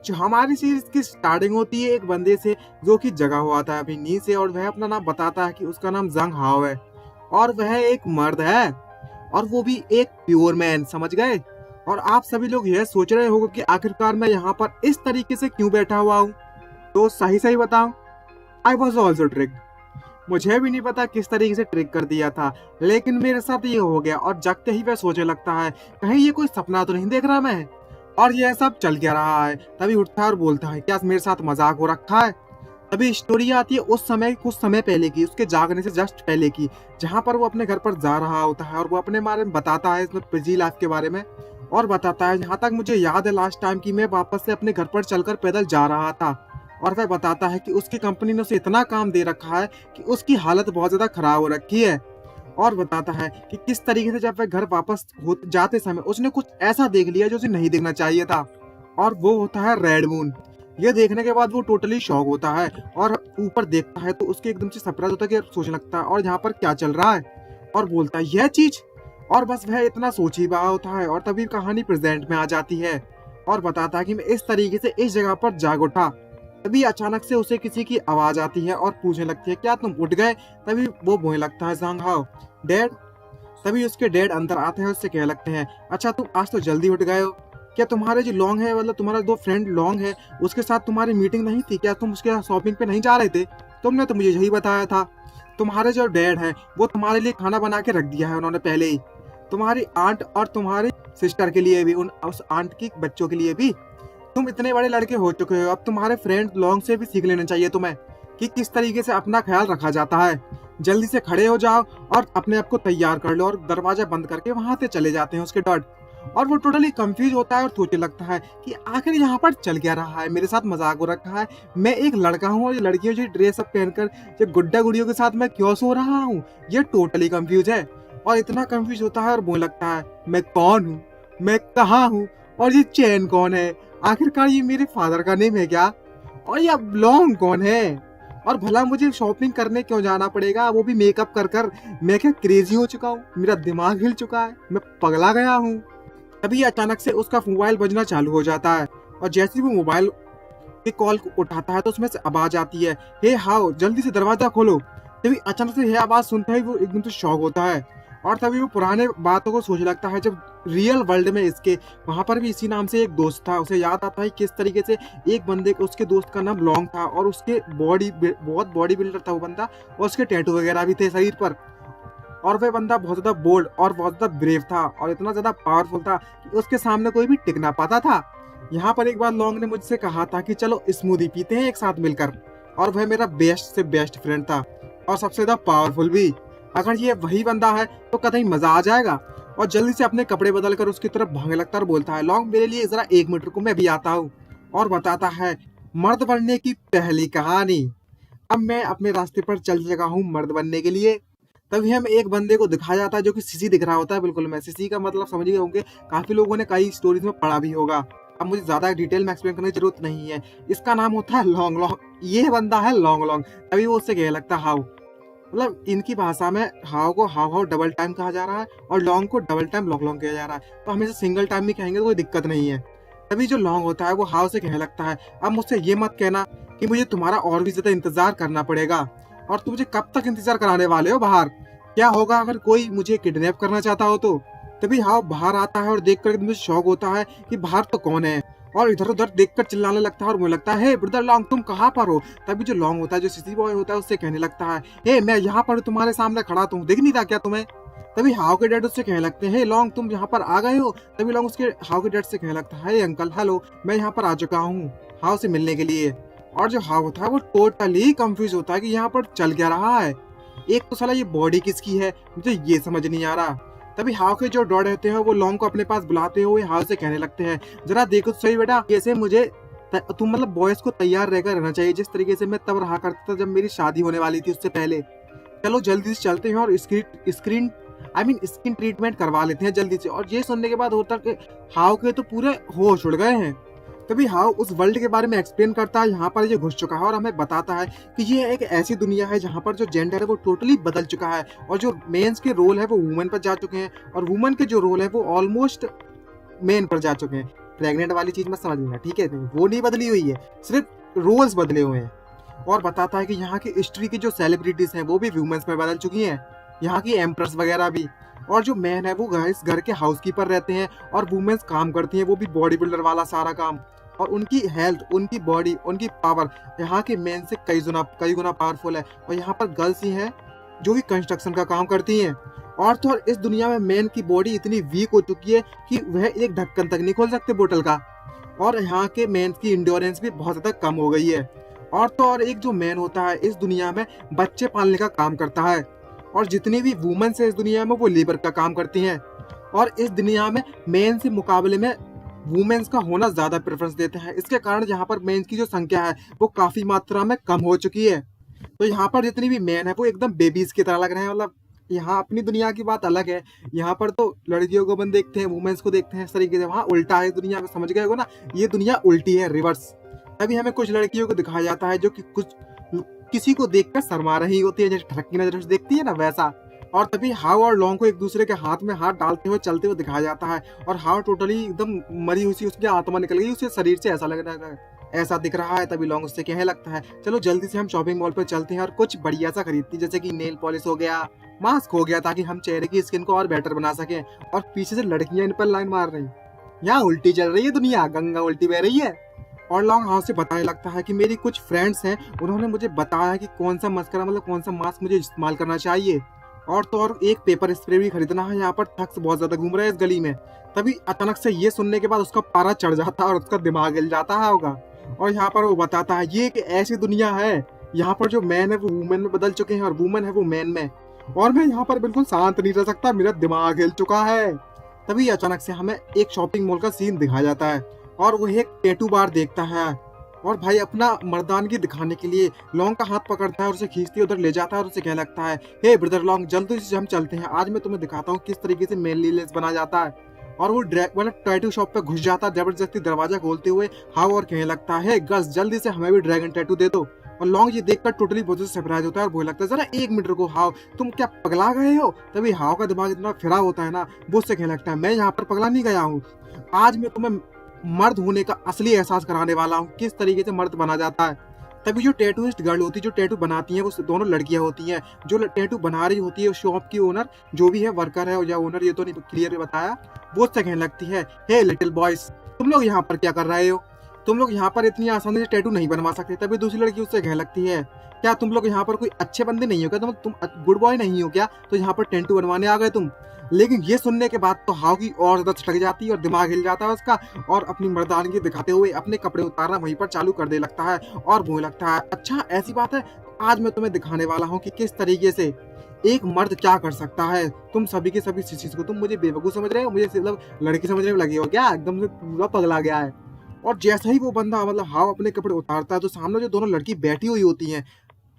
जो हमारी सीरीज की स्टार्टिंग होती है एक बंदे से जो कि जगा हुआ था अपनी नींद से, और वह अपना नाम बताता है कि उसका नाम जंग हाओ है और वह एक मर्द है, और वो भी एक प्योर मैन, समझ गए। और आप सभी लोग यह सोच रहे होंगे कि आखिरकार मैं यहाँ पर इस तरीके से क्यों बैठा हुआ हूँ। तो सही सही बताऊं, आई वॉज ऑल्सो ट्रिक। मुझे भी नहीं पता किस तरीके से ट्रिक कर दिया था, लेकिन मेरे साथ ये हो गया। और जगते ही वह सोचने लगता है कहीं ये कोई सपना तो नहीं देख रहा मैं, और यह सब चल क्या रहा है। तभी उठता है और बोलता है क्या मेरे साथ मजाक हो रखा है। तभी स्टोरी आती है उस समय, कुछ समय पहले की, उसके जागने से जस्ट पहले की, जहाँ पर वो अपने घर पर जा रहा होता है और वो अपने बारे में बताता है, इसमें पीजी लाइफ के बारे में, और बताता है जहाँ तक मुझे याद है लास्ट टाइम की मैं वापस से अपने घर पर चलकर पैदल जा रहा था। और वह बताता है कि उसकी कंपनी ने उसे इतना काम दे रखा है कि उसकी हालत बहुत ज्यादा खराब हो रखी है। और बताता है कि किस तरीके से जब वह घर वापस जाते समय उसने कुछ ऐसा देख लिया जो उसे नहीं देखना चाहिए था, और वो होता है रेड मून। ये देखने के बाद वो टोटली शॉक होता है और ऊपर देखता है तो उसके एकदम से सरप्राइज होता है कि सोचने लगता है और यहाँ पर क्या चल रहा है, और बोलता है यह चीज। और बस वह इतना सोच ही रहा होता है और तभी कहानी प्रेजेंट में आ जाती है और बताता है कि मैं इस तरीके से इस जगह पर जाग उठा। तभी अचानक से उसे किसी की आवाज आती है और पूछने लगती है क्या तुम उठ गए। तभी वो बोलने लगता है जंग हाओ डैड। तभी उसके डैड अंदर आते हैं, उससे कहने लगते हैं अच्छा तुम आज तो जल्दी उठ गए हो, क्या तुम्हारे जो लॉन्ग है, मतलब तुम्हारा दो फ्रेंड लॉन्ग है, उसके साथ तुम्हारी मीटिंग नहीं थी क्या, तुम उसके साथ शॉपिंग पे नहीं जा रहे थे, तुमने तो मुझे यही बताया था। तुम्हारे जो डैड है वो तुम्हारे लिए खाना बना के रख दिया है उन्होंने पहले ही, तुम्हारी आंट और तुम्हारी सिस्टर के लिए भी, उस आंट की बच्चों के लिए भी। तुम इतने बड़े लड़के हो चुके हो, अब तुम्हारे फ्रेंड लॉन्ग से भी सीख लेना चाहिए तुम्हें कि किस तरीके से अपना ख्याल रखा जाता है। जल्दी से खड़े हो जाओ और अपने आप को तैयार कर लो, और दरवाजा बंद करके वहां से चले जाते हैं उसके डैड। और वो टोटली कंफ्यूज होता है और सोचने लगता है कि आखिर यहाँ पर चल क्या रहा है, मेरे साथ मजाक हो रखा है, मैं एक लड़का हूँ और ये लड़कियों जो ड्रेस अप पहनकर जो गुड्डा गुड़ियों के साथ मैं क्यों सो रहा हूँ। ये टोटली कंफ्यूज है और इतना कंफ्यूज होता है और बोलने लगता है मैं कौन हूँ, मैं कहाँ हूँ, और ये चैन कौन है, आखिरकार ये मेरे फादर का नेम है क्या, और ये लॉन्ग कौन है, और भला मुझे शॉपिंग करने क्यों जाना पड़ेगा, वो भी मेकअप कर कर। मैं क्या क्रेजी हो चुका हूँ, मेरा दिमाग हिल चुका है, मैं पगला गया हूँ। तभी अचानक से उसका मोबाइल बजना चालू हो जाता है और जैसे ही वो मोबाइल की कॉल उठाता है तो उसमें से आवाज आती है हे हाउ जल्दी से दरवाजा खोलो। तभी अचानक से यह आवाज सुनता ही वो एकदम से शॉक होता है और तभी वो पुराने बातों को सोचने लगता है, जब रियल वर्ल्ड में इसके वहां पर भी इसी नाम से एक दोस्त था। उसे याद आता है किस तरीके से एक बंदे को, उसके दोस्त का नाम लॉन्ग था और उसके बहुत बॉडी बिल्डर था वो बंदा, और उसके टैटू वगैरह भी थे शरीर पर। और वह बंदा बहुत ज्यादा बोल्ड और बहुत ज्यादा ब्रेव था और इतना ज्यादा पावरफुल था कि उसके सामने कोई भी टिक ना पाता था। यहाँ पर एक बार लॉन्ग ने मुझसे कहा था कि चलो स्मूदी पीते हैं एक साथ मिलकर, और वह मेरा बेस्ट से बेस्ट फ्रेंड था और सबसे ज्यादा पावरफुल भी। अगर ये वही बंदा है तो कतई मजा आ जाएगा। और जल्दी से अपने कपड़े बदल कर उसकी तरफ भागने लगता है और बोलता है लॉन्ग मेरे लिए जरा 1 मिनट को, मैं भी आता हूँ। और बताता है मर्द बनने की पहली कहानी, अब मैं अपने रास्ते पर चल लगा हूँ मर्द बनने के लिए। तभी हमें एक बंदे को दिखाया जाता है जो कि सीसी दिख रहा होता है, बिल्कुल मैं सीसी का मतलब समझ गए होंगे, काफी लोगों ने कई स्टोरीज में पढ़ा भी होगा। अब मुझे ज्यादा डिटेल में एक्सप्लेन करने की जरूरत नहीं है। इसका नाम होता है लॉन्ग लॉन्ग, ये बंदा है लॉन्ग लॉन्ग। तभी वो उससे कहने लगता है हाउ, मतलब इनकी भाषा में हाउ को हाउ हाउ डबल टाइम कहा जा रहा है और लॉन्ग को डबल टाइम लॉन्ग लॉन्ग कहा जा रहा है, तो हमेशा सिंगल टाइम भी कहेंगे तो कोई दिक्कत नहीं है। तभी जो लॉन्ग होता है वो हाउ से कहने लगता है अब मुझसे ये मत कहना कि मुझे तुम्हारा और भी ज्यादा इंतजार करना पड़ेगा, और तुम मुझे कब तक इंतजार कराने वाले हो बाहर, क्या होगा अगर कोई मुझे किडनैप करना चाहता हो तो। तभी हाउ बाहर आता है और देख कर मुझे शौक होता है कि बाहर तो कौन है, और इधर उधर देखकर चिल्लाने लगता है और मुझे लगता है हे ब्रदर लॉन्ग तुम कहाँ पर हो। तभी जो लॉन्ग होता है, जो सिटी बॉय होता है, उससे कहने लगता है हे मैं यहाँ पर तुम्हारे सामने खड़ा, तुम दिख नहीं रहा क्या तुम्हें। तभी हाउ के डैड उससे कहने लगते हैं हे लॉन्ग तुम यहाँ पर आ गए हो। तभी लॉन्ग उसके हाउ के डैड से कहने लगता है अंकल हेलो, मैं यहाँ पर आ चुका हूँ हाउ से मिलने के लिए। और जो हाउ होता है वो टोटली कंफ्यूज होता है कि यहाँ पर चल क्या रहा है, एक तो साला ये बॉडी किसकी है मुझे ये समझ नहीं आ रहा। तभी हाउ के जो डॉड रहते हैं वो लॉन्ग को अपने पास बुलाते हुए हाउ से कहने लगते हैं जरा देखो तो सही बेटा, जैसे मुझे तुम मतलब बॉयज को तैयार रहकर रहना चाहिए जिस तरीके से मैं तब रहा करता था जब मेरी शादी होने वाली थी उससे पहले। चलो जल्दी से चलते हैं और स्किन ट्रीटमेंट करवा लेते हैं जल्दी से। और ये सुनने के बाद होता कि हाउ के तो पूरे होश उड़ गए हैं। तभी हाउ उस वर्ल्ड के बारे में एक्सप्लेन करता है यहाँ पर ये घुस चुका है और हमें बताता है कि ये एक ऐसी दुनिया है जहाँ पर जो जेंडर है वो टोटली बदल चुका है और जो मेंस के रोल है वो वुमेन पर जा चुके हैं और वुमेन के जो रोल है वो ऑलमोस्ट मेन पर जा चुके हैं। प्रेग्नेंट वाली चीज मत समझ लेना, ठीक है, वो नहीं बदली हुई है, सिर्फ रोल्स बदले हुए हैं। और बताता है कि यहाँ की हिस्ट्री की जो सेलिब्रिटीज हैं वो भी वुमेन्स में बदल चुकी हैं, यहाँ की एम्प्रेस वगैरह भी। और जो मैन है वो इस घर के हाउसकीपर रहते हैं और वुमेन्स काम करती हैं, वो भी बॉडी बिल्डर वाला सारा काम। और उनकी हेल्थ, उनकी बॉडी, उनकी पावर यहाँ के मैन से कई गुना पावरफुल है। और यहाँ पर गर्ल्स ही हैं जो कि कंस्ट्रक्शन का काम करती हैं। और तो और इस दुनिया में मैन की बॉडी इतनी वीक हो चुकी है कि वह एक ढक्कन तक नहीं खोल सकते बोतल का। और यहाँ के मैन की इंड्योरेंस भी बहुत ज्यादा कम हो गई है। और तो और एक जो मैन होता है इस दुनिया में बच्चे पालने का काम करता है। और जितनी भी वुमेन्स है इस दुनिया में वो लेबर का काम करती हैं। और इस दुनिया में मेन से मुकाबले में वुमेन्स का होना ज्यादा प्रेफरेंस देते हैं। इसके कारण यहाँ पर मेंस की जो संख्या है वो काफी मात्रा में कम हो चुकी है। तो यहाँ पर जितनी भी मैन है वो एकदम बेबीज की तरह लग रहे हैं। मतलब यहाँ अपनी दुनिया की बात अलग है, यहाँ पर तो लड़कियों को बंद देखते हैं, वुमेन्स को देखते हैं इस तरीके से। वहाँ उल्टा है दुनिया में, समझ गए हो ना, ये दुनिया उल्टी है, रिवर्स। अभी हमें कुछ लड़कियों को दिखाया जाता है जो कि कुछ किसी को देखकर शर्मा रही होती है, जैसे ठरक की नजर से देखती है ना वैसा। और तभी हाव और लॉन्ग को एक दूसरे के हाथ में हाथ डालते हुए चलते हुए दिखाया जाता है। और हाव टोटली एकदम मरी हुई सी, उसकी आत्मा निकल गई उसके शरीर से, ऐसा लग रहा है, ऐसा दिख रहा है। तभी लॉन्ग उससे कहने लगता है चलो जल्दी से हम शॉपिंग मॉल पर चलते हैं और कुछ बढ़िया सा खरीदते हैं, जैसे कि नेल पॉलिश हो गया, मास्क हो गया, ताकि हम चेहरे की स्किन को और बेटर बना सकें। और पीछे से लड़कियां इन पर लाइन मार रही, यहाँ उल्टी चल रही है दुनिया, गंगा उल्टी बह रही है। और लॉन्ग हाउस से बताने लगता है कि मेरी कुछ फ्रेंड्स हैं, उन्होंने मुझे बताया कि कौन सा मस्करा, मतलब कौन सा मास्क मुझे इस्तेमाल करना चाहिए। और तो और एक पेपर स्प्रे भी खरीदना है, यहाँ पर थक्स बहुत ज्यादा घूम रहा है इस गली में। तभी अचानक से ये सुनने के बाद उसका पारा चढ़ जाता है और उसका दिमाग हिल जाता है होगा। और यहाँ पर वो बताता है ये एक ऐसी दुनिया है, यहाँ पर जो मैन है वो वुमेन में बदल चुके हैं और वुमेन है वो मैन में। और मैं यहाँ पर बिल्कुल शांत नहीं रह सकता, मेरा दिमाग हिल चुका है। तभी अचानक से हमें एक शॉपिंग मॉल का सीन दिखाया जाता है और वो एक टैटू बार देखता है। और भाई अपना मर्दानगी दिखाने के लिए लॉन्ग का हाथ पकड़ता है और उसे खींचते उधर ले जाता है और उसे कहने लगता है हे ब्रदर लॉन्ग, जल्दी से हम चलते हैं, आज मैं तुम्हें दिखाता हूँ किस तरीके से मेनली लेस बना जाता है। और वो मतलब टैटू शॉप पे घुस जाता है जबरदस्ती दरवाजा खोलते हुए हाव, और कहने लगता है गर्ल्स जल्दी से हमें भी ड्रैगन टैटू दे दो। और लॉन्ग ये देखकर टोटली बहुत सरप्राइज होता है और बोलने लगता है जरा एक मिनट रुको हाव, तुम क्या पगला गए हो। तभी हाव का दिमाग इतना फिरा होता है ना, वो उससे कहने लगता है मैं यहाँ पर पगला नहीं गया हूँ, आज मैं तुम्हें मर्द होने का असली एहसास कराने वाला हूँ, किस तरीके से मर्द बना जाता है। तभी जो टैटूइस्ट गर्ल होती है, जो टैटू बनाती है, वो दोनों लड़कियां होती हैं। जो टैटू बना रही होती है शॉप की ओनर, जो भी है वर्कर है या ओनर ये तो नहीं क्लियर बताया, वो उससे कहने लगती है हे लिटिल बॉयज, तुम लोग यहाँ पर क्या कर रहे हो, तुम लोग यहाँ पर इतनी आसानी से टैटू नहीं बनवा सकते। तभी दूसरी लड़की उससे कहने लगती है क्या तुम लोग यहाँ पर कोई अच्छे बंदे नहीं हो क्या, तुम गुड बॉय नहीं हो क्या, तो यहाँ पर टैटू बनवाने आ गए तुम। लेकिन ये सुनने के बाद तो हाव की और ज्यादा छटक जाती है और दिमाग हिल जाता है उसका, और अपनी मर्दानगी दिखाते हुए अपने कपड़े उतारना वहीं पर चालू कर दे लगता है और बोलने लगता है अच्छा ऐसी बात है, आज मैं तुम्हें दिखाने वाला हूँ कि किस तरीके से एक मर्द क्या कर सकता है। तुम सभी के सभी चीज को तुम मुझे बेवकूफ समझ रहे हो, मुझे मतलब लड़की समझने में लगे हो क्या, एकदम से पूरा पगला गया है। और जैसे ही वो बंदा मतलब हाव अपने कपड़े उतारता है तो सामने जो दोनों लड़की बैठी हुई होती हैं,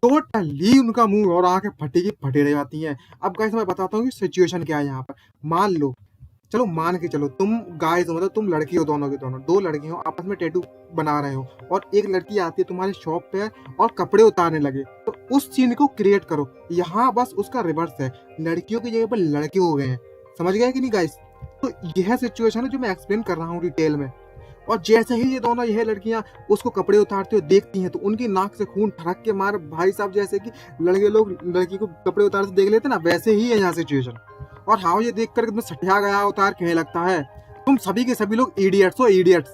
टोटली उनका मुंह और आंखें फटी की फटी रह जाती हैं। अब गाइस मैं बताता हूँ कि सिचुएशन क्या है यहाँ पर। मान लो, चलो मान के चलो तुम गाइस मतलब तुम लड़की हो, दोनों के दोनों दो लड़की हो, आपस में टैटू बना रहे हो और एक लड़की आती है तुम्हारी शॉप पे और कपड़े उतारने लगे, तो उस सीन को क्रिएट करो। यहाँ बस उसका रिवर्स है, लड़कियों की जगह पर लड़के हो गए हैं, समझ गए कि नहीं गाइस। तो यह सिचुएशन है जो मैं एक्सप्लेन कर रहा हूँ डिटेल में। और जैसे ही ये दोनों यह लड़कियां उसको कपड़े उतारते हुए देखती हैं तो उनकी नाक से खून ठड़क के मार भाई साहब, जैसे कि लड़के लोग लड़की को कपड़े उतारते देख लेते ना, वैसे ही है यहाँ सिचुएशन। और हाँ ये देखकर एकदम सठिया गया उतार कहने लगता है तुम सभी के सभी लोग इडियट्स हो, इडियट्स,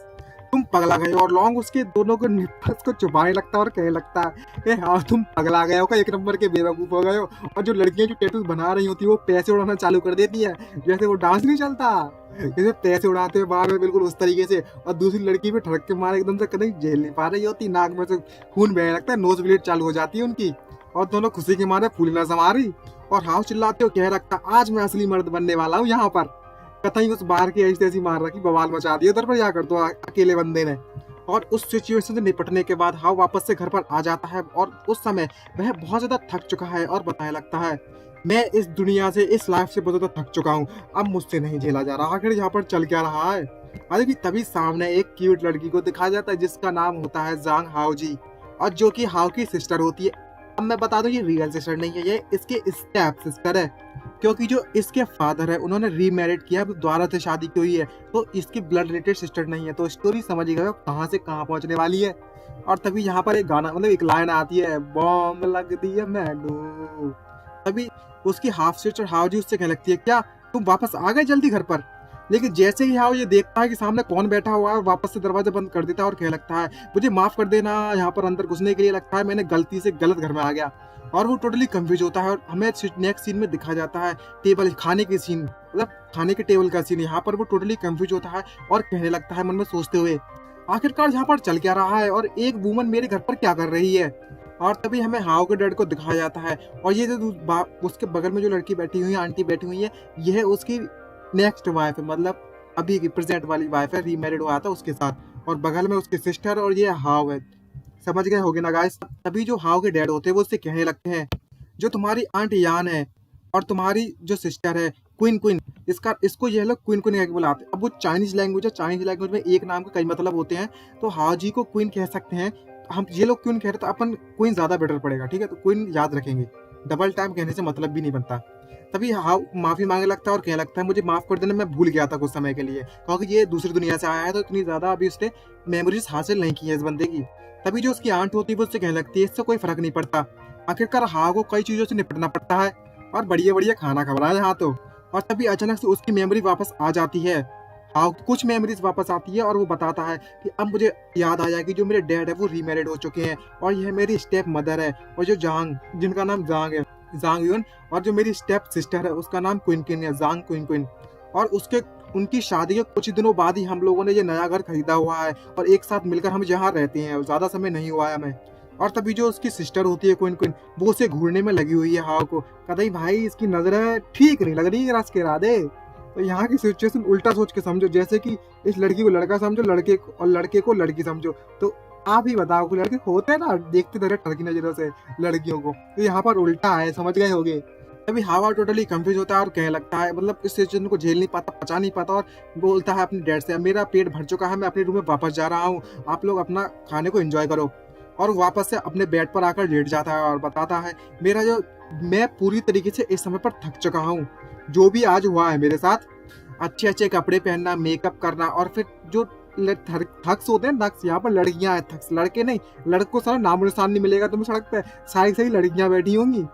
तुम पगला गए हो। और लॉन्ग उसके दोनों को निप्पल्स को चुपाने लगता है और कहने लगता है हाँ तुम पगला गए हो का, एक नंबर के बेवकूफ हो गए हो। और जो लड़कियां जो टैटू बना रही होती है वो पैसे उड़ाना चालू कर देती है, जैसे वो डांस नहीं चलता, जैसे पैसे उड़ाते हैं बाहर में बिल्कुल उस तरीके से। और दूसरी लड़की भी ठड़क के मारे एकदम से कहीं झेल नहीं पा रही होती, नाक में से खून बहने लगता है, नोज ब्लीड चालू हो जाती है उनकी, और दोनों खुशी के मारे फूली न समा रही। और हाउ चिल्लाते हो कह रखता आज मैं असली मर्द बनने वाला हूँ यहाँ पर। कतई उस बाहर की ऐसी ऐसी मार रखी, बवाल मचा दिया उधर पर जाकर तो अकेले बंदे ने। और उस सिचुएशन से निपटने के बाद हाउ वापस से घर पर आ जाता है और उस समय वह बहुत ज्यादा थक चुका है और बताने लगता है मैं इस दुनिया से, इस लाइफ से बहुत ज्यादा थक चुका हूँ, अब मुझसे नहीं झेला जा रहा। आखिर यहाँ पर चल क्या रहा है। अरे भी तभी सामने एक क्यूट लड़की को दिखाया जाता है जिसका नाम होता है जांग हाओ जी, और जो कि हाओ की सिस्टर होती है। अब मैं बता दूं ये रियल सिस्टर नहीं है, ये इसके स्टेप सिस्टर है। क्योंकि जो इसके फादर है उन्होंने रीमैरिड किया, दोबारा से शादी की हुई है, तो इसकी ब्लड रिलेटेड सिस्टर नहीं है। तो स्टोरी समझिएगा कहाँ से कहाँ पहुंचने वाली है। और तभी यहाँ पर एक गाना मतलब एक लाइन आती है, बॉम्ब लग दी है मैनू। तभी उसकी हाफ सिस्टर हाउजी उससे कहने लगती है, क्या तुम वापस आ गए जल्दी घर पर। लेकिन जैसे ही हाउ ये देखता है कि सामने कौन बैठा हुआ है, वापस से दरवाजा बंद कर देता है और कहने लगता है, मुझे माफ कर देना, यहाँ पर अंदर घुसने के लिए लगता है मैंने गलती से गलत घर में आ गया। और वो टोटली कंफ्यूज होता है। और हमें नेक्स्ट सीन में दिखा जाता है टेबल खाने की सीन, मतलब खाने के टेबल का सीन। यहाँ पर वो टोटली कंफ्यूज होता है और कहने लगता है मन में सोचते हुए, आखिरकार यहाँ पर चल क्या रहा है और एक वुमन मेरे घर पर क्या कर रही है। और तभी हमें हाउ के डैड को दिखाया जाता है। और ये जो उसके बगल में जो लड़की बैठी हुई है, आंटी बैठी हुई है, यह उसकी नेक्स्ट वाइफ है, मतलब अभी की प्रेजेंट वाली वाइफ है, रीमैरिड हुआ था उसके साथ। और बगल में उसकी सिस्टर और ये हाउ है। समझ गए होगे ना गाइस। तभी जो हाउ के डैड होते हैं वो उससे कहने लगते हैं, जो तुम्हारी आंट यान है और तुम्हारी जो सिस्टर है क्वीन क्वीन, इसको ये लोग क्वीन क्वीन कह बुलाते हैं। अब वो चाइनीज लैंग्वेज है, चाइनीज लैंग्वेज में एक नाम के कई मतलब होते हैं। तो हाउ जी को क्वीन कह सकते हैं, हम ये लोग क्वीन कह रहे तो अपन क्वीन ज्यादा बेटर पड़ेगा, ठीक है। तो क्वीन याद रखेंगे, डबल टाइम कहने से मतलब भी नहीं बनता। तभी हाउ माफी मांगने लगता है और कहने लगता है, मुझे माफ कर देना, मैं भूल गया था कुछ समय के लिए, क्योंकि ये दूसरी दुनिया से आया है तो इतनी ज्यादा अभी उसने मेमोरीज हासिल नहीं की है इस बंदे की। तभी जो उसकी आंट होती है वो उससे कहने लगती है, इससे कोई फर्क नहीं पड़ता, आखिरकार हाउ को कई चीजों से निपटना पड़ता है और बढ़िया बढ़िया खाना खा रहा है यहाँ तो। और तभी अचानक से उसकी मेमोरी वापस आ जाती है, हाउ की कुछ मेमोरीज वापस आती है और वो बताता है कि अब मुझे याद आया कि जो मेरे डैड है वो रीमैरिड हो चुके हैं और यह मेरी स्टेप मदर है, और जो जांग, जिनका नाम जांग है, जांग यून, और जो मेरी स्टेप सिस्टर है उसका नाम क्विन क्विन है, जांग क्विन क्विन। और उनकी शादी के कुछ दिनों बाद ही हम लोगों ने ये नया घर खरीदा हुआ है और एक साथ मिलकर हम यहाँ रहते हैं, ज्यादा समय नहीं हुआ है हमें। और तभी जो उसकी सिस्टर होती है क्विन क्विन, वो उसे घूरने में लगी हुई है हाउ को, कहता भाई इसकी नजर ठीक नहीं लग रही, रस के राधे। तो यहाँ की सिचुएशन उल्टा सोच के समझो, जैसे कि इस लड़की को लड़का समझो, लड़के को लड़की समझो। तो आप ही बताओ, कोई लड़के होते हैं ना देखते तरह टर्की नजरों से लड़कियों को, तो यहाँ पर उल्टा है, समझ गए होगे। तभी हावा टोटली कंफ्यूज होता है और कहने लगता है, मतलब इस सिचुएशन को झेल नहीं पाता, पचा नहीं पाता, और बोलता है अपने डैड से, मेरा पेट भर चुका है, मैं अपने रूम में वापस जा रहा हूँ, आप लोग अपना खाने को एंजॉय करो। और वापस से अपने बेड पर आकर लेट जाता है और बताता है, मैं पूरी तरीके से इस समय पर थक चुका हूँ, जो भी आज हुआ है मेरे साथ, अच्छे अच्छे कपड़े पहनना, मेकअप करना, और फिर जो थक्स होते हैं नक्स, यहाँ पर लड़कियां हैं थक्स, लड़के नहीं, लड़कों सारा नामो निशान नहीं मिलेगा तुम्हें सड़क पे, सारी सही लड़कियां बैठी होंगी।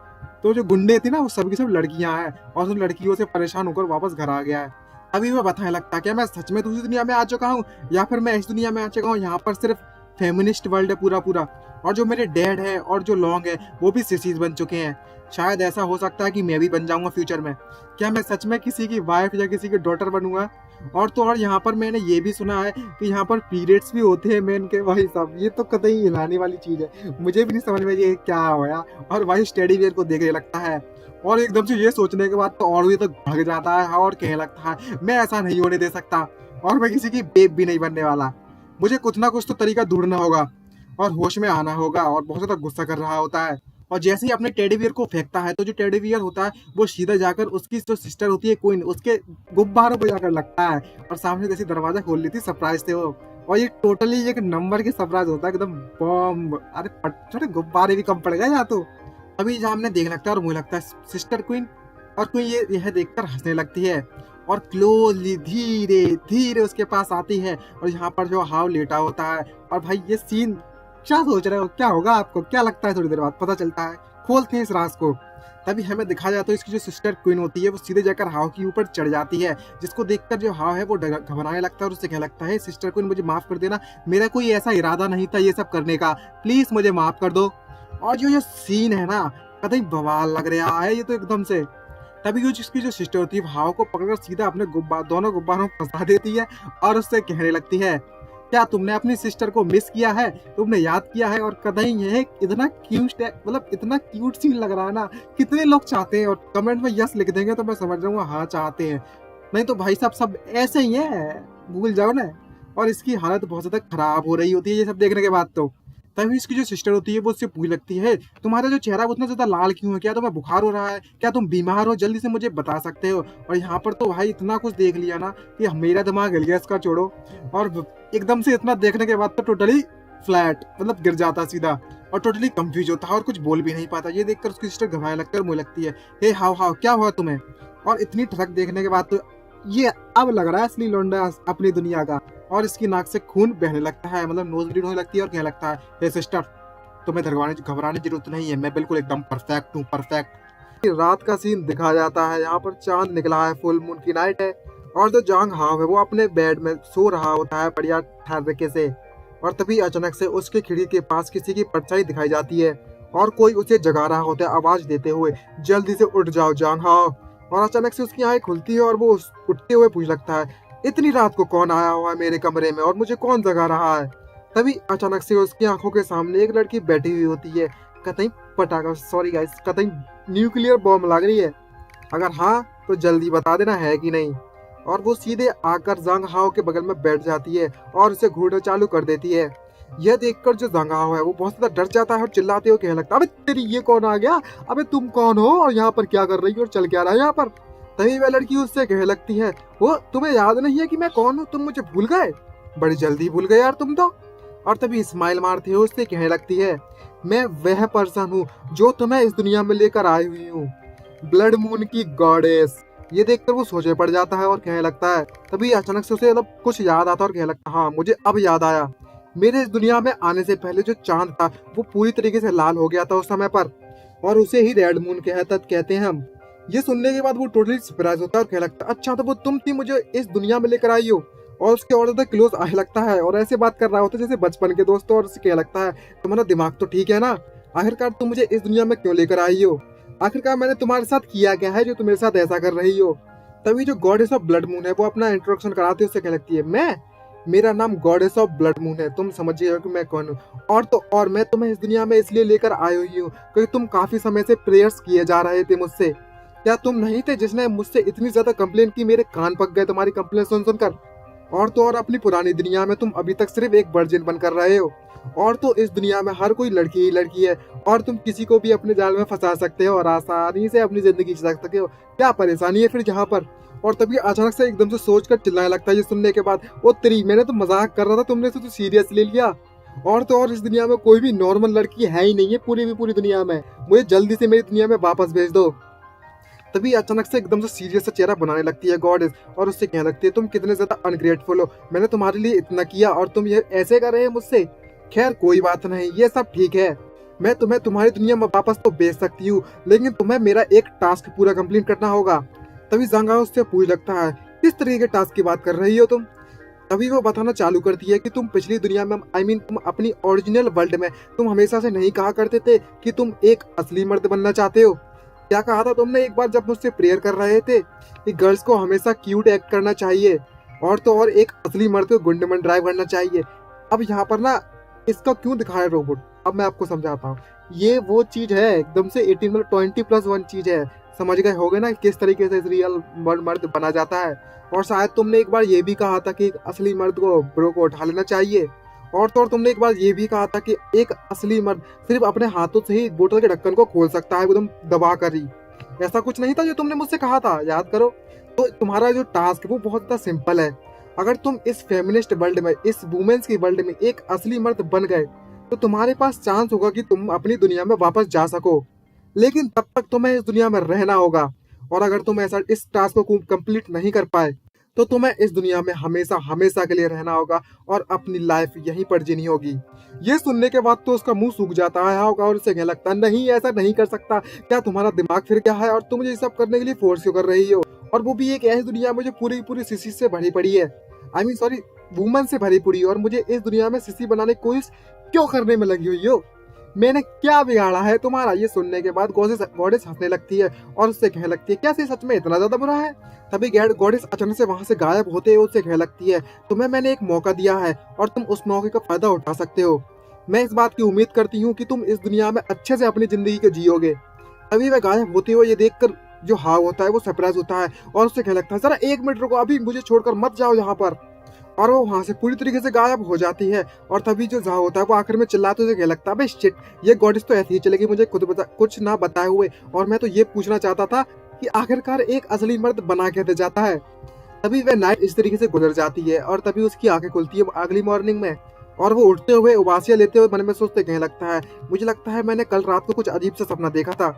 तो जो गुंडे थे ना वो सब की सब लड़कियां हैं और उन लड़कियों से परेशान होकर वापस घर आ गया है। अभी मैं बताने लगता क्या मैं सच में दूसरी दुनिया में आ चुका हूँ या फिर मैं इस दुनिया में आ चुका हूँ, यहाँ पर सिर्फ फेमिनिस्ट वर्ल्ड है पूरा पूरा, और जो मेरे डैड है और जो लॉन्ग है वो भी सिसीज बन चुके हैं। शायद ऐसा हो सकता है कि मैं भी बन जाऊंगा फ्यूचर में, क्या मैं सच में किसी की वाइफ या किसी की डॉटर बनूंगा। और तो और यहाँ पर मैंने ये भी सुना है कि यहाँ पर पीरियड्स भी होते हैं मेन के, भाई साहब ये तो कतई हिलाने वाली चीज है, मुझे भी नहीं समझ में ये क्या होया। और वही स्टेडी वेयर को देखने लगता है और एकदम से ये सोचने के बाद तो और भी तो भाग जाता है और कहने लगता है, मैं ऐसा नहीं होने दे सकता और मैं किसी की बेब भी नहीं बनने वाला, मुझे कुछ ना कुछ तो तरीका ढूंढना होगा और होश में आना होगा। और बहुत ज्यादा गुस्सा कर रहा होता है और जैसे ही अपने टेडी बियर को फेंकता है तो जो टेडी बियर होता है वो सीधा जाकर उसकी जो सिस्टर होती है क्वीन, उसके गुब्बारों पे जाकर लगता है और सामने जैसे दरवाजा खोल लेती सरप्राइज से वो। और ये टोटली एक नंबर के सरप्राइज होता है एकदम बॉम्ब, अरे छोटे गुब्बारे भी कम पड़ गए यहाँ तो। अभी सामने देख लगता है और मुझे लगता है सिस्टर क्वीन, और क्वीन यह देखकर हंसने लगती है और क्लोजली धीरे धीरे उसके पास आती है और यहाँ पर जो हाव लेटा होता है। और भाई ये सीन क्या सोच रहे हो, क्या होगा आपको, क्या लगता है थोड़ी देर बाद पता चलता है, खोलते हैं इस राज को। तभी हमें दिखाया जाता है इसकी जो सिस्टर क्वीन होती है वो सीधे जाकर हाव के ऊपर चढ़ जाती है, जिसको देखकर जो हाव है वो घबराने लगता है और उससे कहने लगता है, सिस्टर क्वीन मुझे माफ कर देना, मेरा कोई ऐसा इरादा नहीं था ये सब करने का, प्लीज मुझे माफ कर दो। और जो ये सीन है ना कतई बवाल लग रहा है ये तो एकदम से। तभी जो जिसकी जो सिस्टर होती है हाव को पकड़कर सीधा अपने दोनों गुब्बारों में फंसा देती है और उससे कहने लगती है, क्या तुमने अपनी सिस्टर को मिस किया है, तुमने याद किया है। और कतई ये इतना क्यूट है, मतलब इतना क्यूट सीन लग रहा है ना, कितने लोग चाहते हैं और कमेंट में यस लिख देंगे तो मैं समझ जाऊंगा हाँ चाहते हैं, नहीं तो भाई साहब सब ऐसे ही है, भूल जाओ ना। और इसकी हालत बहुत ज्यादा खराब हो रही होती है ये सब देखने के बाद। तो तभी इसकी जो सिस्टर होती है वो उससे पूछ लगती है, तुम्हारा जो चेहरा उतना ज्यादा लाल क्यों है, क्या तुम्हें बुखार हो रहा है, क्या तुम बीमार हो, जल्दी से मुझे बता सकते हो। और यहाँ पर तो भाई इतना कुछ देख लिया ना कि मेरा दिमाग हिल गया इसका छोड़ो, और एकदम से इतना देखने के बाद तो टोटली फ्लैट मतलब गिर जाता सीधा। और टोटली कंफ्यूज होता है और कुछ बोल भी नहीं पाता। ये देखकर उसकी सिस्टर घबराने लगती है और मुझे लगती है, हे हाउ हाउ क्या हुआ तुम्हें? और इतनी ठनक देखने के बाद तो ये अब लग रहा है असली लौंडा अपनी दुनिया का। और इसकी नाक से खून बहने लगता है, मतलब नोज ब्लीड होने लगती है और कहने लगता है, हे सिस्टर तुम्हें घबराने की जरूरत नहीं है, मैं बिल्कुल एकदम परफेक्ट हूँ, परफेक्ट। रात का सीन दिखाया जाता है, यहाँ पर चांद निकला है, फुल मून की नाइट है और जो जांग हाव है वो अपने बेड में सो रहा होता है बढ़िया ठर्रके से। और तभी अचानक से उसके खिड़की के पास किसी की परछाई दिखाई जाती है और कोई उसे जगा रहा होता है आवाज देते हुए, जल्दी से उठ जाओ जांग हाव। और अचानक से उसकी आंखें खुलती है और वो उठते हुए पूछ लगता है, इतनी रात को कौन आया हुआ है मेरे कमरे में और मुझे कौन जगा रहा है? तभी अचानक से उसकी आंखों के सामने एक लड़की बैठी हुई होती है, कतई पटाखा, सॉरी गाइस, कतई न्यूक्लियर बॉम्ब लग रही है? अगर हाँ तो जल्दी बता देना है कि नहीं। और वो सीधे आकर जांग हाओ के बगल में बैठ जाती है और उसे घूरना चालू कर देती है। यह देखकर जो जांग हाओ है वो बहुत ज्यादा डर जाता है और चिल्लाते हुए कहने लगता है, अबे तेरी ये कौन आ गया? अबे तुम कौन हो और यहाँ पर क्या कर रही हो और चल क्या रहा है यहाँ पर? तभी वह लड़की उससे कहने लगती है, वो तुम्हें याद नहीं है कि मैं कौन हूँ? तुम मुझे भूल गए? बड़ी जल्दी भूल गए यार तुम तो। और तभी स्माइल मारते हुए उससे कहने लगती है, मैं वह पर्सन हूँ जो तुम्हें इस दुनिया में लेकर आई हुई हूँ, ब्लड मून की गॉडेस। ये देखकर वो सोचे पड़ जाता है और कहने लगता है, तभी अचानक से उसे मतलब कुछ याद आता है और कहने लगता है, हाँ मुझे अब याद आया, मेरे इस दुनिया में आने से पहले जो चांद था वो पूरी तरीके से लाल हो गया था उस समय पर, और उसे ही रेड मून कहते हैं हम। ये सुनने के बाद वो टोटली सरप्राइज होता है और कहने लगता है, अच्छा तो वो तुम थी मुझे इस दुनिया में लेकर आई हो? और उसके और ज्यादा क्लोज आने लगता है और ऐसे बात कर रहा होता है जैसे बचपन के दोस्त। और उसे कहने लगता है, तुम्हारा दिमाग तो ठीक है ना? आखिरकार तुम मुझे इस दुनिया में क्यों लेकर आई हो? आखिरकार मैंने तुम्हारे साथ किया क्या है जो तुम मेरे साथ ऐसा कर रही हो? तभी जो गॉडेस ऑफ ब्लड मून है वो अपना इंट्रोडक्शन कराती है, उससे कहने लगती है, मेरा नाम गॉडेस ऑफ ब्लड मून है, तुम समझिए हो कि मैं कौन हूँ। और मैं तुम्हें इस दुनिया में इसलिए लेकर आई हुई हूँ क्योंकि तुम काफी समय से प्रेयर्स किए जा रहे थे मुझसे। क्या तुम नहीं थे जिसने मुझसे इतनी ज्यादा कंप्लेन की, मेरे कान पक गए तुम्हारी कंप्लेन सुन सुनकर? और तो और अपनी पुरानी दुनिया में तुम अभी तक सिर्फ एक वर्जिन बनकर रहे हो, और तो इस दुनिया में हर कोई लड़की ही लड़की है और तुम किसी को भी अपने जाल में फंसा सकते हो और आसानी से अपनी जिंदगी जी सकते हो। क्या परेशानी है फिर यहाँ पर? और तभी अचानक से एकदम से सोच कर चिल्लाने लगता है ये सुनने के बाद, ओ तेरी, मैंने तो मजाक कर रहा था, तुमने तो सीरियस ले लिया। और तो और इस दुनिया में कोई भी नॉर्मल लड़की है ही नहीं है पूरी दुनिया में, मुझे जल्दी से मेरी दुनिया में वापस भेज दो। तभी अचानक से एकदम से सीरियस सा चेहरा बनाने लगती है गॉडेस और उससे कहने लगती है, तुम कितने ज्यादा अनग्रेटफुल हो, मैंने तुम्हारे लिए इतना किया और तुम ये ऐसे कर रहे हैं मुझसे। खैर कोई बात नहीं, ये सब ठीक है, मैं तुम्हें तुम्हारी दुनिया में वापस तो भेज सकती हूँ, लेकिन तुम्हें मेरा एक टास्क पूरा कंप्लीट करना होगा। तभी जांगा उससे पूछ लगता है, किस तरीके के टास्क की बात कर रही हो तुम? तभी वो बताना चालू करती है कि तुम पिछली दुनिया में, तुम अपनी ओरिजिनल वर्ल्ड में तुम हमेशा से नहीं कहा करते थे कि तुम एक असली मर्द बनना चाहते हो। क्या कहा था तुमने एक बार जब मुझसे प्रेयर कर रहे थे कि गर्ल्स को हमेशा क्यूट एक्ट करना चाहिए और तो और एक असली मर्द को गुंडमन ड्राइव करना चाहिए। अब यहाँ पर ना इसका क्यों दिखाया रोबोट, अब मैं आपको समझाता हूँ। ये वो चीज है एकदम से 18 मतलब 20+1 चीज है, समझ गए होगे ना किस तरीके से रियल मर्द बना जाता है। और शायद तुमने एक बार ये भी कहा था कि एक असली मर्द को ब्रो को उठा लेना चाहिए, और तो और तुमने एक बार ये भी कहा था कि एक असली मर्द सिर्फ अपने हाथों से ही बोतल के ढक्कन को खोल सकता है एकदम दबा कर ही। ऐसा कुछ नहीं था जो तुमने मुझसे कहा था, याद करो। तो तुम्हारा जो टास्क है वो बहुत ज्यादा सिंपल है। अगर तुम इस फेमिनिस्ट वर्ल्ड में, इस वुमेन्स की वर्ल्ड में एक असली मर्द बन गए तो तुम्हारे पास चांस होगा कि तुम अपनी दुनिया में वापस जा सको, लेकिन तब तक तुम्हें इस दुनिया में रहना होगा। और अगर तुम ऐसा इस टास्क को कंप्लीट नहीं कर पाए तो तुम्हें इस दुनिया में हमेशा हमेशा के लिए रहना होगा और अपनी लाइफ यहीं पर जीनी होगी। ये सुनने के बाद तो उसका मुंह सूख जाता है होगा और उसे कहने लगता है, नहीं ऐसा नहीं कर सकता, क्या तुम्हारा दिमाग फिर क्या है और तुम मुझे ये सब करने के लिए फोर्स क्यों कर रही हो? और वो भी एक ऐसी दुनिया में जो पूरी सिसी से भरी पड़ी है, सॉरी वुमन से भरी पड़ी, और मुझे इस दुनिया में सिसी बनाने की कोशिश क्यों करने में लगी हुई हो? मैंने क्या बिगाड़ा है तुम्हारा? ये सुनने के बाद गॉडेस हंसने लगती है और उससे कहने लगती है, क्या सच में इतना ज्यादा बुरा है? तभी गॉडेस अचानक से वहां से गायब होते हुए उससे कहने लगती है, तुम्हें मैंने एक मौका दिया है और तुम उस मौके का फायदा उठा सकते हो। मैं इस बात की उम्मीद करती हूँ कि तुम इस दुनिया में अच्छे से अपनी जिंदगी को जियोगे। तभी वह गायब होते हुए ये देखकर जो हाव होता है वो सरप्राइज होता है और उससे कहने लगता है, जरा 1 मिनट रुको, अभी मुझे छोड़कर मत जाओ यहाँ पर। और वो वहां से पूरी तरीके से गायब हो जाती है। और तभी जो जा होता है वो आखिर में चिल्लाते हुए कहने लगता है, शिट, ये गॉडेस तो ऐसी ही चलेगी मुझे कुछ ना बताए हुए, और मैं तो ये पूछना चाहता था कि आखिरकार एक असली मर्द बना कैसे जाता है। तभी वह नाइट इस तरीके से गुजर जाती है और तभी उसकी आंखें खुलती है अगली मॉर्निंग में, और वो उठते हुए उबासियां लेते हुए मन में सोचते कहने लगता है, मुझे लगता है मैंने कल रात को कुछ अजीब सा सपना देखा था।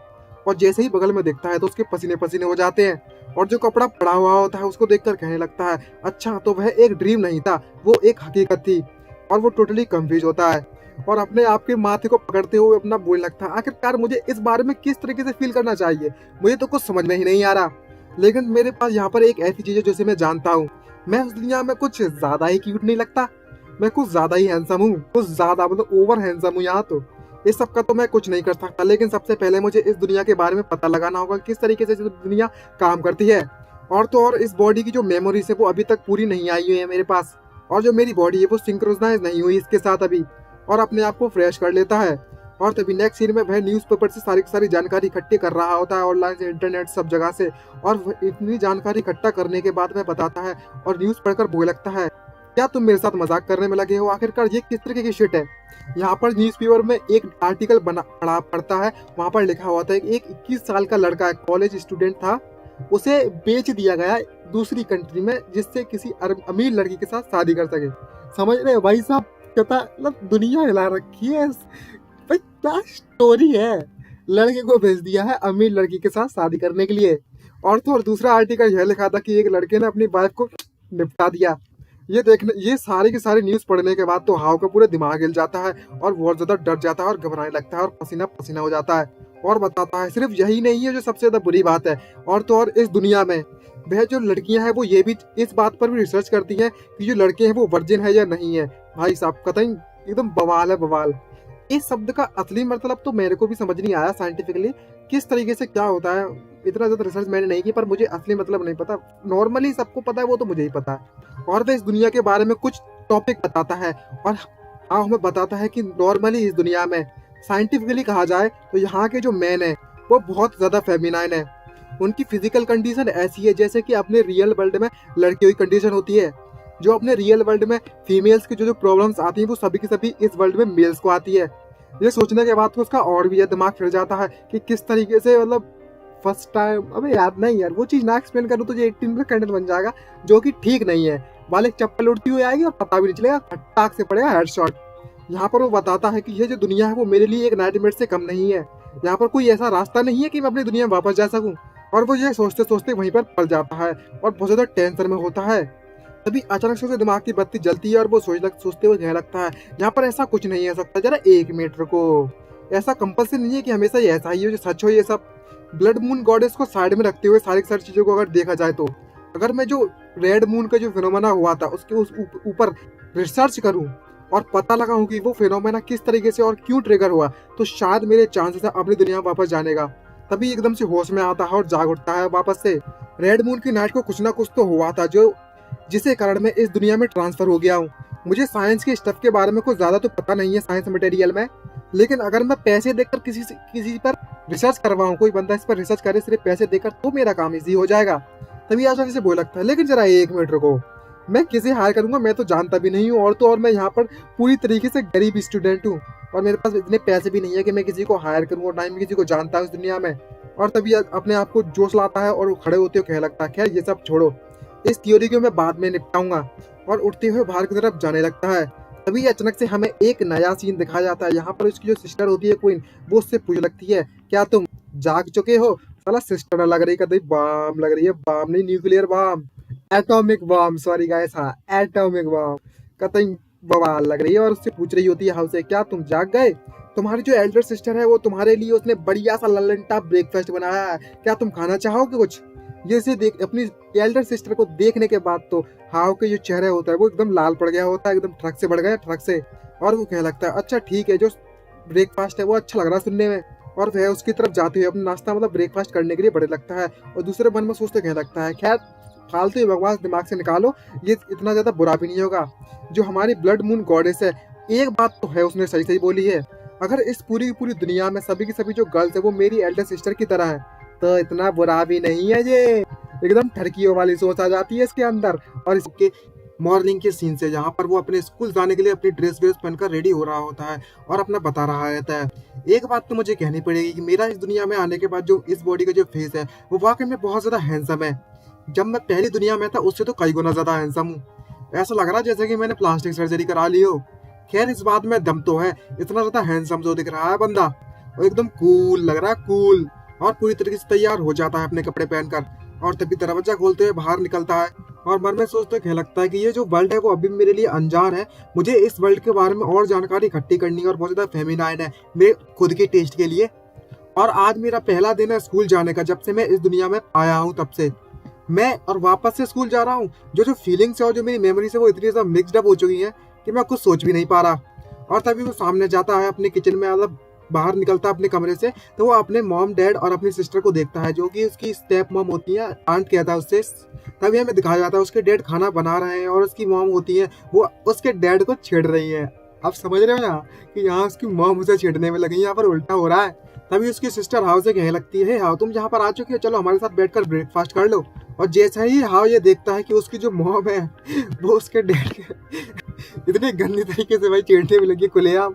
और जैसे ही बगल में देखता है तो उसके पसीने पसीने हो जाते हैं, और जो कपड़ा पड़ा हुआ होता है उसको देखकर कहने लगता है, अच्छा तो वह एक ड्रीम नहीं था, वो एक हकीकत थी। और वो टोटली कंफ्यूज होता है और अपने आप के माथे को पकड़ते हुए अपना बोलने लगता है, आखिरकार मुझे इस बारे में किस तरीके से फील करना चाहिए, मुझे तो कुछ समझ में ही नहीं आ रहा। लेकिन मेरे पास यहाँ पर एक ऐसी चीज है जिसे मैं जानता हूँ, मैं उस दुनिया में कुछ ज्यादा ही क्यूट नहीं लगता, मैं कुछ ज्यादा ही हैंडसम हूँ, कुछ ज्यादा मतलब ओवर हैंडसम हूँ यहाँ तो। इस सब का तो मैं कुछ नहीं कर सकता, लेकिन सबसे पहले मुझे इस दुनिया के बारे में पता लगाना होगा किस तरीके से दुनिया काम करती है। और तो और इस बॉडी की जो मेमोरीज है वो अभी तक पूरी नहीं आई हुई है मेरे पास, और जो मेरी बॉडी है वो सिंक्रोनाइज नहीं हुई इसके साथ अभी, और अपने आप को फ्रेश कर लेता है। और तभी नेक्स्ट सीन में वह न्यूज़पेपर से सारी की सारी जानकारी इकट्ठी कर रहा होता है, ऑनलाइन से, इंटरनेट, सब जगह से। और वह इतनी जानकारी इकट्ठा करने के बाद वह बताता है और न्यूज़ पढ़कर बोलने लगता है, क्या तुम मेरे साथ मजाक करने में लगे हो, आखिरकार ये किस तरीके की शिट है। यहाँ पर न्यूज़पेपर में एक आर्टिकल पढ़ता है, वहाँ पर लिखा हुआ था एक 21 साल का लड़का, कॉलेज स्टूडेंट था, उसे बेच दिया गया दूसरी कंट्री में जिससे किसी अमीर लड़की के साथ शादी कर सके। समझ रहे हो भाई साहब, कहता मतलब दुनिया हिला रखी है भाई, क्या स्टोरी है। लड़के को भेज दिया है अमीर लड़की के साथ शादी करने के लिए। और तो और दूसरा आर्टिकल यह लिखा था कि एक लड़के ने अपनी वाइफ को निपटा दिया। ये सारी की सारी न्यूज़ पढ़ने के बाद तो हाव का पूरा दिमाग हिल जाता है और बहुत ज्यादा डर जाता है और घबराने लगता है और पसीना पसीना हो जाता है। और बताता है सिर्फ यही नहीं है जो सबसे ज्यादा बुरी बात है, और तो और इस दुनिया में वह जो लड़कियां हैं वो ये भी इस बात पर भी रिसर्च करती हैं कि जो लड़के हैं वो वर्जिन है या नहीं है। भाई साहब कतई एकदम बवाल है बवाल। इस शब्द का असली मतलब तो मेरे को भी समझ नहीं आया साइंटिफिकली किस तरीके से क्या होता है, इतना ज्यादा रिसर्च मैंने नहीं की, पर मुझे असली मतलब नहीं पता। नॉर्मली सबको पता है वो तो मुझे ही पता है। और वह इस दुनिया के बारे में कुछ टॉपिक बताता है, और हाँ हमें बताता है कि नॉर्मली इस दुनिया में साइंटिफिकली कहा जाए तो यहाँ के जो मैन है वो बहुत ज्यादा फेमिनाइन है। उनकी फिजिकल कंडीशन ऐसी है जैसे कि अपने रियल वर्ल्ड में लड़कियों की कंडीशन होती है। जो अपने रियल वर्ल्ड में फीमेल्स की जो प्रॉब्लम्स आती हैं वो सभी की सभी इस वर्ल्ड में मेल्स को आती है। ये सोचने के बाद तो उसका और भी दिमाग फिर जाता है कि किस तरीके से मतलब फर्स्ट टाइम, अबे याद नहीं यार वो चीज ना एक्सप्लेन करूँ तो ये 18 का कंटेंट बन जाएगा जो कि ठीक नहीं है। वाले चप्पल उड़ती हुई आएगी और पता भी नहीं चलेगा, फटाक से पड़ेगा हेडशॉट। यहाँ पर वो बताता है कि ये जो दुनिया है वो मेरे लिए एक नाइटमेयर से कम नहीं है, यहाँ पर कोई ऐसा रास्ता नहीं है कि मैं अपनी दुनिया में वापस जा सकूं। और वो ये सोचते सोचते वहीं पर पड़ जाता है और बहुत ज्यादा टेंशन में होता है। तभी अचानक से उसके दिमाग की बत्ती जलती है और वो सोचते हुए कहने लगता है, यहाँ पर ऐसा कुछ नहीं हो सकता, जरा 1 मिनट रुको, ऐसा कंपल्सरी नहीं है कि हमेशा ये ऐसा ही हो जो सच हो ये सब। ब्लड मून गॉडेस को साइड में रखते हुए सारी सारी चीजों को अगर देखा जाए तो अगर मैं जो रेड मून का जो फिनोमेना हुआ था उसके ऊपर रिसर्च करूं और पता लगाऊं कि वो फिनोमेना किस तरीके से और क्यों ट्रिगर हुआ, तो शायद मेरे चांसेस है अपनी दुनिया में वापस जाने का। तभी एकदम से होश में आता है और जाग उठता है वापस से। रेड मून की नाइट को कुछ ना कुछ तो हुआ था जो जिसके कारण मैं इस दुनिया में ट्रांसफर हो गया हूँ। मुझे साइंस के स्टफ के बारे में कुछ ज्यादा तो पता नहीं है साइंस मटेरियल में, लेकिन अगर मैं पैसे देकर किसी पर रिसर्च करवाऊं, कोई बंदा इस पर रिसर्च करे सिर्फ पैसे देकर, तो मेरा काम इजी हो जाएगा। तभी आशा से बोल लगता है, लेकिन जरा 1 मिनट रुको, मैं किसे हायर करूंगा, मैं तो जानता भी नहीं हूँ, और तो और मैं यहाँ पर पूरी तरीके से गरीब स्टूडेंट हूँ और मेरे पास इतने पैसे भी नहीं है कि मैं किसी को हायर करूँ और ना ही किसी को जानता हूँ इस दुनिया में। और तभी अपने आप को जोश लाता है और खड़े होते हुए कहने लगता है, खैर ये सब छोड़ो, इस थ्योरी को मैं बाद में निपटाऊंगा, और उठते हुए बाहर की तरफ जाने लगता है। तभी अचानक से हमें एक नया सीन दिखाया जाता है। यहाँ पर उसकी जो सिस्टर होती है क्वीन, वो उससे पूछ लगती है, क्या तुम जाग चुके हो। साला सिस्टर लग रही, कहती बम लग रही है, बम नहीं nuclear bomb, atomic bomb, sorry guys, हाँ एटॉमिक बम, कहती बवाल लग रही है। और उससे पूछ रही होती है हाउस से, क्या तुम जाग गए, तुम्हारी जो एल्डर सिस्टर है वो तुम्हारे लिए उसने बढ़िया सा लल्लन टॉप ब्रेकफास्ट बनाया है, क्या तुम खाना चाहोगे कुछ। ये से देख अपनी एल्डर सिस्टर को देखने के बाद तो हाव के जो चेहरा होता है वो एकदम लाल पड़ गया होता है, एकदम ट्रक से बढ़ गया ट्रक से। और वो कहने लगता है, अच्छा ठीक है, जो ब्रेकफास्ट है वो अच्छा लग रहा है सुनने में। और वह उसकी तरफ जाते हुए अपना नाश्ता मतलब ब्रेकफास्ट करने के लिए बढ़ने लगता है, और दूसरे मन में सोचते कहने लगता है, खैर फालतू बकवास दिमाग से निकालो, ये इतना ज्यादा बुरा भी नहीं होगा। जो हमारी ब्लड मून गॉडेस है, एक बात तो है उसने सही सही बोली है, अगर इस पूरी की पूरी दुनिया में सभी की सभी जो गर्ल्स है वो मेरी एल्डर सिस्टर की तरह है, तो इतना बुरा भी नहीं है। ये एकदम ठरकियों वाली सोच आ जाती है इसके अंदर। और इसके मॉर्निंग के सीन से जहाँ पर वो अपने स्कूल जाने के लिए अपनी ड्रेस व्रेस पहनकर रेडी हो रहा होता है और अपना बता रहा रहता है। एक बात तो मुझे कहनी पड़ेगी कि मेरा इस दुनिया में आने के बाद जो इस बॉडी का जो फेस है वो वाकई में बहुत ज्यादा हैंडसम है। जब मैं पहली दुनिया में था उससे तो कई गुना ज्यादा हैंडसम हूँ। ऐसा लग रहा है जैसे कि मैंने प्लास्टिक सर्जरी करा ली हो। खैर इस बात में दम तो है, इतना ज्यादा हैंडसम जो दिख रहा है बंदा, और एकदम कूल लग रहा है, कूल। और पूरी तरीके से तैयार हो जाता है अपने कपड़े पहनकर, और तभी दरवाजा खोलते हुए बाहर निकलता है। और मन में सोचते हुए लगता है कि ये जो वर्ल्ड है वो अभी मेरे लिए अनजान है, मुझे इस वर्ल्ड के बारे में और जानकारी इकट्ठी करनी है, और बहुत ज्यादा फेमिनाइन है मेरे खुद के टेस्ट के लिए। और आज मेरा पहला दिन है स्कूल जाने का, जब से मैं इस दुनिया में आया हूँ तब से मैं और वापस से स्कूल जा रहा हूँ। जो फीलिंग्स है और जो मेरी मेमोरीज है वो इतनी ज्यादा मिक्सड अप हो चुकी है कि मैं कुछ सोच भी नहीं पा रहा। और तभी वो सामने जाता है अपने किचन में, मतलब बाहर निकलता है अपने कमरे से, तो वो अपने मॉम डैड और अपनी सिस्टर को देखता है, जो कि उसकी स्टेप मॉम होती है, आंट कहता है उससे। तभी हमें दिखाया जाता है उसके डैड खाना बना रहे हैं, और उसकी मॉम होती है वो उसके डैड को छेड़ रही है। आप समझ रहे हो यहाँ कि यहाँ उसकी मॉम उसे छेड़ने में लगी, यहाँ पर उल्टा हो रहा है। तभी उसकी सिस्टर हाउ से कहने लगती है, हाउ तुम यहाँ पर आ चुकी हो, चलो हमारे साथ बैठकर ब्रेकफास्ट कर लो। और जैसा ही हाउ ये देखता है कि उसकी जो मॉम है वो उसके डैड के इतने गंदे तरीके से भाई छेड़ने में लगी खुलेआम,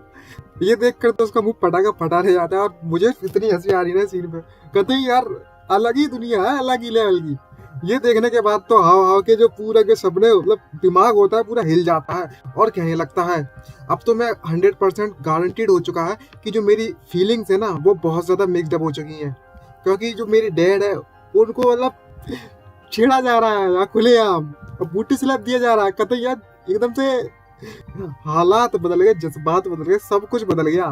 ये देखकर तो उसका मुंह पटाखा फटा रह जाता है। और मुझे इतनी हंसी आ रही है सीन पे, कहते हैं यार अलग ही दुनिया है, अलग ही लेवल की। ये देखने के बाद तो हाव हाव के जो पूरा के सपने मतलब दिमाग होता है पूरा हिल जाता है, और कहने लगता है अब तो मैं 100% गारंटीड हो चुका है कि जो मेरी फीलिंग्स है ना वो बहुत ज्यादा मिक्सड अप हो चुकी हैं, क्योंकि जो मेरे डैड है उनको मतलब छेड़ा जा रहा है यहाँ खुलेआम, और बूटी स्लैप दिया जा रहा है। कहते यार एकदम से हालात बदल गए, जज्बात बदल गए, सब कुछ बदल गया।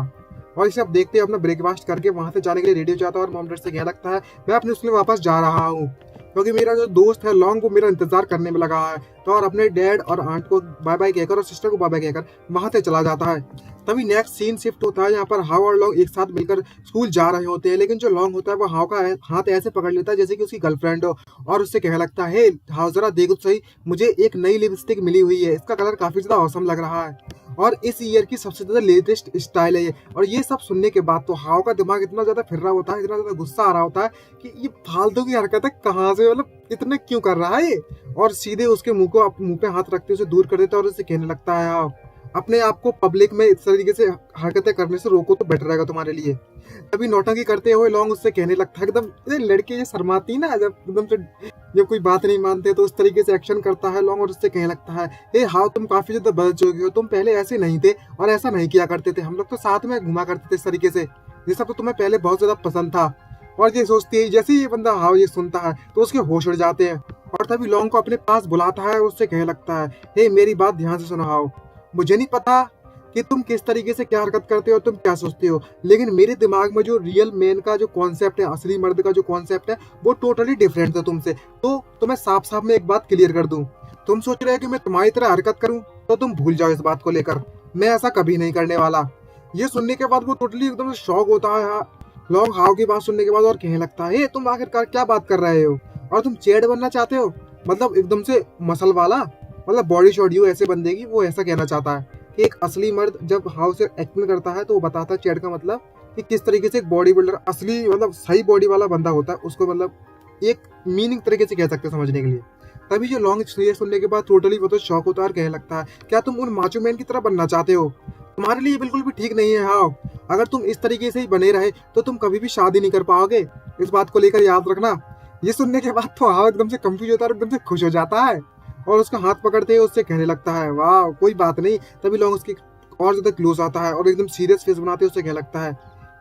और इसे अब देखते हैं अपना ब्रेकफास्ट करके वहां से जाने के लिए रेडी हो जाता है, और मॉम डैड से कहने लगता है मैं अपने स्कूल वापस जा रहा हूँ, क्योंकि मेरा जो दोस्त है लॉन्ग वो मेरा इंतजार करने में लगा है। तो और अपने डैड और आंट को बाय बाय कहकर और सिस्टर को बाय बाय कहकर वहां से चला जाता है। तभी नेक्स्ट सीन शिफ्ट होता है, यहाँ पर हाउ और लॉन्ग एक साथ मिलकर स्कूल जा रहे होते हैं, लेकिन जो लॉन्ग होता है वो हाउ का हाथ ऐसे पकड़ लेता है जैसे कि उसकी गर्लफ्रेंड हो, और उससे कहने लगता है हाउ जरा देखो तो सही, मुझे एक नई लिपस्टिक मिली हुई है, इसका कलर काफी ज्यादा औसम लग रहा है, और इस ईयर की सबसे ज्यादा लेटेस्ट स्टाइल है ये। और ये सब सुनने के बाद तो हाउ का दिमाग इतना ज्यादा फिर रहा होता है, इतना ज्यादा गुस्सा आ रहा होता है कि ये फालतू की हरकत है, कहाँ से मतलब इतने क्यों कर रहा है ये। और सीधे उसके मुंह पे हाथ रखते उसे दूर कर देता है, और उसे कहने लगता है हाउ अपने आप को पब्लिक में इस तरीके से हरकतें करने से रोको तो बेटर रहेगा तुम्हारे लिए। तभी नौटंकी करते हुए लॉन्ग उससे कहने लगता है एकदम, ये लड़के ये शर्माती ना जब एकदम से जब कोई बात नहीं मानते तो उस तरीके से एक्शन करता है लॉन्ग, और उससे कहने लगता है हे हाउ तुम काफी ज्यादा बदल चुके हो, तुम पहले ऐसे नहीं थे और ऐसा नहीं किया करते थे, हम लोग तो साथ में घुमा करते थे इस तरीके से, ये सब तो तुम्हें पहले बहुत ज्यादा पसंद था। और ये सोचती है, जैसे ही ये बंदा हाउ ये सुनता है तो उसके होश उड़ जाते हैं, और तभी लॉन्ग को अपने पास बुलाता है और उससे कहने लगता है हे मेरी बात ध्यान से सुनो हाउ, मुझे नहीं पता कि तुम किस तरीके से क्या हरकत करते हो, तुम क्या सोचते हो, लेकिन मेरे दिमाग में जो रियल मैन का जो कॉन्सेप्ट है, असली मर्द का जो कॉन्सेप्ट है वो टोटली डिफरेंट है तुमसे। तो तुम्हें साफ साफ मैं एक बात क्लियर कर दूं, तुम सोच रहे हो कि मैं तुम्हारी तरह हरकत करूं, तो तुम भूल जाओ इस बात को लेकर, मैं ऐसा कभी नहीं करने वाला। ये सुनने के बाद वो टोटली एकदम शॉक होता है लॉन्ग हाउ की बात सुनने के बाद, और कहने लगता है तुम आखिरकार क्या बात कर रहे हो, और तुम चेड बनना चाहते हो, मतलब एकदम से मसल वाला, मतलब बॉडी शॉडी ऐसे बंदे की, वो ऐसा कहना चाहता है कि एक असली मर्द जब हाउ से एक्टिंग करता है तो वो बताता है चेड का मतलब कि किस तरीके से एक बॉडी बिल्डर असली मतलब सही बॉडी वाला बंदा होता है, उसको मतलब एक मीनिंग तरीके से कह सकते हैं समझने के लिए। तभी जो लॉन्ग ये सुनने के बाद टोटली वो तो शॉक होता है और कहने लगता है क्या तुम उन माचो मैन की तरह बनना चाहते हो, तुम्हारे लिए बिल्कुल भी ठीक नहीं है हाउ, अगर तुम इस तरीके से ही बने रहे तो तुम कभी भी शादी नहीं कर पाओगे, इस बात को लेकर याद रखना। ये सुनने के बाद तो हाउ एकदम से कंफ्यूज होता है और एकदम से खुश हो जाता है, और उसका हाथ पकड़ते हुए उससे कहने लगता है वाह कोई बात नहीं। तभी लॉन्ग उसकी और ज्यादा क्लोज आता है और एकदम सीरियस फेस बनाते हुए उससे कहने लगता है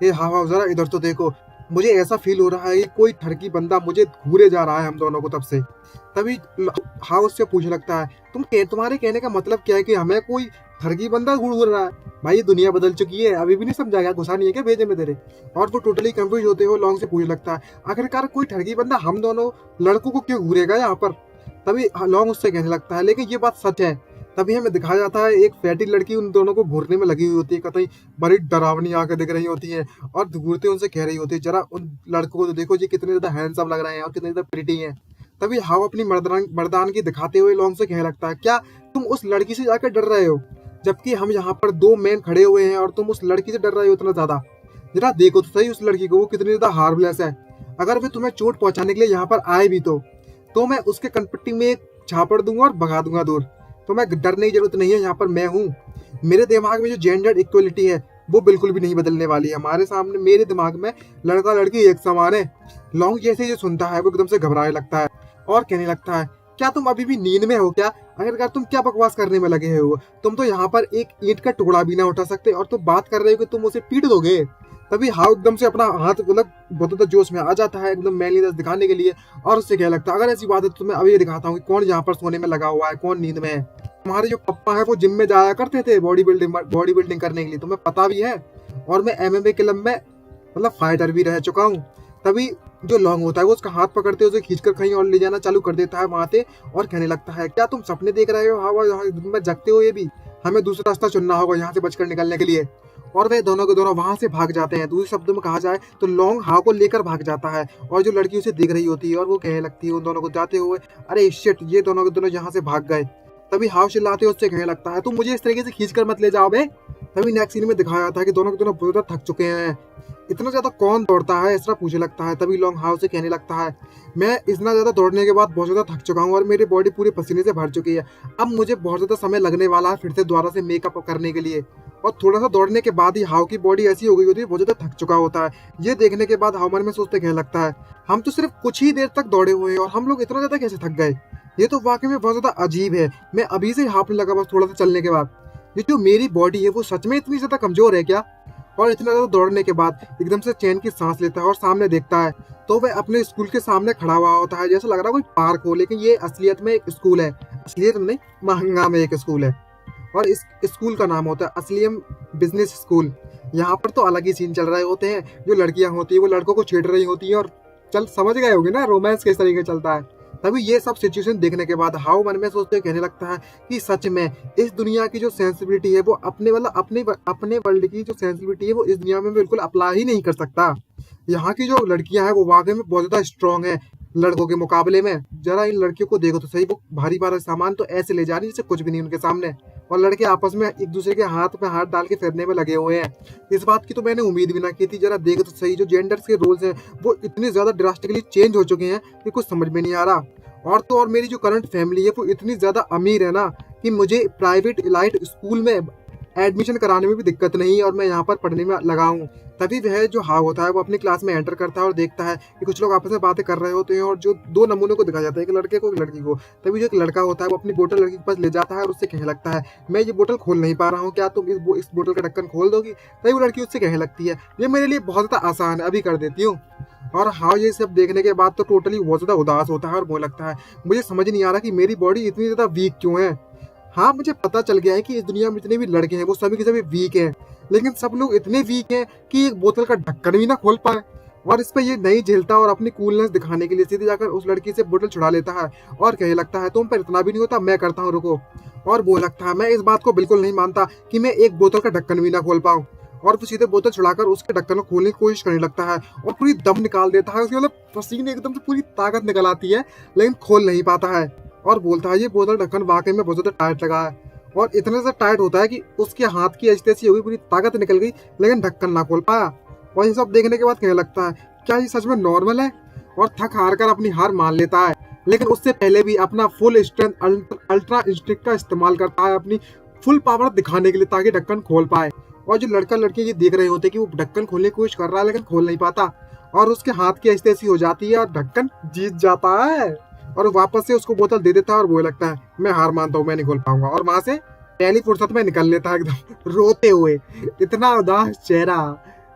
हे हाउ जरा इधर तो देखो, मुझे ऐसा फील हो रहा है कि कोई ठरकी बंदा मुझे घूरे जा रहा है हम दोनों को तब से। तभी हाउ उससे पूछने लगता है तुम्हारे कहने का मतलब क्या है कि हमें कोई ठरकी बंदा घूर रहा है, भाई ये दुनिया बदल चुकी है, अभी भी नहीं समझा, क्या गुस्सा नहीं है क्या भेजे में तेरे। और वो टोटली कंफ्यूज होते हुए लॉन्ग से पूछने लगता है आखिरकार कोई ठरकी बंदा हम दोनों लड़कों को क्यों घूरेगा यहाँ पर। तभी लॉन्ग उससे कहने लगता है लेकिन ये बात सच है। तभी हमें दिखाया जाता है एक फैटी लड़की उन दोनों को घूरने में लगी हुई होती है, कतई बड़ी डरावनी आंखें दिख रही होती है, और घूरते उनसे कह रही होती है जरा उन लड़कों को तो देखो जी कितने ज्यादा हैंडसम लग रहे हैं और कितने ज्यादा प्रिटी हैं। तभी हाउ अपनी मर्दानगी दिखाते हुए लॉन्ग से कहने लगता है क्या तुम उस लड़की से जाकर डर रहे हो, जबकि हम यहाँ पर दो मैन खड़े हुए हैं और तुम उस लड़की से डर रहे हो इतना ज्यादा। जरा देखो तो सही उस लड़की को, वो कितनी ज्यादा हार्मलेस है, अगर वे तुम्हें चोट पहुंचाने के लिए यहाँ पर आए भी तो मैं उसके कनपट्टी में एक झापड़ दूंगा और भगा दूंगा दूर, तो मैं डरने की जरूरत नहीं है, यहाँ पर मैं हूँ। मेरे दिमाग में जो जेंडर इक्वलिटी है वो बिल्कुल भी नहीं बदलने वाली है, हमारे सामने मेरे दिमाग में लड़का लड़की एक समान है। लॉन्ग जैसे ये सुनता है वो एकदम से घबराने लगता है और कहने लगता है क्या तुम अभी भी नींद में हो क्या? आखिरकार तुम क्या बकवास करने में लगे हो? तुम तो यहाँ पर एक ईंट का टुकड़ा भी ना उठा सकते और तुम बात कर रहे हो कि तुम उसे पीट दोगे। तभी हाउ एकदम से अपना हाथ मतलब बहुत ज्यादा जोश में आ जाता है एकदम मैनलीनेस दिखाने के लिए, और उससे क्या लगता है, अगर ऐसी बात है तो मैं अभी दिखाता हूँ कि कौन यहाँ पर सोने में लगा हुआ है, कौन नींद में है। हमारे जो पप्पा है वो जिम में जाया करते थे बॉडी बिल्डिंग करने के लिए, तुम्हें पता भी है। और मैं एमएमए क्लब में मतलब फाइटर भी रह चुका हूँ। तभी जो लॉन्ग होता है वो उसका हाथ पकड़ते उसे खींचकर कहीं और ले जाना चालू कर देता है वहां से, और कहने लगता है क्या तुम सपने देख रहे हो? हाँ यहाँ दिन में जगते हो ये भी? हमें दूसरा रास्ता चुनना होगा यहाँ से बचकर निकलने के लिए। और वे दोनों के दोनों वहां से भाग जाते हैं। दूसरे शब्दों में कहा जाए तो लॉन्ग हाव को लेकर भाग जाता है, और जो लड़की उसे देख रही होती है और वो कहने लगती है उन दोनों को जाते हुए, अरे शिट, ये दोनों के दोनों यहाँ से भाग गए। तभी हाव चिल्लाते उससे कहने लगता है तुम मुझे इस तरीके से खींच कर मत ले जाओ बे। तभी नेक्स्ट सीन में दिखाया जाता है कि दोनों के दोनों बहुत ज्यादा थक चुके हैं। इतना ज्यादा कौन दौड़ता है ऐसा पूछने लगता है। तभी लॉन्ग हाव से कहने लगता है मैं इतना ज्यादा दौड़ने के बाद बहुत ज्यादा थक चुका हूँ और मेरी बॉडी पूरे पसीने से भर चुकी है। अब मुझे बहुत ज्यादा समय लगने वाला है फिर से दोबारा से मेकअप करने के लिए। और थोड़ा सा दौड़ने के बाद ही हाव की बॉडी ऐसी हो गई होती है, बहुत ज्यादा थक चुका होता है। ये देखने के बाद हाव मन में सोचते कहने लगता है हम तो सिर्फ कुछ ही देर तक दौड़े हुए हैं और हम लोग इतना ज्यादा कैसे थक गए? ये तो वाकई में बहुत ज्यादा अजीब है। मैं अभी से हाफने लगा बस थोड़ा सा चलने के बाद। ये जो मेरी बॉडी है वो सच में इतनी ज्यादा कमजोर है क्या? और इतना ज्यादा दौड़ने के बाद एकदम से चैन की सांस लेता है और सामने देखता है तो वह अपने स्कूल के सामने खड़ा हुआ होता है। जैसा लग रहा है कोई पार्क हो, लेकिन ये असलियत में एक स्कूल है। असलियत में नहीं, महंगा में एक स्कूल है, और इस स्कूल का नाम होता है असलियम बिजनेस स्कूल। यहाँ पर तो अलग ही सीन चल रहे होते हैं। जो लड़कियां होती है वो लड़कों को छेड़ रही होती है, और चल समझ गए होगे ना रोमांस किस तरीके चलता है। तभी ये सब सिचुएशन देखने के बाद हाउ मन में सोचते कहने लगता है कि सच में इस दुनिया की जो सेंसिबिलिटी है वो अपने मतलब अपने वर्ल्ड की जो सेंसिबिलिटी है वो इस दुनिया में बिल्कुल अप्लाई ही नहीं कर सकता। यहाँ की जो लड़कियां हैं वो वाकई में बहुत ज्यादा स्ट्रांग है लड़कों के मुकाबले में। जरा इन लड़कियों को देखो तो सही, वो भारी भारी सामान तो ऐसे ले जा रही जैसे कुछ भी नहीं उनके सामने, और लड़के आपस में एक दूसरे के हाथ में हाथ डाल के फिरने में लगे हुए हैं। इस बात की तो मैंने उम्मीद भी ना की थी। जरा देखो तो सही, जो जेंडर्स के रोल्स हैं वो इतने ज्यादा ड्रास्टिकली चेंज हो चुके हैं कि कुछ समझ में नहीं आ रहा। और तो और मेरी जो करंट फैमिली है वो इतनी ज्यादा अमीर है ना कि मुझे प्राइवेट इलाइट स्कूल में एडमिशन कराने में भी दिक्कत नहीं है, और मैं यहाँ पर पढ़ने में लगा हूँ। तभी वह जो हाव होता है वो अपनी क्लास में एंटर करता है और देखता है कि कुछ लोग आपस में बातें कर रहे होते हैं, और जो दो नमूनों को दिखाया जाता है, एक लड़के को एक लड़की को। तभी जो एक लड़का होता है वो अपनी बोतल लड़की के पास ले जाता है और उससे कहने लगता है मैं ये बोतल खोल नहीं पा रहा हूँ, क्या तुम इस बोतल का ढक्कन खोल दोगी? तभी वो लड़की उससे कहने लगती है ये मेरे लिए बहुत ज्यादा आसान है, अभी कर देती हूँ। और हाँ, ये सब देखने के बाद तो टोटली बहुत ज्यादा उदास होता है और वो लगता है मुझे समझ नहीं आ रहा कि मेरी बॉडी इतनी ज्यादा वीक क्यों है। हाँ, मुझे पता चल गया है कि इस दुनिया में जितने भी लड़के हैं वो सभी के सभी वीक हैं, लेकिन सब लोग इतने वीक हैं कि एक बोतल का ढक्कन भी ना खोल पाए। और इस पे ये नहीं झेलता और अपनी कूलनेस दिखाने के लिए सीधे जाकर उस लड़की से बोतल छुड़ा लेता है और कहने लगता है तुम पर इतना भी नहीं होता, मैं करता हूँ, रुको। और वो लगता है मैं इस बात को बिल्कुल नहीं मानता कि मैं एक बोतल का ढक्कन भी ना खोल पाऊँ। और वो सीधे बोतल छुड़ाकर उसके ढक्कन को खोलने की कोशिश करने लगता है और पूरी दम निकाल देता है। उसके मतलब पसीने एकदम से पूरी ताकत निकल आती है, लेकिन खोल नहीं पाता है। और बोलता है ये बोतल ढक्कन वाकई में बहुत ज्यादा टाइट लगा है, और इतने से टाइट होता है कि उसके हाथ की ऐसी हो गई, पूरी ताकत निकल गई, लेकिन ढक्कन ना खोल पाया। और ये सब देखने के बाद कहने लगता है क्या ये सच में नॉर्मल है? और थक हार कर अपनी हार मान लेता है, लेकिन उससे पहले भी अपना फुल स्ट्रेंथ अल्ट्रा इंस्टिंक्ट का इस्तेमाल करता है अपनी फुल पावर दिखाने के लिए, ताकि ढक्कन खोल पाए। और जो लड़का लड़की ये देख रहे होते कि वो ढक्कन खोलने की कोशिश कर रहा है लेकिन खोल नहीं पाता, और उसके हाथ की ऐसी हो जाती है और ढक्कन जीत जाता है, और वापस से उसको बोतल दे देता है और वो लगता है मैं हार मानता हूँ, मैं नहीं खोल पाऊंगा। और वहां से पहली फुर्सत में निकल लेता है एकदम रोते हुए, इतना उदास चेहरा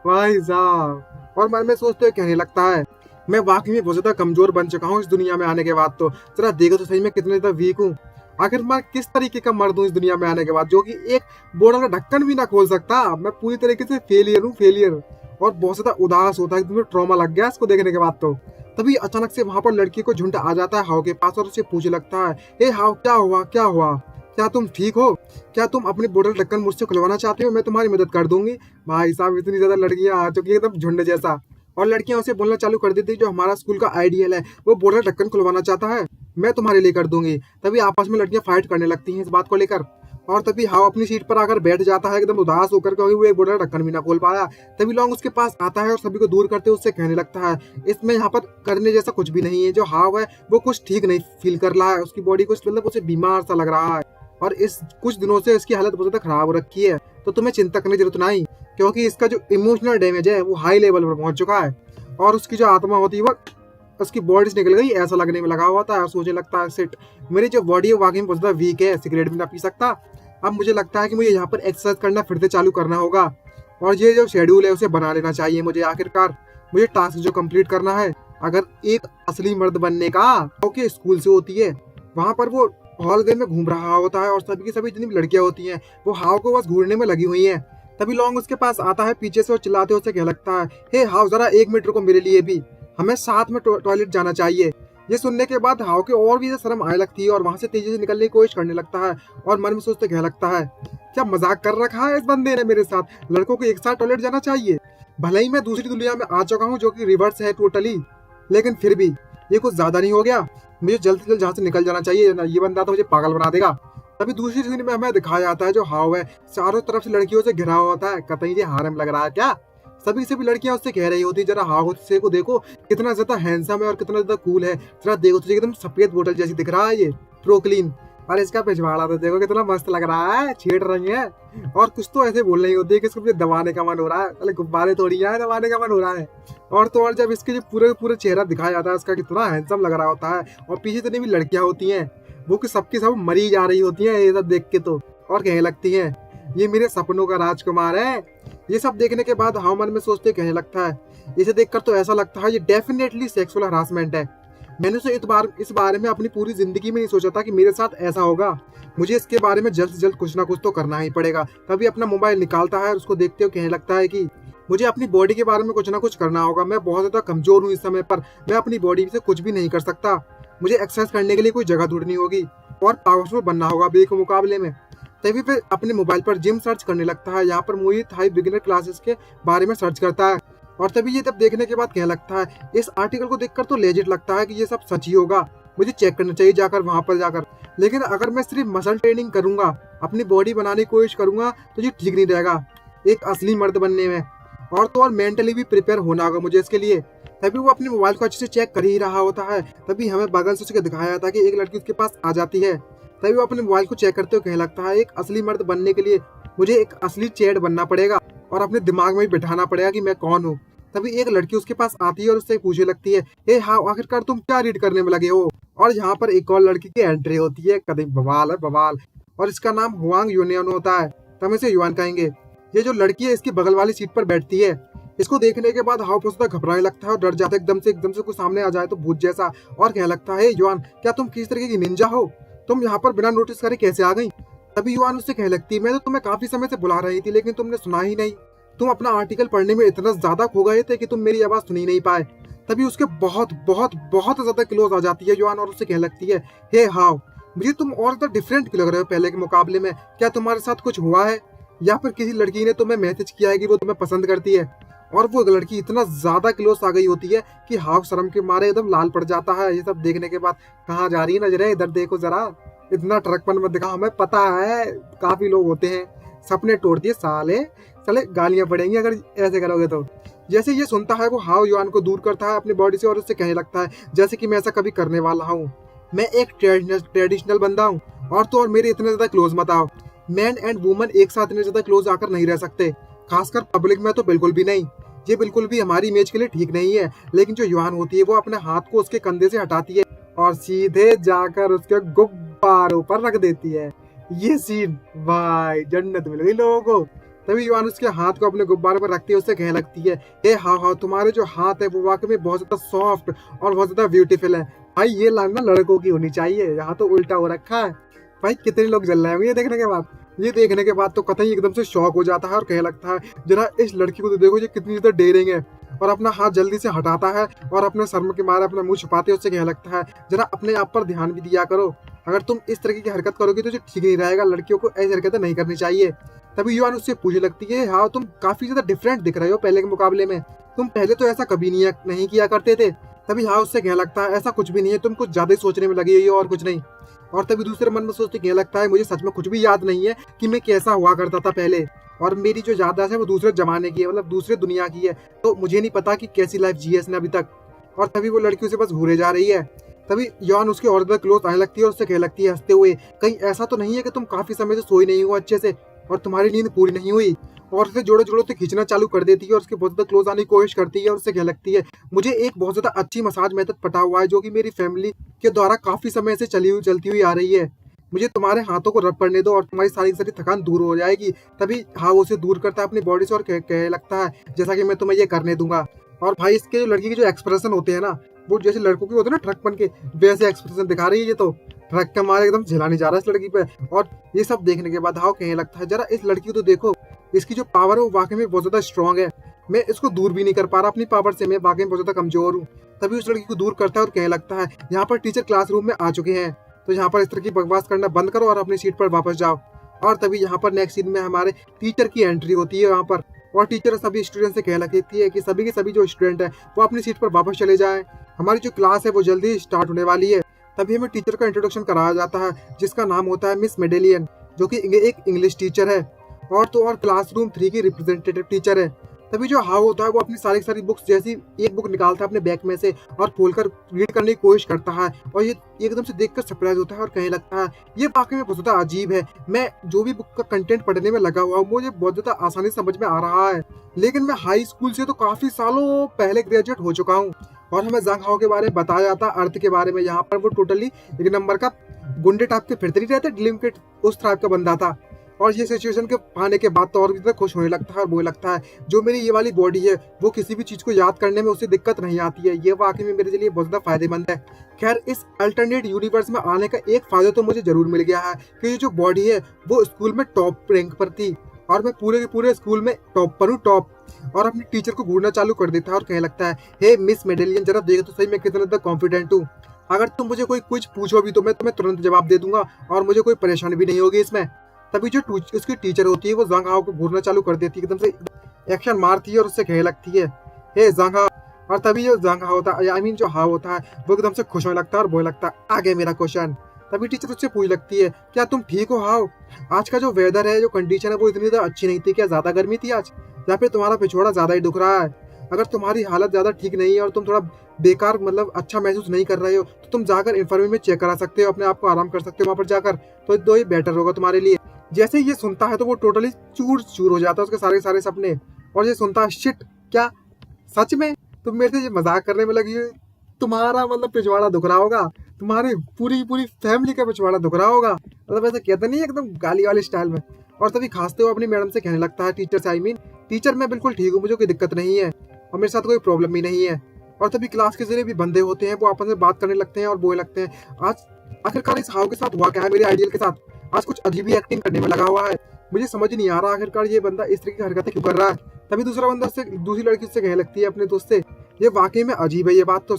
भाई साहब। और मन में सोचते हुए कहने लगता है मैं वाकई में बहुत ज्यादा कमजोर बन चुका हूँ इस दुनिया में आने के बाद। तो जरा देखो तो सही में कितने ज्यादा वीक हूँ। आखिर मैं किस तरीके का मर्द हूँ इस दुनिया में आने के बाद, जो कि एक बोतल का ढक्कन भी ना खोल सकता। मैं पूरी तरीके से फेलियर हूँ, फेलियर। और बहुत ज्यादा उदास होता है, एकदम ट्रॉमा लग गया इसको देखने के बाद। तो तभी अचानक से वहां पर लड़की को झुंड आ जाता है हाव के पास और उसे पूछने लगता है ए हाव, क्या हुआ, क्या हुआ, क्या तुम ठीक हो? क्या तुम अपनी बोतल ढक्कन मुझसे खुलवाना चाहते हो? मैं तुम्हारी मदद कर दूंगी। भाई साहब, इतनी ज्यादा लड़कियां आ चुकी है एकदम झुंड जैसा, और लड़कियां उसे बोलना चालू कर देती जो हमारा स्कूल का आइडियल है वो बोतल ढक्कन खुलवाना चाहता है, मैं तुम्हारे लिए कर दूंगी। तभी आपस में लड़कियां फाइट करने लगती हैं इस बात को लेकर, और तभी हाव अपनी सीट पर आकर बैठ जाता है एकदम उदास होकर, क्योंकि वो एक बोतल ढक्कन भी ना खोल पाया। तभी लॉन्ग उसके पास आता है और सभी को दूर करते उससे कहने लगता है इसमें यहाँ पर करने जैसा कुछ भी नहीं है। जो हाव है वो कुछ ठीक नहीं फील कर रहा है, उसकी बॉडी को मतलब उसे बीमार सा लग रहा है, और इस कुछ दिनों से इसकी हालत बहुत ज्यादा खराब हो रखी है। तो तुम्हें चिंता करने की जरूरत नहीं, क्योंकि इसका जो इमोशनल डैमेज है वो हाई लेवल पर पहुंच चुका है, और उसकी जो आत्मा होती है वो उसकी बॉडी से निकल गई ऐसा लगने में लगा हुआ था और सोचने लगता है सिट, मेरी जो बॉडी है वाकई में बहुत ज़्यादा वीक है, सिगरेट भी ना पी सकता। अब मुझे लगता है कि मुझे यहाँ पर एक्सरसाइज करना फिर से चालू करना होगा और ये जो शेड्यूल है उसे बना लेना चाहिए मुझे। आखिरकार मुझे टास्क जो कंप्लीट करना है, अगर एक असली मर्द बनने का ओके स्कूल से होती है, वहाँ पर वो हॉलवे में घूम रहा होता है और सभी की सभी जितनी भी लड़कियां होती हैं वो हाव को बस घूरने में लगी हुई हैं। तभी लॉन्ग उसके पास आता है पीछे से और चिल्लाते हुए उसे कह लगता है, हे हाव जरा 1 मिनट रुको मेरे लिए भी, हमें साथ में टॉयलेट जाना चाहिए। ये सुनने के बाद हाव के और भी शर्म आने लगती है और वहां से तेजी से निकलने की कोशिश करने लगता है और मन में सोचते कह लगता है, क्या मजाक कर रखा है इस बंदे ने मेरे साथ, लड़कों को एक साथ टॉयलेट जाना चाहिए। भले ही मैं दूसरी दुनिया में आ चुका हूँ जो कि रिवर्स है टोटली, लेकिन फिर भी ये कुछ ज्यादा नहीं हो गया, मुझे जल्द से जल्द जहाँ से निकल जाना चाहिए, ये बंदा तो मुझे पागल बना देगा। तभी दूसरी सीन में हमें दिखाया जाता है जो हाव है चारों तरफ से लड़कियों से घिरा हुआ होता है, कतई ये हारम लग रहा है क्या। सभी लड़कियां उससे कह रही होती है, जरा हाव से को देखो कितना ज्यादा हैंडसम है और कितना ज्यादा कूल है, जरा देखो तुझे एकदम सफेद बोतल जैसी दिख रहा है ये प्रोक्लीन, और इसका पिछवाड़ा तो देखो कितना मस्त लग रहा है, छेड़ रही है। और कुछ तो ऐसे बोल रही होती है कि इसको मुझे दबाने का मन हो रहा है, अरे गुब्बारे थोड़ी है दबाने का मन हो रहा है। और तो और जब इसके जो पूरे चेहरा दिखाया जाता है इसका कितना हैंडसम लग रहा होता है और पीछे जितनी भी लड़कियां होती हैं वो कि सबकी सब मरी जा रही होती हैं ये सब देख के, तो और कहने लगती हैं ये मेरे सपनों का राजकुमार है। ये सब देखने के बाद हाव मन में सोचते कहने लगता है, इसे देखकर तो ऐसा लगता है ये डेफिनेटली सेक्सुअल हरासमेंट है। मैंने तो इस बारे में अपनी पूरी जिंदगी में नहीं सोचा था कि मेरे साथ ऐसा होगा, मुझे इसके बारे में जल्द से जल्द कुछ ना कुछ तो करना ही पड़ेगा। तभी अपना मोबाइल निकालता है और उसको देखते हुए कहने लगता है कि मुझे अपनी बॉडी के बारे में कुछ ना कुछ करना होगा, मैं बहुत ज्यादा कमजोर हूँ इस समय पर, मैं अपनी बॉडी से कुछ भी नहीं कर सकता, मुझे एक्सरसाइज करने के लिए कोई जगह ढूंढनी होगी और पावरफुल बनना होगा बे के मुकाबले में। तभी फिर अपने मोबाइल पर जिम सर्च करने लगता है, यहाँ पर मुई थाई बिगिनर क्लासेस के बारे में सर्च करता है और तभी ये तब देखने के बाद कहने लगता है, इस आर्टिकल को देखकर तो लेजिट लगता है कि ये सब सच ही होगा, मुझे चेक करना चाहिए जाकर वहां पर जाकर। लेकिन अगर मैं सिर्फ मसल ट्रेनिंग करूंगा, अपनी बॉडी बनाने की कोशिश करूंगा तो ये ठीक नहीं रहेगा एक असली मर्द बनने में, और तो और मेंटली भी प्रिपेयर होना होगा मुझे इसके लिए। तभी वो अपने मोबाइल को अच्छे से चेक कर ही रहा होता है, तभी हमें बगल से उसके दिखाया जाता है कि एक लड़की उसके पास आ जाती है। तभी वो अपने मोबाइल को चेक करते हुए कहने लगता है, एक असली मर्द बनने के लिए मुझे एक असली चैट बनना पड़ेगा और अपने दिमाग में भी बिठाना पड़ेगा कि मैं कौन हूँ। तभी एक लड़की उसके पास आती है और उससे पूछने लगती है, हे हाँ आखिरकार तुम क्या रीड करने में लगे हो। और यहाँ पर एक और लड़की की एंट्री होती है, कभी बवाल है बवाल, और इसका नाम हुआंग यूनियन होता है, तो हम इसे युआन कहेंगे। ये जो लड़की है इसकी बगल वाली सीट पर बैठती है। इसको देखने के बाद हाव बहुत घबराने लगता है और डर जाता है एकदम से कुछ सामने आ जाए तो भूत जैसा, और कहने लगता है, युआन क्या तुम किस तरीके की निंजा हो, तुम यहाँ पर बिना नोटिस करे कैसे आ गई। तभी युआन उससे कहने लगती है, मैं तो तुम्हें काफी समय से बुला रही थी लेकिन तुमने सुना ही नहीं, तुम अपना आर्टिकल पढ़ने में इतना ज्यादा खो गए थे कि तुम मेरी आवाज सुन ही नहीं पाए। तभी उसके बहुत बहुत बहुत ज्यादा क्लोज आ जाती है युआन और उससे कहने लगती है, हे हाव मुझे तुम और ज्यादा डिफरेंट क्यों लग रहे हो पहले के मुकाबले में, क्या तुम्हारे साथ कुछ हुआ है या फिर किसी लड़की ने तुम्हें मैसेज किया है कि वो तुम्हें पसंद करती है। और वो लड़की इतना ज्यादा क्लोज आ गई होती है कि हाव शर्म के मारे एकदम लाल पड़ जाता है। ये सब देखने के बाद, कहाँ जा रही है नजरें, इधर देखो जरा, इतना ट्रकपन मत दिखा, हमें पता है काफी लोग होते हैं सपने तोड़ दिए साले, चले गालियां पड़ेंगी अगर ऐसे करोगे तो। जैसे ये सुनता है वो हाव युआन को दूर करता है अपनी बॉडी से और उससे कहने लगता है, जैसे कि मैं ऐसा कभी करने वाला हूँ, मैं एक ट्रेडिशनल बंदा हूँ और तो और मेरे इतने ज्यादा क्लोज मत आओ, मैन एंड वुमन एक साथ इतने ज्यादा क्लोज आकर नहीं रह सकते, खासकर पब्लिक में तो बिल्कुल भी नहीं, ये बिल्कुल भी हमारी इमेज के लिए ठीक नहीं है। लेकिन जो युआन होती है वो अपने हाथ को उसके कंधे से हटाती है और सीधे जाकर उसके गुब्बारों पर रख देती है। ये सीन भाई जन्नत मिल गई लोगों को। तभी युआन उसके हाथ को अपने गुब्बारे पर रखती है, उससे कहने लगती है, हे हाँ तुम्हारे जो हाथ है वो वाकई में बहुत ज्यादा सॉफ्ट और बहुत ज्यादा ब्यूटीफुल है। भाई ये लाइन ना लड़कों की होनी चाहिए, यहाँ तो उल्टा हो रखा है। भाई कितने लोग जल रहे होंगे ये देखने के बाद। ये देखने के बाद तो कतई एकदम से शॉक हो जाता है और कहने लगता है, जरा इस लड़की को तो देखो ये कितनी ज्यादा डेयरिंग है, और अपना हाथ जल्दी से हटाता है और अपने शर्म के मारे अपना मुंह छुपाते उससे कहने लगता है, जरा अपने आप पर ध्यान भी दिया करो, अगर तुम इस तरीके की हरकत करोगे तो ठीक नहीं रहेगा, लड़कियों को ऐसी हरकतें नहीं करनी चाहिए। तभी युआन उससे पूछने लगती है, हाँ तुम काफी ज्यादा डिफरेंट दिख रहे हो पहले के मुकाबले में, तुम पहले तो ऐसा कभी नहीं किया करते थे। तभी हाँ उससे कहने लगता है, ऐसा कुछ भी नहीं है, तुम कुछ ज्यादा ही सोचने में लगी हुई हो और कुछ नहीं। और तभी दूसरे मन में सोचते कहने लगता है, मुझे सच में कुछ भी याद नहीं है कि मैं कैसा हुआ करता था पहले, और मेरी जो याददाश्त है वो दूसरे जमाने की है, मतलब दूसरे दुनिया की है, तो मुझे नहीं पता कि कैसी लाइफ जी है इसने अभी तक। और तभी वो लड़की उसे बस घूरे जा रही है। तभी युआन उसके और ज्यादा क्लोज आने लगती है और उससे कहने लगती है हंसते हुए, कहीं ऐसा तो नहीं है कि तुम काफी समय से सोई नहीं हो अच्छे से और तुम्हारी नींद पूरी नहीं हुई। और उसे जोड़े जोड़ों से खींचना चालू कर देती है और उसके बहुत ज़्यादा क्लोज आने की कोशिश करती है और उससे कहने लगती है, मुझे एक बहुत ज़्यादा अच्छी मसाज मेथड पता हुआ है जो कि मेरी फैमिली के द्वारा काफ़ी समय से चलती हुई आ रही है। मुझे तुम्हारे हाथों को रब करने दो और तुम्हारी सारी की सारी थकान दूर हो जाएगी। तभी हाँ, वो उसे दूर करता है अपनी बॉडी से और कहने लगता है, जैसा कि मैं तुम्हें ये करने दूंगा। और भाई इसके लड़की के जो एक्सप्रेशन होते हैं ना, वो जैसे लड़कों के होते हैं ना ट्रक बन के, वैसे एक्सप्रेशन दिखा रही है ये तो। ट्रक के मारे एकदम झिला नहीं जा रहा है इस लड़की पे। और ये सब देखने के बाद हाँ कहने लगता है, जरा इस लड़की को तो देखो, इसकी जो पावर है वो वाकई में बहुत ज्यादा स्ट्रांग है। मैं इसको दूर भी नहीं कर पा रहा अपनी पावर से, मैं वाकई में बहुत ज्यादा कमजोर हूँ। तभी उस लड़की को दूर करता है और कहने लगता है, यहाँ पर टीचर क्लासरूम में आ चुके हैं, तो यहाँ पर इस तरह की बकवास करना बंद करो और अपनी सीट पर वापस जाओ। और तभी यहाँ पर नेक्स्ट सीन में हमारे टीचर की एंट्री होती है वहाँ पर। और टीचर सभी स्टूडेंट से कहने लगती है कि सभी के सभी जो स्टूडेंट है वो अपनी सीट पर वापस चले जाएं, हमारी जो क्लास है वो जल्दी स्टार्ट होने वाली है। तभी हमें टीचर का इंट्रोडक्शन कराया जाता है जिसका नाम होता है मिस मेडेलियन, जो कि एक इंग्लिश टीचर है और तो और क्लासरूम 3 की रिप्रेजेंटेटिव टीचर है। तभी जो हाउ होता है वो अपनी सारी बुक्स जैसी एक बुक निकालता है अपने बैग में से और खोलकर रीड करने की कोशिश करता है और ये एकदम से देखकर सरप्राइज होता है और कहने लगता है, ये वाकई में बहुत ज्यादा अजीब है। मैं जो भी बुक का कंटेंट पढ़ने में लगा हुआ हूँ मुझे बहुत ज्यादा आसानी से समझ में आ रहा है, लेकिन मैं हाई स्कूल से तो काफी सालों पहले ग्रेजुएट हो चुका हूँ। और हमें जंग हाओ के बारे में बताया जाता है, अर्थ के बारे में। यहाँ पर वो टोटली एक नंबर का गुंडे टाइप के फिरते नहीं रहते, ड्रीम किट उस टाइप का बंदा था। और ये सिचुएशन के पाने के बाद तो और भी ज्यादा खुश होने लगता है और वो लगता है, जो मेरी ये वाली बॉडी है वो किसी भी चीज को याद करने में उसे दिक्कत नहीं आती है, ये वाकई में मेरे लिए बहुत ज्यादा फायदेमंद है। खैर इस अल्टरनेट यूनिवर्स में आने का एक फायदा तो मुझे जरूर मिल गया है कि ये जो बॉडी है वो स्कूल में टॉप रैंक पर थी और मैं पूरे के पूरे स्कूल में टॉप पर हूँ, टॉप। और अपनी टीचर को घूरना चालू कर देता है और कहने लगता है, हे मिस मेडेलियन, जरा देखो तो सही मैं कितना ज्यादा कॉन्फिडेंट हूँ। अगर तुम मुझे कोई कुछ पूछो भी तो मैं तुम्हें तुरंत जवाब दे दूंगा और मुझे कोई परेशानी भी नहीं होगी इसमें। तभी जो उसकी टीचर होती है वो जंग हाओ को घूरना चालू कर देती है, एकदम से एक्शन मारती है और उससे कहने लगती है, हे जंग हाओ। और तभी जो जंग हाओ होता है, आई मीन जो हाओ होता है, वो एकदम से खुश होने लगता है और बोलने लगता है, आगे मेरा क्वेश्चन। तभी टीचर उससे पूछ लगती है, क्या तुम ठीक हो हाओ? आज का जो वेदर है, जो कंडीशन है वो इतनी ज्यादा अच्छी नहीं थी, क्या ज्यादा गर्मी थी आज, या फिर तुम्हारा पिछवाड़ा ज्यादा ही दुख रहा है? अगर तुम्हारी हालत ज्यादा ठीक नहीं है और तुम थोड़ा बेकार मतलब अच्छा महसूस नहीं कर रहे हो तो तुम जाकर इन्फॉर्मेशन में चेक करा सकते हो, अपने आप को आराम कर सकते हो वहां पर जाकर, तो ये बेटर होगा तुम्हारे लिए। जैसे ये सुनता है तो वो टोटली चूर चूर हो जाता है, उसके सारे सारे सपने। और ये सुनता है, शिट, क्या सच में तुम मेरे से ये मजाक करने में लगी हो? तुम्हारा मतलब पिछवाड़ा दुख रहा होगा, तुम्हारी पूरी पूरी फैमिली का पिछवाड़ा दुख रहा होगा, मतलब ऐसा कहते नहीं एकदम गाली वाले स्टाइल में। और तभी खांसते हुए अपनी मैडम से कहने लगता है, टीचर से, आई मीन टीचर, मैं बिल्कुल ठीक हूँ, मुझे कोई दिक्कत नहीं है और मेरे साथ कोई प्रॉब्लम भी नहीं है। और तभी क्लास के जितने भी बंदे होते हैं वो आपस में बात करने लगते हैं और बोलने लगते हैं, आज आखिरकार इस हाउ के साथ हुआ क्या है, मेरे आइडियल के साथ आज कुछ अजीब ही एक्टिंग करने में लगा हुआ है, मुझे समझ नहीं आ रहा आखिरकार ये बंदा इस तरह की हरकतें क्यों कर रहा है। तभी दूसरा बंदा से दूसरी लड़की से कहने लगती है अपने दोस्त से, ये वाकई में अजीब है, ये बात तो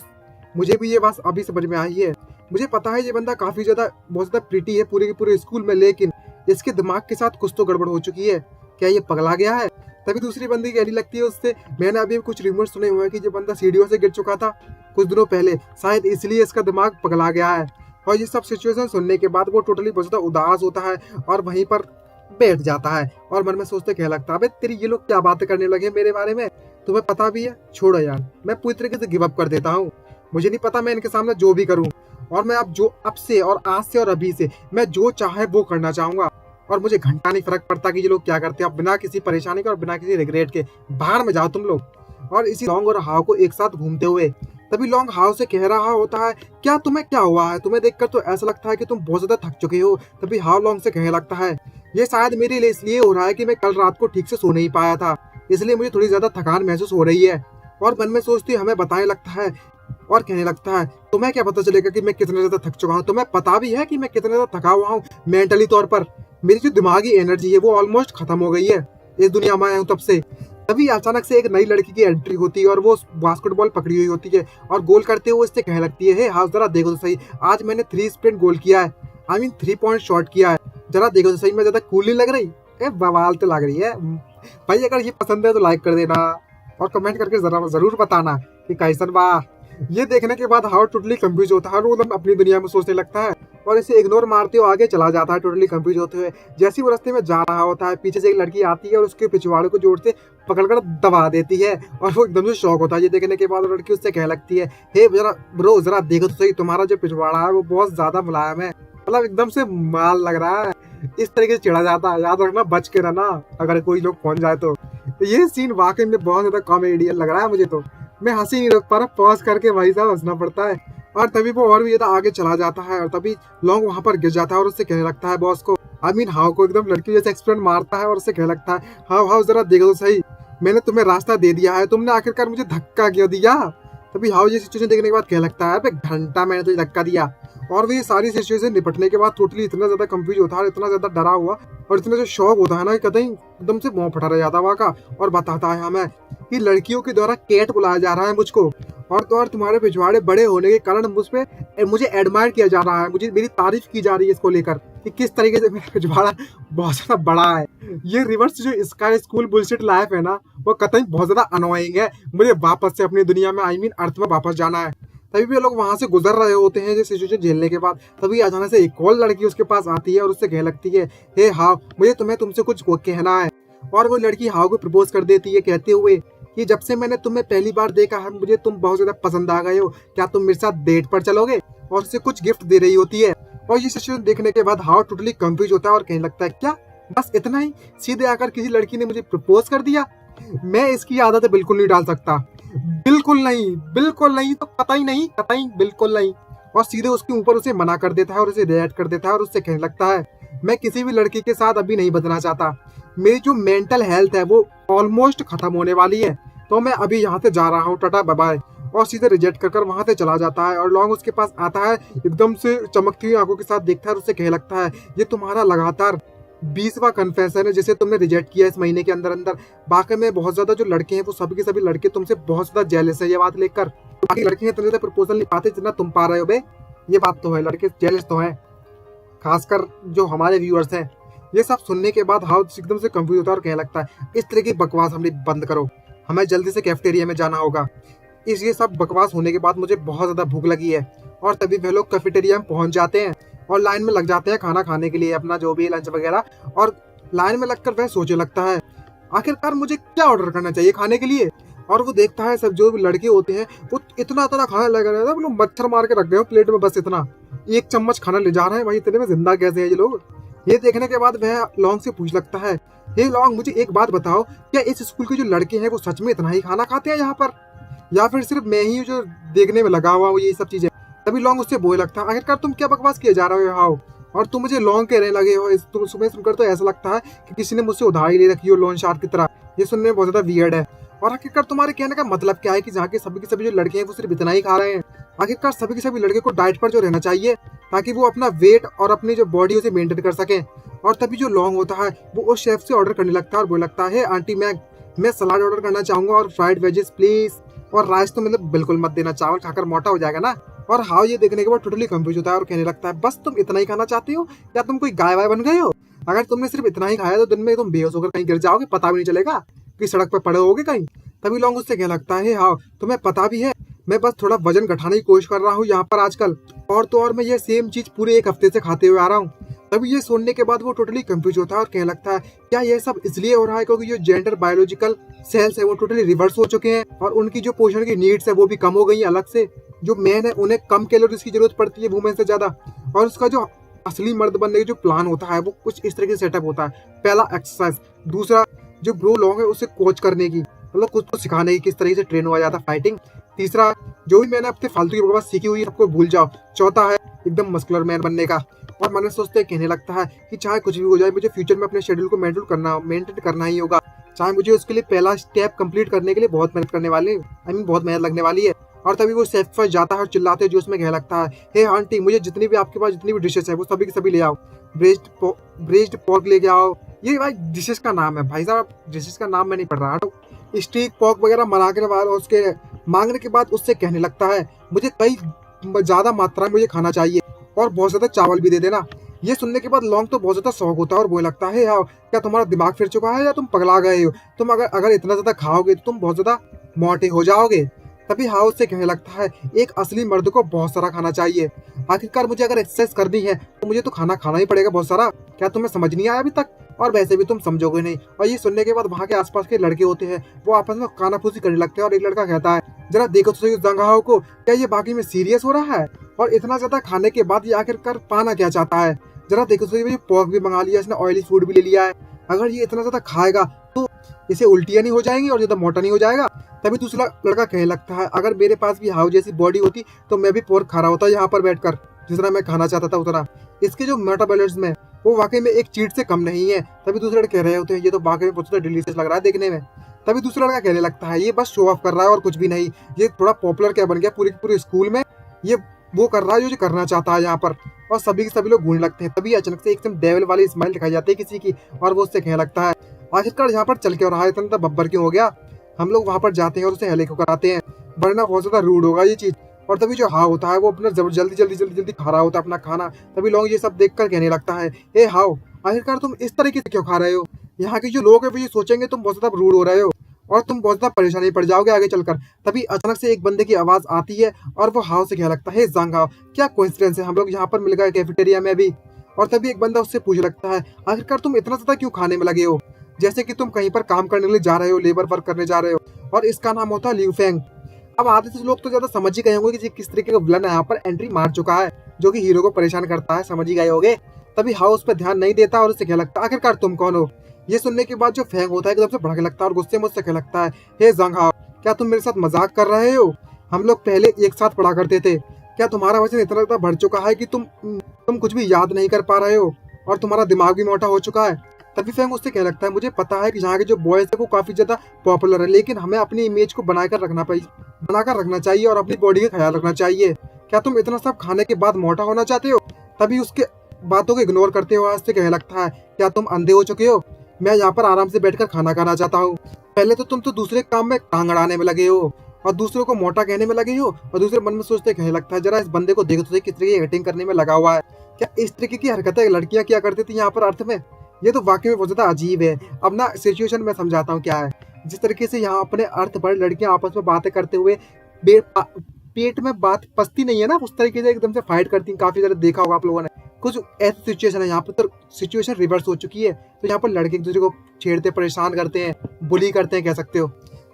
मुझे भी ये बात अभी समझ में आई है। मुझे पता है ये बंदा काफी ज्यादा बहुत ज्यादा प्रीटी है पूरे के पूरे स्कूल में, लेकिन इसके दिमाग के साथ कुछ तो गड़बड़ हो चुकी है, क्या ये पगला गया है? तभी दूसरी बंदी कहने लगती है उससे, मैंने अभी कुछ रिमोट सुने हुए हैं कि ये बंदा सीढ़ियों से गिर चुका था कुछ दिनों पहले, शायद इसलिए इसका दिमाग पगला गया है। और ये सब सिचुएशन सुनने के बाद वो टोटली बहुत ज्यादा उदास होता है और वहीं पर बैठ जाता है और मन में सोचते कह लगता है, तेरी ये लोग क्या बातें करने लगे मेरे बारे में, तुम्हें पता भी है, छोड़ो यार, मैं पूरी तरीके से गिव अप कर देता हूँ, मुझे नहीं पता मैं इनके सामने जो भी करूँ, और मैं अब से और आज से और अभी से मैं जो चाहे वो करना चाहूंगा और मुझे घंटा नहीं फर्क पड़ता कि ये लोग क्या करते हैं, बिना किसी परेशानी के और बिना किसी रिग्रेट के बाहर में जाओ तुम लोग। और इसी लॉन्ग और हाउ को एक साथ घूमते हुए तभी लॉन्ग हाउ से कह रहा होता है, क्या तुम्हें क्या हुआ है, तुम्हें देखकर तो ऐसा लगता है कि तुम बहुत ज्यादा थक चुके हो। तभी हाउ लॉन्ग से कहने लगता है, ये शायद मेरे लिए इसलिए हो रहा है कि मैं कल रात को ठीक से सो नहीं पाया था, इसलिए मुझे थोड़ी ज्यादा थकान महसूस हो रही है। और मन में सोचती हमें बताने लगता है और कहने लगता है, तुम्हें क्या पता चलेगा कि मैं कितना ज्यादा थक चुका हूँ, तुम्हें पता भी है कि मैं कितना ज्यादा थका हुआ हूँ मेंटली तौर पर, मेरी जो दिमागी एनर्जी है वो ऑलमोस्ट खत्म हो गई है इस दुनिया में आया हूँ तब से। तभी अचानक से एक नई लड़की की एंट्री होती है और वो बास्केटबॉल पकड़ी हुई होती है और गोल करते हुए इससे कहने लगती है, हे हाउ जरा देखो तो सही, आज मैंने 3 स्प्रिंट गोल किया है, आई मीन 3 पॉइंट शॉट किया है, जरा देखो तो सही, मैं ज्यादा कूल नहीं लग रही? बवाल तो लग रही है भाई। अगर ये पसंद है तो लाइक कर देना और कमेंट करके जरूर बताना कि कैसन बा। ये देखने के बाद हाउ टोटली कंफ्यूज होता है और वो अपनी दुनिया में सोचने लगता है और इसे इग्नोर मारते हुए आगे चला जाता है टोटली कंफ्यूज होते हुए। जैसे वो रास्ते में जा रहा होता है, पीछे से एक लड़की आती है और उसके पिछवाड़े को जोर से पकड़कर दबा देती है और वो एकदम से शॉक होता है। ये देखने के बाद लड़की उससे कहने लगती है, हे जरा ब्रो, जरा देखो तो सही, तुम्हारा जो पिछवाड़ा है वो बहुत ज्यादा मुलायम है, मतलब एकदम से माल लग रहा है। इस तरीके से चिढ़ा जाता है। याद रखना, बच के रहना अगर कोई लोग पहुंच जाए तो। ये सीन वाकई में बहुत ज्यादा कॉमेडियन लग रहा है मुझे तो। मैं हंसी नहीं रोक पा रहा, पॉज करके भाई साहब हंसना पड़ता है। और तभी वो और भी ज्यादा आगे चला जाता है और तभी लॉन्ग वहां पर गिर जाता है और उससे कहने लगता है बॉस को, हाउ को एकदम लड़की जैसे एक्सप्लेन मारता है और उससे कहने लगता है, हाउ जरा देखो तो सही, मैंने तुम्हें रास्ता दे दिया है, तुमने आखिरकार मुझे धक्का क्यों दिया। तभी हाउ ये सिचुएशन देखने के बाद कहने लगता है, अबे घंटा मैंने तुझे धक्का दिया। और वो ये सारी सिचुएशन निपटने के बाद टोटली इतना ज्यादा कंफ्यूज होता है, इतना ज्यादा डरा हुआ और इतना जो शौक होता है ना, कतई एकदम से मुंह फटा रह जाता है वहाँ का। और बताता है हमें कि लड़कियों के द्वारा कैट बुलाया जा रहा है मुझको, और तो और तुम्हारे पिछवाड़े बड़े होने के कारण मुझे एडमायर किया जा रहा है, मुझे मेरी तारीफ की जा रही है इसको लेकर कि किस तरीके से मेरा पिछवाड़ा बहुत ज्यादा बड़ा है। ये रिवर्स जो स्काई स्कूल बुलशिट लाइफ है ना, वो कतई बहुत ज्यादा अनोइंग है। मुझे वापस से अपनी दुनिया में अर्थ में वापस जाना है। तभी भी लोग वहां से गुजर रहे होते हैं जो सिचुएशन झेलने के बाद, तभी अचानक से एक और लड़की उसके पास आती है और उससे कहने लगती है, हे हाउ, मुझे तुमसे कुछ कहना है। और वो लड़की हाउ को प्रपोज कर देती है कहते हुए कि जब से मैंने तुम्हें पहली बार देखा है मुझे तुम बहुत ज्यादा पसंद आ गए हो, क्या तुम मेरे साथ डेट पर चलोगे। और उसे कुछ गिफ्ट दे रही होती है। और ये सिचुएशन देखने के बाद हाउ टोटली कंफ्यूज होता है और कहने लगता है, क्या बस इतना ही, सीधे आकर किसी लड़की ने मुझे प्रपोज कर दिया। मैं इसकी आदत बिल्कुल नहीं डाल सकता, बिल्कुल नहीं तो कतई नहीं, बिल्कुल नहीं। और सीधे उसके ऊपर उसे मना कर देता है और उसे रिजेक्ट कर देता है और उससे कहने लगता है, मैं किसी भी लड़की के साथ अभी नहीं बदलना चाहता, मेरी जो मेंटल हेल्थ है वो ऑलमोस्ट खत्म होने वाली है, तो मैं अभी यहाँ से जा रहा हूँ, टाटा बाय बाय। और सीधे रिजेक्ट कर वहां से चला जाता है। और लॉन्ग उसके पास आता है, एकदम से चमकती हुई आंखों के साथ देखता है और उससे कहने लगता है, ये तुम्हारा लगातार 20वां कन्फेशन है जिसे तुमने रिजेक्ट किया इस महीने के अंदर अंदर। बाकी में बहुत ज्यादा जो लड़के हैं वो सभी के सभी लड़के तुमसे बहुत ज्यादा जेलस है ये बात लेकर। बाकी लड़के इतने ज्यादा प्रपोजल नहीं पाते जितना तुम पा रहे हो बे, ये बात तो है, लड़के जेलस तो है, खासकर जो हमारे व्यूअर्स हैं। ये सब सुनने के बाद हाउस एकदम से कंफ्यूज होता है और कहने लगता है, इस तरह की बकवास हमने बंद करो, हमें जल्दी से कैफेटेरिया में जाना होगा। ये सब बकवास होने के बाद मुझे बहुत ज्यादा भूख लगी है। और तभी वे लोग कैफेटेरिया में पहुंच जाते हैं और लाइन में लग जाते हैं खाना खाने के लिए, अपना जो भी लंच वगैरह। और लाइन में लगकर वह सोचने लगता है, आखिरकार मुझे क्या ऑर्डर करना चाहिए खाने के लिए। और वो देखता है सब जो लड़के होते हैं वो इतना खाना लगा रहे हैं, मच्छर मार के रख गए हो प्लेट में, बस इतना एक चम्मच खाना ले जा रहे हैं, भाई इतने में जिंदा कैसे है ये लोग। ये देखने के बाद वह लॉन्ग से पूछ लगता है, हे लॉन्ग, मुझे एक बात बताओ, क्या इस स्कूल के जो लड़के हैं वो सच में इतना ही खाना खाते हैं यहाँ पर, या फिर सिर्फ मैं ही जो देखने में लगा हुआ हूँ ये सब चीजें। तभी लॉन्ग उससे बोलने लगता है, आखिरकार तुम क्या बकवास किए जा रहे हो हाउ, और तुम मुझे लॉन्ग कहने लगे हो। तुम सुबह सुनकर तो ऐसा लगता है कि किसी ने मुझसे उधारी ले रखी हो लोन शार्क की तरह। ये सुनने में बहुत ज्यादा वियर्ड है। और आखिरकार तुम्हारे कहने का मतलब क्या है कि जहाँ के सभी जो लड़के हैं वो सिर्फ इतना ही खा रहे हैं। आखिरकार सभी के सभी लड़के को डाइट पर जो रहना चाहिए ताकि वो अपना वेट और अपनी जो बॉडी उसे मेंटेन कर सके। और तभी जो लॉन्ग होता है वो उस शेफ से ऑर्डर करने लगता है और बोल लगता है, आंटी मैं सलाद ऑर्डर करना चाहूंगा और फ्राइड वेजेस प्लीज, और राइस तो मतलब बिल्कुल मत देना, चावल खाकर मोटा हो जाएगा ना। और हाउ ये देखने के बाद टोटली कंफ्यूज होता है और कहने लगता है, बस तुम इतना ही खाना चाहती हो, क्या तुम कोई गाय वाय बन गए हो। अगर तुमने सिर्फ इतना ही खाया तो दिन में तुम बेहोश होकर कहीं गिर जाओगे, पता भी नहीं चलेगा कि सड़क पर पड़े होगे कहीं। तभी लॉन्ग उससे कहने लगता है, हाँ तुम्हें पता भी है मैं बस थोड़ा वजन घटाने की कोशिश कर रहा हूँ यहाँ पर आजकल, और तो और मैं ये सेम चीज पूरे एक हफ्ते से खाते हुए आ रहा हूँ। तभी ये सुनने के बाद वो टोटली कंफ्यूज होता है और कहने लगता है, क्या ये सब इसलिए हो रहा है क्योंकि जो जेंडर बायोलॉजिकल सेल्स है वो टोटली रिवर्स हो चुके हैं और उनकी जो पोषण की नीड्स है वो भी कम हो गई अलग से। जो मैन है उन्हें कम कैलोरीज की जरूरत पड़ती है वुमेन से ज्यादा। और उसका जो असली मर्द बनने का जो प्लान होता है वो कुछ इस तरीके से सेटअप होता है, पहला एक्सरसाइज, दूसरा जो ब्रो लॉन्ग है उसे कोच करने की, मतलब कुछ तो सिखाने की किस तरीके से ट्रेन हुआ जाता है फाइटिंग, तीसरा जो भी मैंने अपने फालतू की बकवास सीखी हुई है सबको भूल जाओ, चौथा है एकदम मस्कुलर मैन बनने का। और मन सोचते कहने लगता है कि चाहे कुछ भी हो जाए मुझे फ्यूचर में अपने शेड्यूल को मेंटेन करना ही होगा, चाहे मुझे उसके लिए पहला स्टेप कंप्लीट करने के लिए बहुत मेहनत करने वाली बहुत मेहनत लगने वाली है। और तभी वो सेफ पर जाता है और चिल्लाते जो उसमें कहने लगता है, हे आंटी मुझे जितनी भी आपके पास जितनी भी डिशेस है वो सभी की सभी ले आओ, ब्रेस्ड पोर्क ले आओ, ये भाई डिशेस का नाम है भाई साहब, डिशेस का नाम मैं नहीं पढ़ रहा, स्टीक पोर्क वगैरह मना के बाद उसके मांगने के बाद उससे कहने लगता है, मुझे कई ज्यादा मात्रा में मुझे खाना चाहिए और बहुत ज्यादा चावल भी दे देना। ये सुनने के बाद लॉन्ग तो बहुत ज्यादा शौक होता है और बोलने लगता है, यार क्या तुम्हारा दिमाग फिर चुका है या तुम पगला गए हो, तुम अगर इतना ज्यादा खाओगे तो तुम बहुत ज्यादा मोटे हो जाओगे। तभी हाउस से कहने लगता है, एक असली मर्द को बहुत सारा खाना चाहिए, आखिरकार मुझे अगर एक्सरसाइज करनी है तो मुझे तो खाना खाना ही पड़ेगा बहुत सारा, क्या तुम्हें समझ नहीं आया अभी तक, और वैसे भी तुम समझोगे नहीं। और ये सुनने के बाद वहाँ के आसपास के लड़के होते हैं वो आपस में कानाफूसी करने लगते हैं और एक लड़का कहता है, जरा देखो तो सही जंग हाउ को, क्या ये बाकी में सीरियस हो रहा है, और इतना ज्यादा खाने के बाद ये आखिरकार पाना क्या चाहता है। जरा देखो तो ये पोर्क भी मंगा लिया इसने, ऑयली फूड भी ले लिया है। अगर ये इतना ज्यादा खाएगा तो इसे उल्टियां नहीं हो जाएंगी और ज्यादा मोटा नहीं हो जाएगा। तभी दूसरा लड़का कहने लगता है अगर मेरे पास भी हाउ जैसी बॉडी होती तो मैं भी पोर्क खा रहा होता यहाँ पर बैठकर, जितना मैं खाना चाहता था उतना। इसके जो मेटाबॉलिज्म है वो वाकई में एक चीट से कम नहीं है। तभी दूसरे लड़के कह रहे होते हैं ये तो वाकई में बहुत डिलीशियस लग रहा है देखने में। तभी दूसरा लड़का कहने लगता है ये बस शो ऑफ कर रहा है और कुछ भी नहीं, ये थोड़ा पॉपुलर क्या बन गया पूरी पूरे स्कूल में, ये वो कर रहा है जो करना चाहता है यहाँ पर। और सभी के सभी लोग घूमने लगते हैं। तभी अचानक से एकदम डेविल वाली स्माइल दिखाई जाती है किसी की, और वो उससे कहने लगता है आखिरकार यहाँ पर चल के रहा है, इतना बब्बर क्यों हो गया। हम लोग वहां पर जाते हैं और उसे हेले को कराते हैं, वरना बहुत ज्यादा रूड होगा ये चीज। और तभी जो हाउ होता है वो अपना जल्दी जल्दी जल्दी जल्दी खा रहा होता है अपना खाना। तभी लोग ये सब देखकर कहने लगता है ए हाउ आखिरकार तुम इस तरीके से क्यों खा रहे हो, यहाँ के जो लोग है वो ये सोचेंगे तुम बहुत ज्यादा रूड हो रहे हो और तुम बहुत ज्यादा परेशानी पड़ जाओगे आगे चलकर। तभी अचानक से एक बंदे की आवाज आती है और वो हाउ से कहने लगता है ज़ांग हाउ, क्या कोइंसिडेंस है, हम लोग यहाँ पर मिल गए कैफेटेरिया में अभी। और तभी एक बंदा उससे पूछ लगता है आखिरकार तुम इतना ज्यादा क्यों खाने में लगे हो, जैसे कि तुम कहीं पर काम करने के लिए जा रहे हो, लेबर वर्क करने जा रहे हो। और इसका नाम होता है लियू फेंग। अब आधे से लोग तो ज्यादा समझ ही गए होंगे कि किस तरीके का विलन यहाँ पर एंट्री मार चुका है, जो कि हीरो को परेशान करता है, समझ ही गए होंगे। तभी हाउ उस पर ध्यान नहीं देता और उससे कहने लगता है आखिरकार तुम कौन हो। ये सुनने के बाद जो फेंग होता है एकदम से भड़कने लगता है और गुस्से में उससे कहने लगता है हे ज़ांग हाउ, क्या तुम मेरे साथ मजाक कर रहे हो, हम लोग पहले एक साथ पढ़ा करते थे, क्या तुम्हारा वजन इतना ज्यादा बढ़ चुका है कि तुम कुछ भी याद नहीं कर पा रहे हो और तुम्हारा दिमाग भी मोटा हो चुका है। तभी फेंग उससे कहने लगता है मुझे पता है कि यहाँ के जो बॉयज है वो काफी ज्यादा पॉपुलर है, लेकिन हमें अपनी इमेज को बनाकर रखना चाहिए और अपनी बॉडी का ख्याल रखना चाहिए। क्या तुम इतना सब खाने के बाद मोटा होना चाहते हो। तभी उसके बातों को इग्नोर करते हुए उससे कहने लगता है क्या तुम अंधे हो चुके हो, मैं यहाँ पर आराम से बैठकर खाना खाना चाहता हूँ। पहले तो तुम तो दूसरे काम में टांग अड़ाने में लगे हो और दूसरों को मोटा कहने में लगे हो, और दूसरे मन में सोचते कहने लगता है जरा इस बंदे को देखो तो किस तरीके की एक्टिंग करने में लगा हुआ है, क्या इस तरीके की हरकतें लड़कियां क्या करती थी यहाँ पर अर्थ में। ये तो वाकई में बहुत ज्यादा अजीब है। अब ना सिचुएशन में समझाता हूँ क्या है। जिस तरीके से यहाँ अपने अर्थ पर लड़कियां आपस में बातें करते हुए पेट में बात पसती नहीं है ना, उस तरीके से एकदम से फाइट करती हैं, काफी ज्यादा देखा होगा आप लोगों ने। कुछ ऐसी सिचुएशन है यहाँ पर, तो सिचुएशन रिवर्स हो चुकी है। तो यहाँ पर लड़के एक दूसरे को छेड़ते परेशान करते हैं, बुली करते हैं कह सकते हो।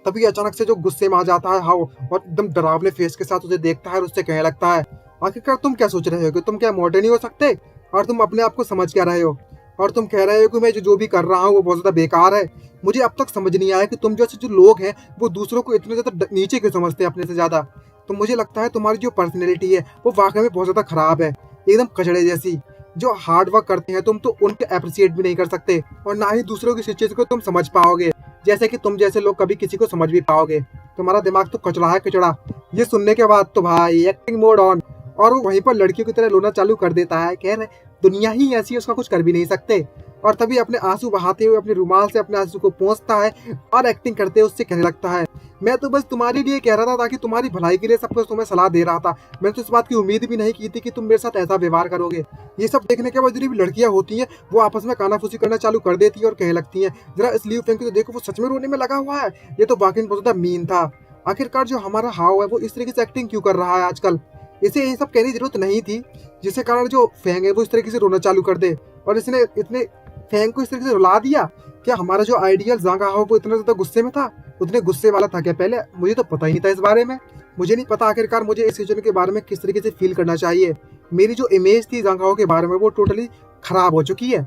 तभी अचानक से जो गुस्से में आ जाता है हाउ और एकदम डरावने फेस के साथ उसे देखता है और उससे कहने लगता है आखिरकार तुम क्या सोच रहे हो कि तुम क्या मोटे नहीं हो सकते, और तुम अपने आप को समझ क्या रहे हो, और तुम कह रहे हो कि मैं जो भी कर रहा हूँ वो बहुत ज्यादा बेकार है। मुझे अब तक समझ नहीं आया कि तुम जैसे जो लोग हैं वो दूसरों को इतने ज्यादा नीचे क्यों समझते हैं अपने से ज्यादा। तो मुझे लगता है तुम्हारी जो पर्सनैलिटी है वो वाकई में बहुत ज्यादा खराब है, एकदम कचड़े जैसी। जो हार्ड वर्क करते हैं तुम तो उनके अप्रिशिएट भी नहीं कर सकते, और ना ही दूसरों की सिचुएशन को तुम समझ पाओगे, जैसे कि तुम जैसे लोग कभी किसी को समझ भी पाओगे। तुम्हारा दिमाग तो कचड़ा है कचड़ा। ये सुनने के बाद तो भाई एक्टिंग मोड ऑन, और वो वहीं पर लड़कियों की तरह रोना चालू कर देता है, कह रहे दुनिया ही ऐसी है, उसका कुछ कर भी नहीं सकते। और तभी अपने आंसू बहाते हुए अपने रुमाल से अपने आंसू को पोंछता है और एक्टिंग करते हुए उससे कहने लगता है मैं तो बस तुम्हारे लिए कह रहा था ताकि तुम्हारी भलाई के लिए सब कुछ तुम्हें सलाह दे रहा था, मैंने तो इस बात की उम्मीद भी नहीं की थी कि तुम मेरे साथ ऐसा व्यवहार करोगे। ये सब देखने के बाद जो भी लड़कियां होती हैं वो आपस में कानाफूसी करना चालू कर देती है और कहने लगती हैं जरा इस लियू फेंग को तो देखो, वो सच में रोने में लगा हुआ है, ये तो वाकई बहुत ज्यादा मीन था। आखिरकार जो हमारा हाउ है वो इस तरीके से एक्टिंग क्यों कर रहा है आजकल, इसे ये सब कहने की जरूरत नहीं थी, जिसके कारण जो फेंग है वो इस तरीके से रोना चालू कर दे, और इसने इतने फेंग को इस तरीके से रुला दिया। क्या हमारा जो आइडियल ज़ांग हाउ वो इतना ज्यादा गुस्से में था, उतने गुस्से वाला था क्या पहले, मुझे तो पता ही नहीं था इस बारे में। मुझे नहीं पता आखिरकार मुझे इस सीजन के बारे में किस तरीके से फील करना चाहिए। मेरी जो इमेज थी ज़ांग हाउ के बारे में वो टोटली खराब हो चुकी है।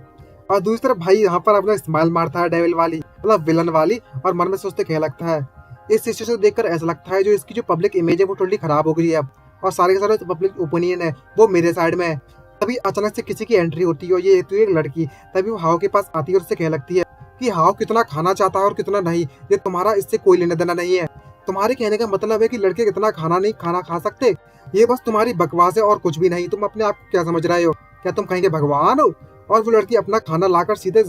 और दूसरी तरफ भाई यहाँ पर अपना स्माइल मारता है डेविल वाली, मतलब विलन वाली, और मन में सोचते कह लगता है इस सिचुएशन को देखकर ऐसा लगता है जो इसकी जो पब्लिक इमेज है वो टोटली खराब हो गई है अब, और सारे के सारे पब्लिक ओपिनियन है वो मेरे साइड में है। तभी अचानक से किसी की एंट्री होती है और ये तो एक लड़की, तभी वो हाउ के पास आती है और उससे कह लगती है कि हाउ कितना खाना चाहता है और कितना नहीं, ये तुम्हारा इससे कोई लेना देना नहीं है। तुम्हारे कहने का मतलब है कि लड़के कितना खाना खा सकते, ये बस तुम्हारी बकवास है और कुछ भी नहीं। तुम अपने आप को क्या समझ रहे हो, क्या तुम कहीं के भगवान हो। और वो लड़की अपना खाना लाकर सीधे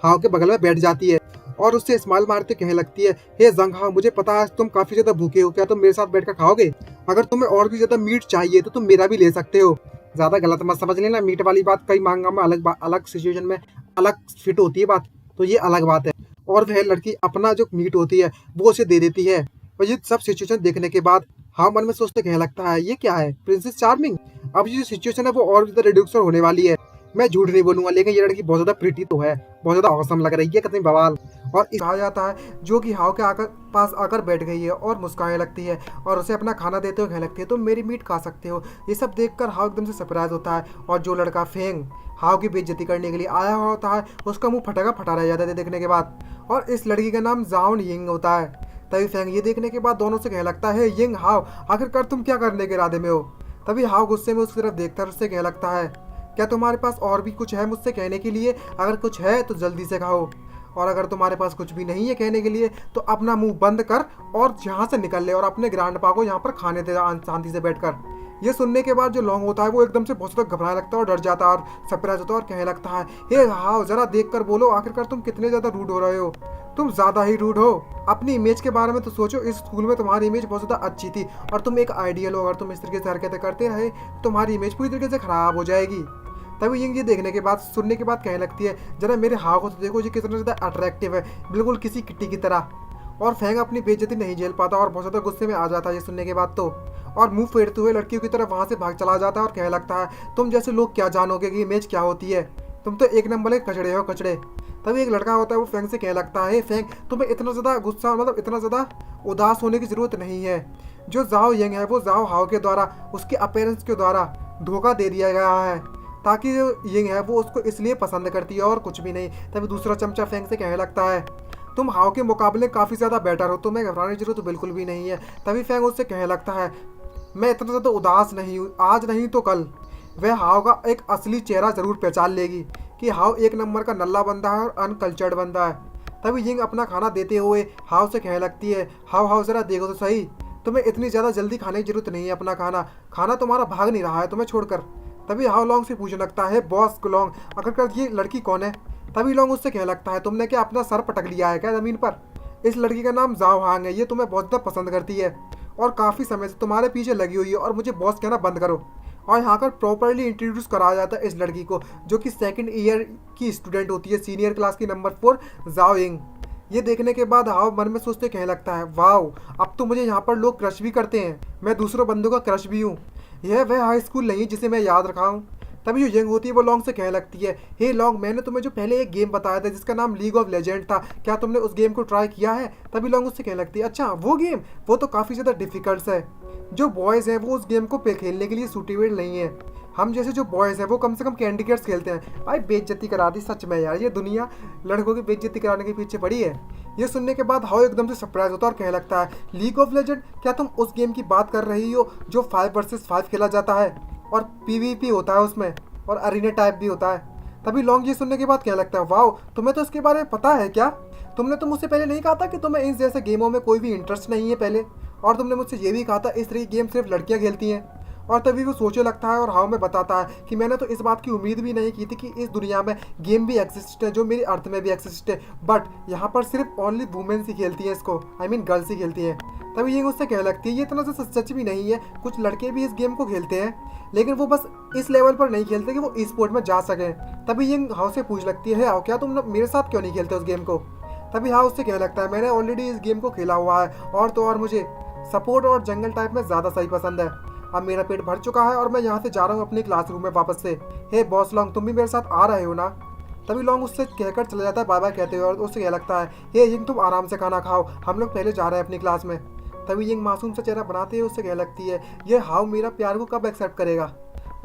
हाउ के बगल में बैठ जाती है और उससे स्माइल मारते कहने लगती है हे ज़ांग हाउ, मुझे पता है तुम काफी ज्यादा भूखे हो, क्या तुम मेरे साथ बैठकर खाओगे, अगर तुम्हें और भी ज्यादा मीट चाहिए तो तुम मेरा भी ले सकते हो। ज्यादा गलत मत समझ लेना, मीट वाली बात कई मांगा में अलग सिचुएशन में अलग फिट होती है बात, तो ये अलग बात है। और वह लड़की अपना जो मीट होती है वो उसे दे देती है। और ये सब सिचुएशन देखने के बाद हाँ मन में सोचते कहने लगता है ये क्या है, प्रिंसेस चार्मिंग। अब ये जो सिचुएशन है वो और भी ज्यादा रिड्यूसर होने वाली है। मैं झूठ नहीं बोलूंगा, लेकिन ये लड़की बहुत ज्यादा प्रिटी तो है, बहुत ज्यादा औसम लग रही है, कितनी बवाल। और कहा जाता है जो कि हाव के पास आकर बैठ गई है और मुस्कुराने लगती है और उसे अपना खाना देते हुए कहने लगती है तुम मेरी मीट खा सकते हो। ये सब देखकर हाव एकदम से सरप्राइज होता है और जो लड़का फेंग हाव की बेइज्जती करने के लिए आया हुआ होता है उसका मुंह फटा का फटा रह जाता है देखने के बाद। और इस लड़की का नाम जाओन यिंग होता है। तभी फेंग ये देखने के बाद दोनों से कहने लगता है यिंग हाव आखिरकार तुम क्या करने के इरादे में हो। तभी हाव गुस्से में उसकी तरफ देखता है उससे कहने लगता है क्या तुम्हारे पास और भी कुछ है मुझसे कहने के लिए? अगर कुछ है तो जल्दी से कहो, और अगर तुम्हारे पास कुछ भी नहीं है कहने के लिए तो अपना मुंह बंद कर और यहाँ से निकल ले और अपने ग्रैंडपा को यहाँ पर खाने दे शांति से बैठकर। ये सुनने के बाद जो लॉन्ग होता है वो एकदम से बहुत ज़्यादा घबराने लगता है और डर जाता है और सरप्राइज होता है और कहने लगता है हे हाव जरा देख कर बोलो आखिरकार तुम कितने ज़्यादा रूड हो रहे हो। तुम ज़्यादा ही रूड हो। अपनी इमेज के बारे में तो सोचो। इस स्कूल में तुम्हारी इमेज बहुत ज़्यादा अच्छी थी और तुम एक आइडियल हो। अगर तुम इस तरीके से हरकतें करते रहे तो तुम्हारी इमेज पूरी तरीके से ख़राब हो जाएगी। तभी यिंग ये देखने के बाद सुनने के बाद कहने लगती है जरा मेरे हाव को तो देखो ये कितना ज़्यादा अट्रैक्टिव है, बिल्कुल किसी किट्टी की तरह। और फेंग अपनी बेइज्जती नहीं झेल पाता और बहुत ज़्यादा गुस्से में आ जाता है ये सुनने के बाद तो, और मुंह फेरते हुए लड़कियों की तरफ वहाँ से भाग चला जाता है और कहने लगता है तुम जैसे लोग क्या जानोगे कि इमेज क्या होती है, तुम तो एक नंबर के कचड़े हो कचड़े। तभी एक लड़का होता है वो फेंग से कहने लगता है फेंग तुम्हें इतना ज़्यादा गुस्सा मतलब इतना ज़्यादा उदास होने की ज़रूरत नहीं है। जो जाओ यंग है वो जाओ हाव के द्वारा उसके अपीयरेंस के द्वारा धोखा दे दिया गया है ताकि जो यिंग है वो उसको इसलिए पसंद करती है और कुछ भी नहीं। तभी दूसरा चमचा फेंग से कहने लगता है तुम हाव के मुकाबले काफ़ी ज़्यादा बेटर हो, तुम्हें घबराने की जरूरत तो बिल्कुल भी नहीं है। तभी फेंग उससे कहने लगता है मैं इतना ज़्यादा उदास नहीं हूँ, आज नहीं तो कल वह हाव का एक असली चेहरा ज़रूर पहचान लेगी कि हाव एक नंबर का नल्ला बंदा है और अनकल्चर्ड बंदा है। तभी यिंग अपना खाना देते हुए हाव से कहने लगती है हाव ज़रा देखो तो सही, तुम्हें इतनी ज़्यादा जल्दी खाने की जरूरत नहीं है। अपना खाना तुम्हारा भाग नहीं रहा है तुम्हें छोड़कर। तभी हाव लॉन्ग से पूछने लगता है बॉस लॉन्ग आखिरकार ये लड़की कौन है। तभी लॉन्ग उससे कहने लगता है तुमने क्या अपना सर पटक लिया है क्या ज़मीन पर? इस लड़की का नाम जाओ हांग है, ये तुम्हें बहुत ज़्यादा पसंद करती है और काफ़ी समय से तुम्हारे पीछे लगी हुई है और मुझे बॉस कहना बंद करो। और यहाँ पर प्रॉपरली इंट्रोड्यूस कराया जाता है इस लड़की को जो कि सेकंड ईयर की स्टूडेंट होती है, सीनियर क्लास की नंबर 4 जाओ यिंग। ये देखने के बाद हाव मन में सोचते कहने लगता है वाओ अब तो मुझे यहाँ पर लोग क्रश भी करते हैं, मैं दूसरों बंदों का क्रश भी हूँ। यह वह हाई स्कूल नहीं जिसे मैं याद रखा हूँ। तभी जो यंग होती है वो लॉन्ग से कहने लगती है हे लॉन्ग मैंने तुम्हें जो पहले एक गेम बताया था जिसका नाम लीग ऑफ लेजेंड था, क्या तुमने उस गेम को ट्राई किया है? तभी लॉन्ग उससे कहने लगती है अच्छा वो गेम, वो तो काफ़ी ज़्यादा डिफिकल्ट है, जो बॉयज़ हैं वो उस गेम को खेलने के लिए सूटेबल नहीं है, हम जैसे जो बॉयज़ हैं वो कम से कम कैंडी क्रश खेलते हैं। भाई बेइज्जती करा दी सच में यार, ये दुनिया लड़कों की बेइज्जती कराने के पीछे पड़ी है। ये सुनने के बाद हाव एकदम से सरप्राइज होता है और कहने लगता है लीग ऑफ लेजेंड, क्या तुम उस गेम की बात कर रही हो जो 5 वर्सेस 5 खेला जाता है और PvP होता है उसमें और अरीना टाइप भी होता है? तभी लॉन्ग ये सुनने के बाद कहने लगता है वाओ तुम्हें तो इसके बारे में पता है क्या? तुमने तो मुझसे पहले नहीं कहा था कि तुम्हें इन जैसे गेमों में कोई भी इंटरेस्ट नहीं है पहले, और तुमने मुझसे ये भी कहा था इस तरह की गेम सिर्फ लड़कियां खेलती हैं। और तभी वो सोचने लगता है और हाव में बताता है कि मैंने तो इस बात की उम्मीद भी नहीं की थी कि इस दुनिया में गेम भी एग्जिस्ट है जो मेरी अर्थ में भी एग्जिस्ट है, बट यहाँ पर सिर्फ ओनली वुमेन्स ही खेलती हैं इसको, आई मीन गर्ल्स ही खेलती हैं। तभी ये उससे कहने लगती है ये इतना सा सच भी नहीं है, कुछ लड़के भी इस गेम को खेलते हैं लेकिन वो बस इस लेवल पर नहीं खेलते कि वो ई स्पोर्ट में जा सकें। तभी ये हाव से पूछ लगती है हाव क्या तुम मेरे साथ क्यों नहीं खेलते उस गेम को? तभी हाव उससे कहने लगता है मैंने ऑलरेडी इस गेम को खेला हुआ है और तो और मुझे सपोर्ट और जंगल टाइप में ज़्यादा सही पसंद है। अब मेरा पेट भर चुका है और मैं यहाँ से जा रहा हूँ अपनी क्लासरूम में वापस से। हे बॉस लॉन्ग तुम भी मेरे साथ आ रहे हो ना? तभी लॉन्ग उससे कहकर चला जाता है बाय बाय कहते हुए और उससे कह लगता है हे यिंग तुम आराम से खाना खाओ, हम लोग पहले जा रहे हैं अपनी क्लास में। तभी यिंग मासूम सा चेहरा बनाते हुए उससे कह लगती है ये हाव मेरा प्यार को कब एक्सेप्ट करेगा,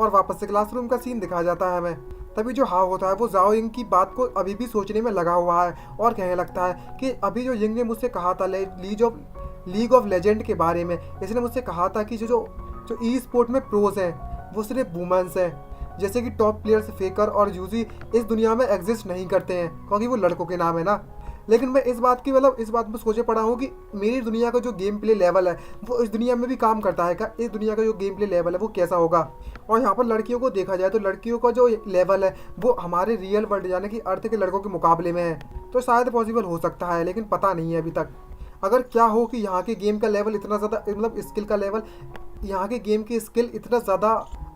और वापस से क्लासरूम का सीन दिखाया जाता है हमें। तभी जो हाव होता है वो जाओ यिंग की बात को अभी भी सोचने में लगा हुआ है और कहने लगता है कि अभी जो यिंग ने मुझसे कहा था लीग ऑफ लेजेंड के बारे में, इसने मुझसे कहा था कि जो ई स्पोर्ट में प्रोज हैं वो सिर्फ वुमेन्स हैं, जैसे कि टॉप प्लेयर्स फेकर और यूजी इस दुनिया में एग्जिस्ट नहीं करते हैं क्योंकि वो लड़कों के नाम है ना। लेकिन मैं इस बात में सोचे पड़ा हूँ कि मेरी दुनिया का जो गेम प्ले लेवल है वो इस दुनिया में भी काम करता है क्या, इस दुनिया का जो गेम प्ले लेवल है वो कैसा होगा। और यहाँ पर लड़कियों को देखा जाए तो लड़कियों का जो लेवल है वो हमारे रियल वर्ल्ड यानी कि अर्थ के लड़कों के मुकाबले में है, तो शायद पॉसिबल हो सकता है लेकिन पता नहीं है अभी तक। अगर क्या हो कि यहाँ के गेम का लेवल इतना ज़्यादा मतलब स्किल का लेवल, यहाँ के गेम की स्किल इतना ज़्यादा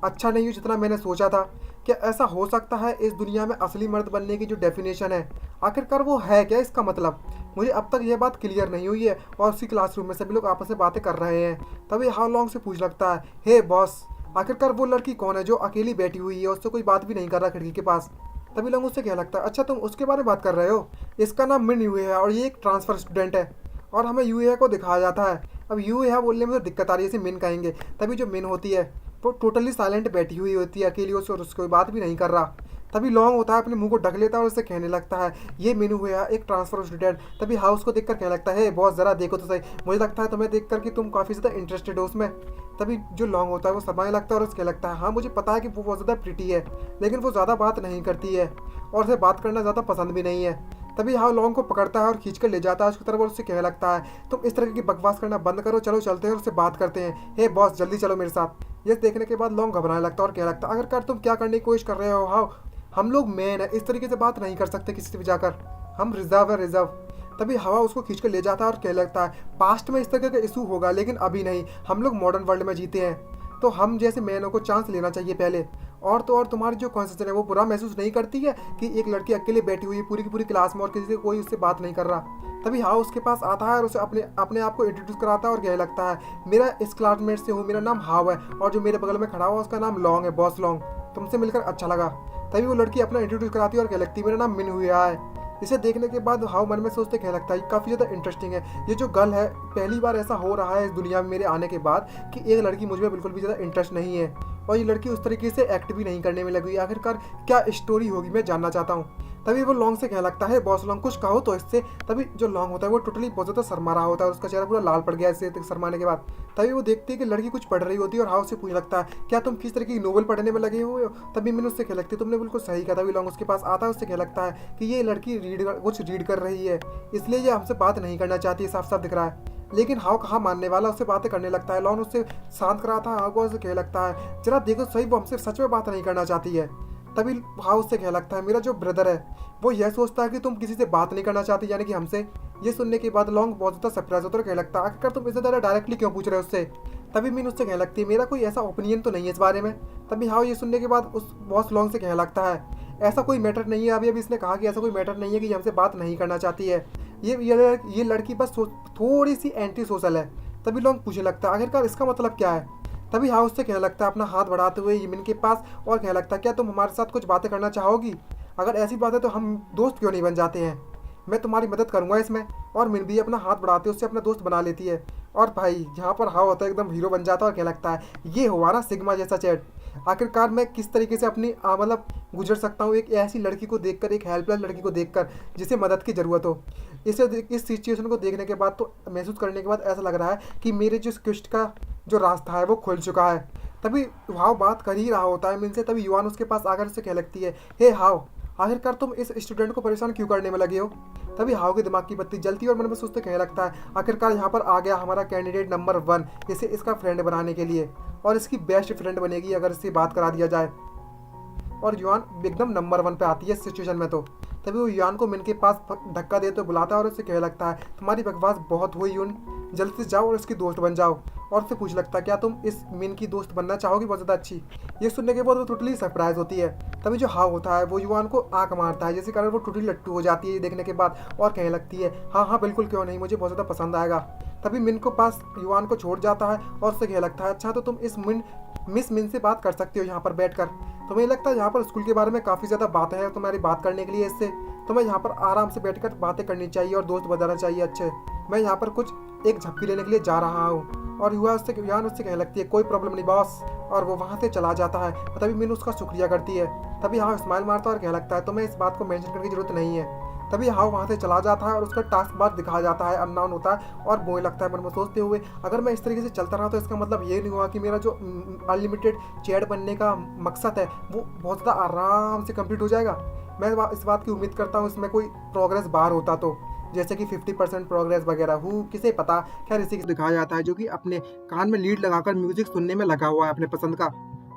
अच्छा नहीं हो जितना मैंने सोचा था, क्या ऐसा हो सकता है इस दुनिया में असली मर्द बनने की जो डेफिनेशन है आखिरकार वो है क्या? इसका मतलब मुझे अब तक ये बात क्लियर नहीं हुई है। और उसी क्लासरूम में सभी लोग आपस में बातें कर रहे हैं। तभी हाव लॉन्ग से पूछ लगता है हे बॉस आखिरकार वो लड़की कौन है जो अकेली बैठी हुई है, उससे कोई बात भी नहीं कर रहा खिड़की के पास? तभी लोग उससे क्या लगता है, अच्छा तुम उसके बारे में बात कर रहे हो, इसका नाम मिन यूए है और ये एक ट्रांसफ़र स्टूडेंट है। और हमें यूए को दिखाया जाता है। अब यूए बोलने में तो दिक्कत आ रही है, इसे मिन कहेंगे। तभी जो मिन होती है वो टोटली साइलेंट बैठी हुई होती है अकेली, उससे और उसको कोई बात भी नहीं कर रहा। तभी लॉन्ग होता है अपने मुंह को ढक लेता है और उससे कहने लगता है, ये मीनू हुआ एक ट्रांसफर स्टूडेंट। तभी हाउस को देखकर कहने लगता है, बॉस जरा देखो तो सही, मुझे लगता है तुम्हें देखकर कि तुम काफ़ी ज़्यादा इंटरेस्टेड हो उसमें। तभी जो लॉन्ग होता है वो शर्माने लगता है और उसके लगता है, हाँ मुझे पता है कि वो बहुत ज़्यादा प्रिटी है, लेकिन वो ज़्यादा बात नहीं करती है और उसे बात करना ज़्यादा पसंद भी नहीं है। तभी हाउ लॉन्ग को पकड़ता है और खींच कर ले जाता है उसकी तरफ और उससे कहने लगता है, तुम इस तरह की बकवास करना बंद करो, चलो चलते हैं और उससे बात करते हैं, हे बॉस जल्दी चलो मेरे साथ। ये देखने के बाद लॉन्ग घबराने लगता है और कहने लगता है, अगर कर तुम क्या करने की कोशिश कर रहे हो हाउ, हम लोग मैन है, इस तरीके से बात नहीं कर सकते किसी से भी जाकर, हम रिजर्व है रिजर्व। तभी हवा उसको खींच कर ले जाता है और कहने लगता है, पास्ट में इस तरह का इशू होगा लेकिन अभी नहीं, हम लोग मॉडर्न वर्ल्ड में जीते हैं, तो हम जैसे मैनों को चांस लेना चाहिए पहले। और तो और तुम्हारी जो कॉन्सेप्शन है वो बुरा महसूस नहीं करती है कि एक लड़की अकेले बैठी हुई है पूरी की पूरी क्लास में और किसी से कोई उससे बात नहीं कर रहा। तभी हाउ उसके पास आता है और उसे अपने अपने आप को इंट्रोड्यूस कराता है और कहने लगता है, मेरा इस क्लासमेट से हूँ, मेरा नाम हाउ है और जो मेरे बगल में खड़ा हुआ उसका नाम लॉन्ग है, बॉस लॉन्ग, तुमसे मिलकर अच्छा लगा। तभी वो लड़की अपना इंट्रोड्यूस कराती है और कहने लगती है, मेरा नाम मिन हुआ है। इसे देखने के बाद हाउ मन में सोचते कहने लगता है, काफ़ी ज़्यादा इंटरेस्टिंग है, ये जो गर्ल है पहली बार ऐसा हो रहा है इस दुनिया में मेरे आने के बाद कि एक लड़की मुझ में बिल्कुल भी ज़्यादा इंटरेस्ट नहीं है और ये लड़की उस तरीके से एक्ट भी नहीं करने में लगी। आखिरकार क्या स्टोरी होगी मैं जानना चाहता हूँ। तभी वो लॉन्ग से कहने लगता है, बॉस लॉन्ग कुछ कहो तो इससे। तभी जो लॉन्ग होता है वो टोटली बहुत ज़्यादा शर्मा रहा होता है और उसका चेहरा पूरा लाल पड़ गया इससे शर्माने के बाद। तभी वो देखती है कि लड़की कुछ पढ़ रही होती है और हाउ से पूछने लगता है, क्या तुम किस तरह की नोवेल पढ़ने में लगे हुए हो। तभी मैंने उससे कहने लगती है, तुमने बिल्कुल सही कहा। तभी लॉन्ग उसके पास आता है, उससे कहने लगता है कि ये लड़की कुछ रीड कर रही है, इसलिए ये हमसे बात नहीं करना चाहती है, साफ साफ दिख रहा है। लेकिन हाउ कहाँ मानने वाला, उससे बातें करने लगता है। लॉन उससे शांत कराता है, हाउ को उससे कहने लगता है, जरा देखो सही वो हमसे सच में बात नहीं करना चाहती है। तभी हाउ उससे कहने लगता है, मेरा जो ब्रदर है वो यह सोचता है कि तुम किसी से बात नहीं करना चाहती, यानी कि हमसे। ये सुनने के बाद लॉन्ग बहुत ज़्यादा सरप्राइज होता है और कहने लगता है, आखिरकार तुम इसे ज़्यादा डायरेक्टली क्यों पूछ रहे हो उससे। तभी मीन उससे कहने लगती है, मेरा कोई ऐसा ओपिनियन तो नहीं है इस बारे में। तभी हाउ ये सुनने के बाद उस बॉस लॉन्ग से कहने लगता है, ऐसा कोई मैटर नहीं है, अभी अभी इसने कहा कि ऐसा कोई मैटर नहीं है कि ये हमसे बात नहीं करना चाहती है, ये लड़की बस थोड़ी सी एंटी सोशल है। तभी लॉन्ग पूछने लगता है, आखिरकार इसका मतलब क्या है। तभी हाउस से कहने लगता है अपना हाथ बढ़ाते हुए यमिन के पास और कहने लगता है, क्या तुम हमारे साथ कुछ बातें करना चाहोगी, अगर ऐसी बात है तो हम दोस्त क्यों नहीं बन जाते हैं, मैं तुम्हारी मदद करूंगा इसमें। और मिन भी अपना हाथ बढ़ाते उससे अपना दोस्त बना लेती है। और भाई यहाँ पर हाउ होता है एकदम हीरो बन जाता है और कहने लगता है, ये हुआ ना सिग्मा जैसा चैट, आखिरकार मैं किस तरीके से अपनी मतलब गुजर सकता हूँ एक ऐसी लड़की को देखकर, एक हेल्पलेस लड़की को देखकर जिसे मदद की ज़रूरत हो। इस सिचुएशन को देखने के बाद तो महसूस करने के बाद ऐसा लग रहा है कि मेरे जो क्वेस्ट का जो रास्ता है वो खुल चुका है। तभी हाव बात कर ही रहा होता है मिन से, तभी युवान उसके पास आकर उससे कहने लगती है, हे हाव, आखिरकार तुम इस स्टूडेंट को परेशान क्यों करने में लगे हो। तभी हाव के दिमाग की बत्ती जलती है और मन में सोचते कहने लगता है, आखिरकार यहाँ पर आ गया हमारा कैंडिडेट नंबर 1 इसे इसका फ्रेंड बनाने के लिए, और इसकी बेस्ट फ्रेंड बनेगी अगर इससे बात करा दिया जाए। और युवान एकदम नंबर 1 पे आती है इस सिचुएशन में। तो तभी वो युवान को मिन के पास धक्का देते बुलाता है और उससे कहने लगता है, तुम्हारी बकवास बहुत हुई यून, जल्द से जाओ और उसकी दोस्त बन जाओ। और उससे पूछ लगता है, क्या तुम इस मिन की दोस्त बनना चाहोगी, बहुत ज़्यादा अच्छी। ये सुनने के बाद वो टोटली सरप्राइज होती है। तभी जो हाव होता है वो युवान को आंख मारता है, जिसके कारण वो टोटली लट्टू हो जाती है ये देखने के बाद और कहने लगती है, हाँ हाँ बिल्कुल क्यों नहीं, मुझे बहुत ज़्यादा पसंद आएगा। तभी मिन को पास युवान को छोड़ जाता है और उससे कहने लगता है, अच्छा तो तुम इस मिस मिन से बात कर सकती हो यहाँ पर बैठकर, तुम्हें लगता है यहाँ पर स्कूल के बारे में काफ़ी ज़्यादा बात है तुम्हारी बात करने के लिए, इससे तुम्हें यहाँ पर आराम से बैठकर बातें करनी चाहिए और दोस्त बनाना चाहिए अच्छे। मैं यहाँ पर कुछ एक झपकी लेने के लिए जा रहा हूँ। और युवान उससे कहने लगती है, कोई प्रॉब्लम नहीं बॉस, और वो वहाँ से चला जाता है। तभी मीनू उसका शुक्रिया करती है। तभी हाव स्माइल मारता है और कहने लगता है, तुम्हें इस बात को मेंशन करने की जरूरत नहीं है। तभी हाव वहाँ से चला जाता है और उसका टास्क बार दिखाया जाता है, अननाउन होता है और बोलने लगता है मन में सोचते हुए, अगर मैं इस तरीके से चलता रहा तो इसका मतलब ये नहीं हुआ कि मेरा जो अनलिमिटेड चैट बनने का मकसद है वो बहुत ज़्यादा आराम से कंप्लीट हो जाएगा। मैं इस बात की उम्मीद करता हूँ इसमें कोई प्रोग्रेस बार होता तो, जैसे कि 50% प्रोग्रेस वगैरह, हूँ किसे पता। खैर इसी दिखाया जाता है जो कि अपने कान में लीड लगाकर म्यूजिक सुनने में लगा हुआ है अपने पसंद का,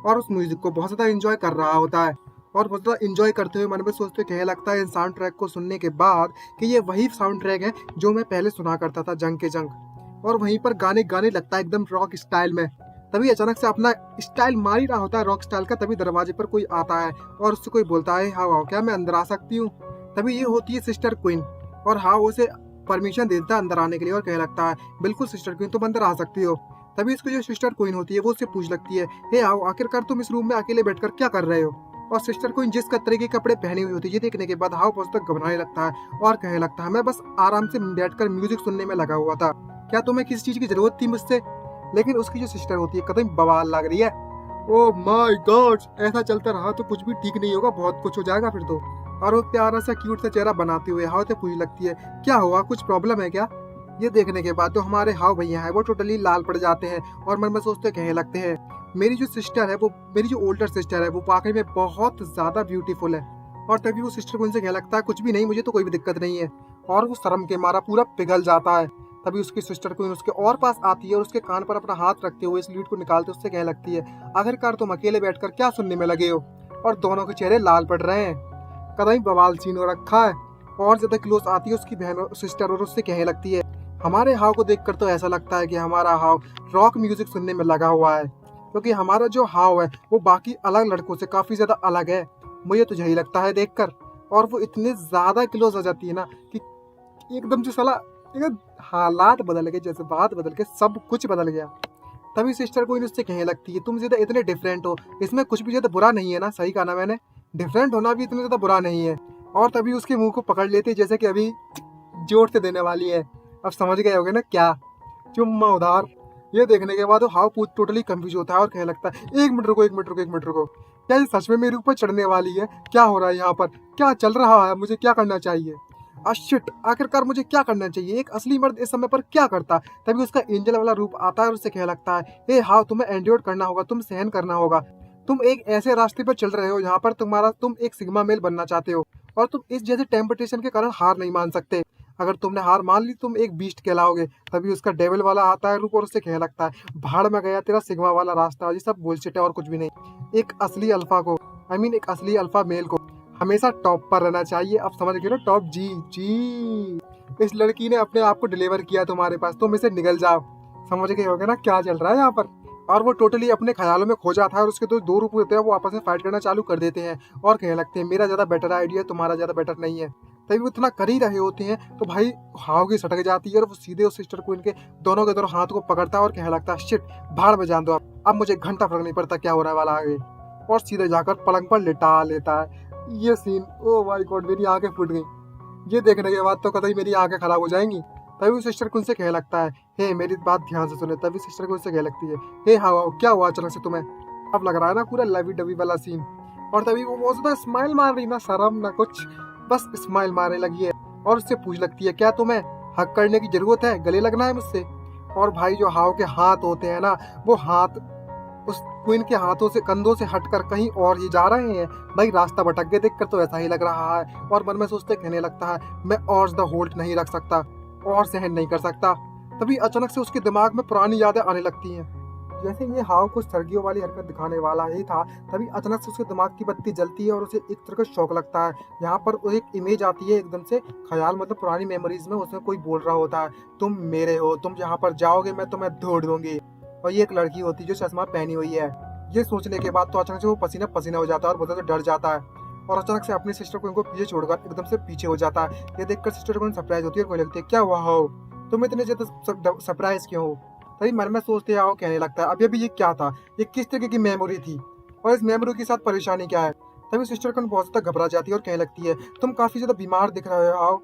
और उस म्यूजिक को बहुत ज़्यादा इंजॉय कर रहा होता है। और बहुत ज़्यादा इंजॉय करते हुए मन में सोचते कहने लगता है इन साउंड ट्रैक को सुनने के बाद कि ये वही साउंड ट्रैक है जो मैं पहले सुना करता था जंग के जंग। और वहीं पर गाने लगता है एकदम रॉक स्टाइल में। तभी अचानक से अपना स्टाइल मार ही रहा होता है रॉक स्टाइल का, तभी दरवाजे पर कोई आता है और उससे कोई बोलता है, हाँ क्या मैं अंदर आ सकती हूँ। तभी ये होती है सिस्टर क्वीन, और हाँ उसे परमिशन दे देता है अंदर आने के लिए और कहने लगता है, बिल्कुल सिस्टर क्वीन तुम अंदर आ सकती हो। तभी इसको जो सिस्टर क्वीन होती है वो उससे पूछ लगती है, हे आओ, आखिरकार तुम इस रूम में अकेले बैठकर क्या कर रहे हो। और सिस्टर क्वीन जिस तरह के कपड़े पहनी हुई होती है ये देखने के बाद हाव बहुत तक घबराने लगता है और कहने लगता है मैं बस आराम से बैठकर म्यूजिक सुनने में लगा हुआ था, क्या तुम्हें किसी चीज की जरूरत थी मुझसे? लेकिन उसकी जो सिस्टर होती है कदम बवाल लग रही है। ओह माय गॉड, ऐसा चलता रहा तो कुछ भी ठीक नहीं होगा, बहुत कुछ हो जाएगा फिर तो। और वो प्यारा सा क्यूट सा चेहरा बनाते हुए हाव से पूछने लगती है क्या हुआ, कुछ प्रॉब्लम है क्या? ये देखने के बाद जो हमारे हाव भैया है वो टोटली लाल पड़ जाते हैं और मन में सोचते कहने लगते हैं मेरी जो सिस्टर है वो, मेरी जो ओल्डर सिस्टर है वो वाकई में बहुत ज्यादा ब्यूटीफुल है। और तभी वो सिस्टर को उनसे कहने लगता है कुछ भी नहीं, मुझे तो कोई भी दिक्कत नहीं है। और वो शर्म के मारा पूरा पिघल जाता है। तभी उसकी सिस्टर क्वीन उसके और पास आती है और उसके कान पर अपना हाथ रखते हुए इस लीड को निकालते उससे कहने लगती है आखिरकार तुम अकेले बैठकर क्या सुनने में लगे हो? और दोनों के चेहरे लाल पड़ रहे हैं, कदम बवाल सीन हो रखा है। और ज्यादा क्लोज आती है उसकी बहन सिस्टर और उससे कहने लगती है हमारे हाव को देखकर तो ऐसा लगता है कि हमारा हाव रॉक म्यूजिक सुनने में लगा हुआ है, क्योंकि हमारा जो हाव है वो बाकी अलग लड़कों से काफी ज्यादा अलग है, मुझे तो यही लगता है देखकर। और वो इतने ज्यादा क्लोज हो जाती है ना कि एकदम से साला एकदम हालात बदल गए, जैसे बात बदल के सब कुछ बदल गया। तभी सिस्टर को उससे कहने लगती है तुम ज्यादा इतने डिफरेंट हो, इसमें कुछ भी ज्यादा बुरा नहीं है ना? सही कहा ना मैंने, डिफरेंट होना भी इतना ज्यादा बुरा नहीं है। और तभी उसके मुंह को पकड़ लेती है जैसे कि अभी जोर से देने वाली है। अब समझ गए होगे ना क्या, चुम्मा उधार। ये देखने के बाद वो हाव टोटली कंफ्यूज होता है और कहने लगता है एक मिनट रुको, एक मिनट रुको, एक मिनट रुको, क्या ये सच में मेरे ऊपर चढ़ने वाली है? क्या हो रहा है यहाँ पर, क्या चल रहा है, मुझे क्या करना चाहिए? शिट, आखिरकार मुझे क्या करना चाहिए? एक असली मर्द इस समय पर क्या करता? तभी उसका एंजल वाला रूप आता है और उससे कहने लगता है ए हाव तुम्हें एंड्योर करना होगा, तुम सहन करना होगा। तुम एक ऐसे रास्ते पर चल रहे हो जहाँ पर तुम एक सिग्मा मेल बनना चाहते हो और तुम इस जैसे टेम्पटेशन के कारण हार नहीं मान सकते। अगर तुमने हार मान ली तुम एक बीस्ट कहलाओगे। तभी उसका डेविल वाला आता है रूप और उससे कहने लगता है भाड़ में गया तेरा सिग्मा वाला रास्ता, ये सब बुलशिट है और कुछ भी नहीं। एक असली अल्फा को एक असली अल्फा मेल को हमेशा टॉप पर रहना चाहिए। अब समझ गए ना, टॉप जी जी। इस लड़की ने अपने आप को डिलीवर किया तुम्हारे पास, तुम इसे निकल जाओ। समझ गए होगे ना क्या चल रहा है यहाँ पर। और वो टोटली अपने ख्यालों में खो जाता है और उसके दो रूप होते हैं, वो आपस में फाइट करना चालू कर देते हैं और कहने लगते हैं मेरा ज्यादा बेटर आइडिया, तुम्हारा ज्यादा बेटर नहीं है। तभी वो इतना कर ही रहे होते हैं तो भाई हाव की सटक जाती है और वो सीधे उस सिस्टर को इनके दोनों के दोनों हाथ को पकड़ता है और कहने लगता है शिट, भाड़ में जान दो अब मुझे घंटा फर्क नहीं पड़ता क्या हो रहा है वाला आगे। और सीधे जाकर पलंग पर लिटा लेता है। ये सीन, ओ माय गॉड, मेरी आंखें फूट गई। ये देखने के बाद तो कतई मेरी आंखें खराब हो जाएंगी। तभी वो सिस्टर को उनसे कहने लगता है हे मेरी बात ध्यान से सुने। तभी सिस्टर को उनसे कहने लगती है हे हाव क्या हुआ अचानक से तुम्हें? अब लग रहा है ना पूरा लवी डवी वाला सीन। और तभी वो बहुत ज्यादा स्माइल मार रही, ना शर्म ना कुछ, बस स्माइल मारने लगी है और उससे पूछ लगती है क्या तुम्हें हक करने की जरूरत है, गले लगना है मुझसे? और भाई जो हाव के हाथ होते हैं ना, वो हाथ उस क्वीन के हाथों से कंधों से हटकर कहीं और ही जा रहे हैं। भाई रास्ता भटक गए देखकर तो ऐसा ही लग रहा है। और मन में सोचते कहने लगता है मैं और ज्यादा होल्ड नहीं रख सकता और सहन नहीं कर सकता। तभी अचानक से उसके दिमाग में पुरानी यादें आने लगती हैं। जैसे ये हाव कुछ सर्गियों वाली हरकत दिखाने वाला ही था, तभी अचानक से उसके दिमाग की बत्ती जलती है और उसे एक तरह का शौक लगता है। यहाँ पर एक इमेज आती है एकदम से ख्याल, मतलब पुरानी मेमोरीज में, उसमें कोई बोल रहा होता है तुम मेरे हो, तुम जहाँ पर जाओगे मैं तुम्हें ढूंढ दूंगी। और ये एक लड़की होती है जो चश्मा पहनी हुई है। ये सोचने के बाद तो अचानक से वो पसीना पसीना हो जाता है और बहुत ज्यादा डर जाता है और अचानक से अपनी सिस्टर को इनको पीछे छोड़कर एकदम से पीछे हो जाता है। ये देखकर सिस्टर को सरप्राइज होती है और कोई लगती है क्या हुआ हो, तुम इतने ज्यादा सरप्राइज क्यों हो? तभी मन में सोचते आओ कहने लगता है अभी अभी ये क्या था, ये किस तरीके की मेमोरी थी और इस मेमोरी के साथ परेशानी क्या है? तभी सिस्टर को बहुत ज्यादा घबरा जाती है और कहने लगती है तुम काफी ज्यादा बीमार दिख रहे हो आओ,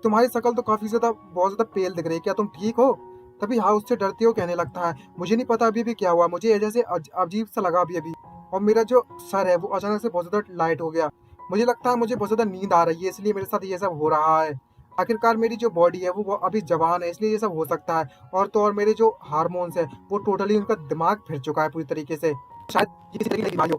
तुम्हारी शक्ल तो काफी ज्यादा बहुत ज्यादा पेल दिख रही है, क्या तुम ठीक हो? तभी हाँ उससे डरते हो कहने लगता है मुझे नहीं पता अभी अभी क्या हुआ, मुझे जैसे अजीब सा लगा अभी अभी और मेरा जो सर है वो अचानक से बहुत ज्यादा लाइट हो गया, मुझे लगता है मुझे बहुत ज्यादा नींद आ रही है इसलिए मेरे साथ ये सब हो रहा है। आखिरकार मेरी जो बॉडी है वो अभी जवान है इसलिए ये सब हो सकता है। और तो और मेरे जो हार्मोन्स है वो टोटली उनका दिमाग फिर चुका है पूरी तरीके से, शायद ये तरीके की बीमारी हो।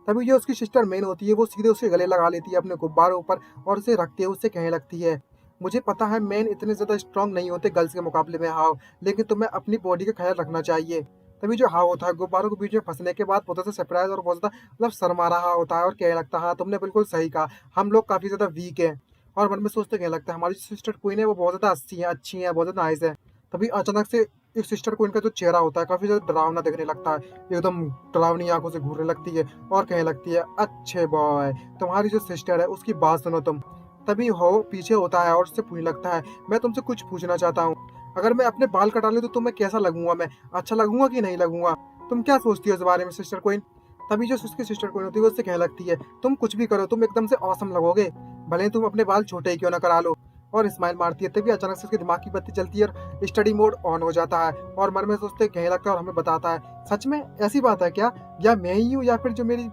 तभी जो उसकी सिस्टर मेन होती है वो सीधे उसके गले लगा लेती है अपने गुब्बारों ऊपर और उसे रखते हुए उससे कहने लगती है मुझे पता है मेन इतने ज्यादा स्ट्रांग नहीं होते गर्ल्स के मुकाबले में हाव, लेकिन तुम्हें अपनी बॉडी का ख्याल रखना चाहिए। तभी जो हाव होता है गुब्बारों के बीच में फंसने के बाद बहुत ज्यादा सरप्राइज और बहुत ज्यादा मतलब शर्मा रहा होता है और कहने लगता है हाँ तुमने बिल्कुल सही कहा, हम लोग काफी ज्यादा वीक है। और मन में सोचते कहने लगता है हमारी सिस्टर क्वीन है वो बहुत ज्यादा अच्छी है, बहुत ज्यादा नाइस है। तभी अचानक से इस सिस्टर क्वीन का जो चेहरा होता है काफी ज्यादा डरावना दिखने लगता है, एकदम डरावनी आंखों से घूरने लगती है और कहने लगती है अच्छे बॉय तुम्हारी जो सिस्टर है उसकी बात सुनो तुम। तभी हो पीछे होता है और उससे पूछने लगता है मैं तुमसे कुछ पूछना चाहता हूँ, अगर मैं अपने बाल कटा लूं तो तुम्हें कैसा लगूंगा, मैं अच्छा लगूंगा कि नहीं लगूंगा, तुम क्या सोचती हो इस बारे में सिस्टर क्वीन? तभी जो उसकी सिस्टर कोइन होती है वो उससे कहने लगती है, तुम कुछ भी करो, तुम एकदम से औसम लगोगे, भले ही तुम अपने बाल छोटे ही क्यों ना करा लो। और स्माइल मारती है। तभी अचानक से उसके दिमाग की बत्ती जलती है और स्टडी मोड ऑन हो जाता है और मन में सोचते कहने लगता है और हमें बताता है, सच में ऐसी बात है क्या, या मैं ही हूँ या फिर जो मेरी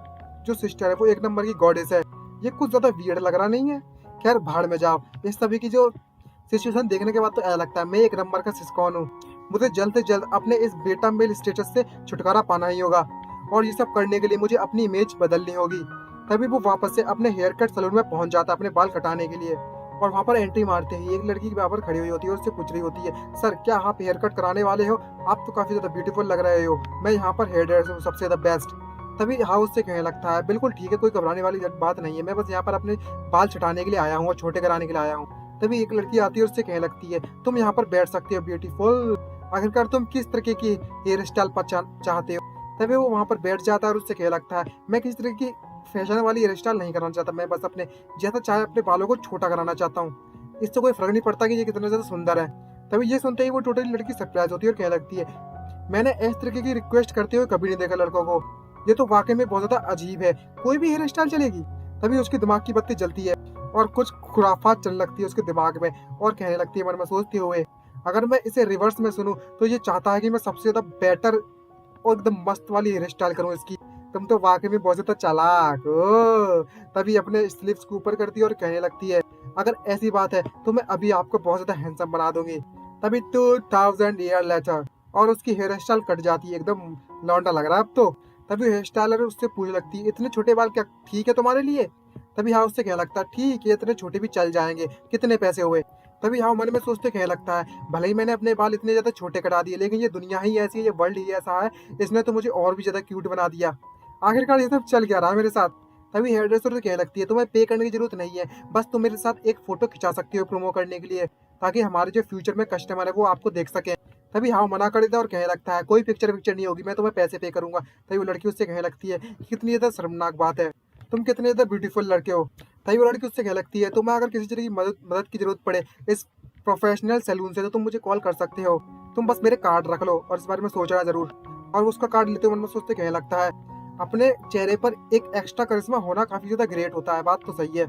जो सिस्टर है वो एक नंबर की गॉडेस है। ये कुछ ज्यादा वियर्ड लग रहा नहीं है। खैर भाड़ में जाओ। इस सभी की जो सिचुएशन देखने के बाद तो ऐसा लगता है मैं एक नंबर का सिस्कॉन हूँ। मुझे जल्द से जल्द अपने इस बेटा मेल स्टेटस से छुटकारा पाना ही होगा और ये सब करने के लिए मुझे अपनी इमेज बदलनी होगी। तभी वो वापस से अपने हेयर कट सैलून में पहुंच जाता है अपने बाल कटाने के लिए। और वहाँ पर एंट्री मारते ही एक लड़की वहाँ पर खड़ी हुई होती है और उससे पूछ रही होती है, सर क्या आप हेयर कट कराने वाले हो? आप तो काफी ज्यादा ब्यूटीफुल लग रहे हो, मैं यहाँ पर हेयर ड्रेसर हूँ सबसे ज्यादा बेस्ट। तभी हाउस से कहने लगता है, बिल्कुल ठीक है, कोई घबराने वाली बात नहीं है, मैं बस यहाँ पर अपने बाल छुटाने के लिए आया हूँ और छोटे कराने के लिए आया हूँ। तभी एक लड़की आती है और उससे कहने लगती है, तुम यहाँ पर बैठ सकते हो ब्यूटीफुल, आखिरकार तुम किस तरीके की हेयर स्टाइल चाहते हो? तभी वो वहाँ पर बैठ जाता है और उससे कहने लगता है, मैं किस तरह की फैशन वाली हेयर स्टाइल नहीं करना चाहता, मैं बस अपने जैसा चाहे अपने बालों को छोटा कराना चाहता हूँ, इससे कोई फर्क नहीं पड़ता कि ये कितना ज्यादा सुंदर है। तभी ये सुनते ही वो टोटली लड़की सरप्राइज होती है और कहने लगती है, मैंने इस तरीके की रिक्वेस्ट करते हुए कभी नहीं देखा लड़कों को, ये तो वाकई में बहुत ज्यादा अजीब है, कोई भी हेयर स्टाइल चलेगी? तभी उसके दिमाग की बत्ती जलती है और कुछ खुराफात चलने लगती है उसके दिमाग में और कहने लगती है मन में सोचते हुए, अगर मैं इसे रिवर्स में सुनूं तो ये चाहता है कि मैं सबसे ज्यादा बेटर और एकदम मस्त वाली हेयर स्टाइल करूं इसकी, तुम तो वाकई में बहुत ज्यादा चालाक हो। तभी अपने स्लीव्स को ऊपर करती है और कहने लगती है, अगर ऐसी बात है तो मैं अभी आपको बहुत ज्यादा हैंडसम बना दूंगी। तभी 2000 ईयर लेटर और उसकी हेयर स्टाइल कट जाती है, एकदम लौंडा लग रहा है अब तो। तभी हेयर स्टाइलर उससे पूछने लगती है, इतने छोटे बाल क्या ठीक है तुम्हारे लिए? तभी हाँ उससे कहने लगता है, ठीक है इतने छोटे भी चल जाएंगे, कितने पैसे हुए? तभी हाँ मन में सोचते कहने लगता है, भले ही मैंने अपने बाल इतने ज्यादा छोटे कटा दिए, लेकिन ये दुनिया ही ऐसी है, ये वर्ल्ड ही ऐसा है, इसने तो मुझे और भी ज्यादा क्यूट बना दिया। आखिरकार ये सब चल क्या रहा है मेरे साथ? तभी हेयर ड्रेसर से कहने लगती है, तुम्हें पे करने की जरूरत नहीं है, बस तुम मेरे साथ एक फोटो खिंचा सकती हो प्रोमो करने के लिए, ताकि हमारे जो फ्यूचर में कस्टमर है वो आपको देख सके। तभी हाँ मना कर देता है और कहने लगता है, कोई पिक्चर नहीं होगी, मैं तुम्हें पैसे पे करूंगा। तभी वो लड़की उससे कहने लगती है, कितनी ज्यादा शर्मनाक बात है, तुम कितने ज्यादा ब्यूटीफुल लड़के हो। तभी वो लड़की उससे कहने लगती है, तुम्हें अगर किसी तरह की मदद की जरूरत पड़े इस प्रोफेशनल सैलून से तो तुम मुझे कॉल कर सकते हो, तुम बस मेरे कार्ड रख लो और इस बारे में सोचना जरूर। और उसका कार्ड लेते हुए मन में सोचते कहने लगता है, अपने चेहरे पर एक एक्स्ट्रा करिश्मा होना काफी ज्यादा ग्रेट होता है, बात तो सही है,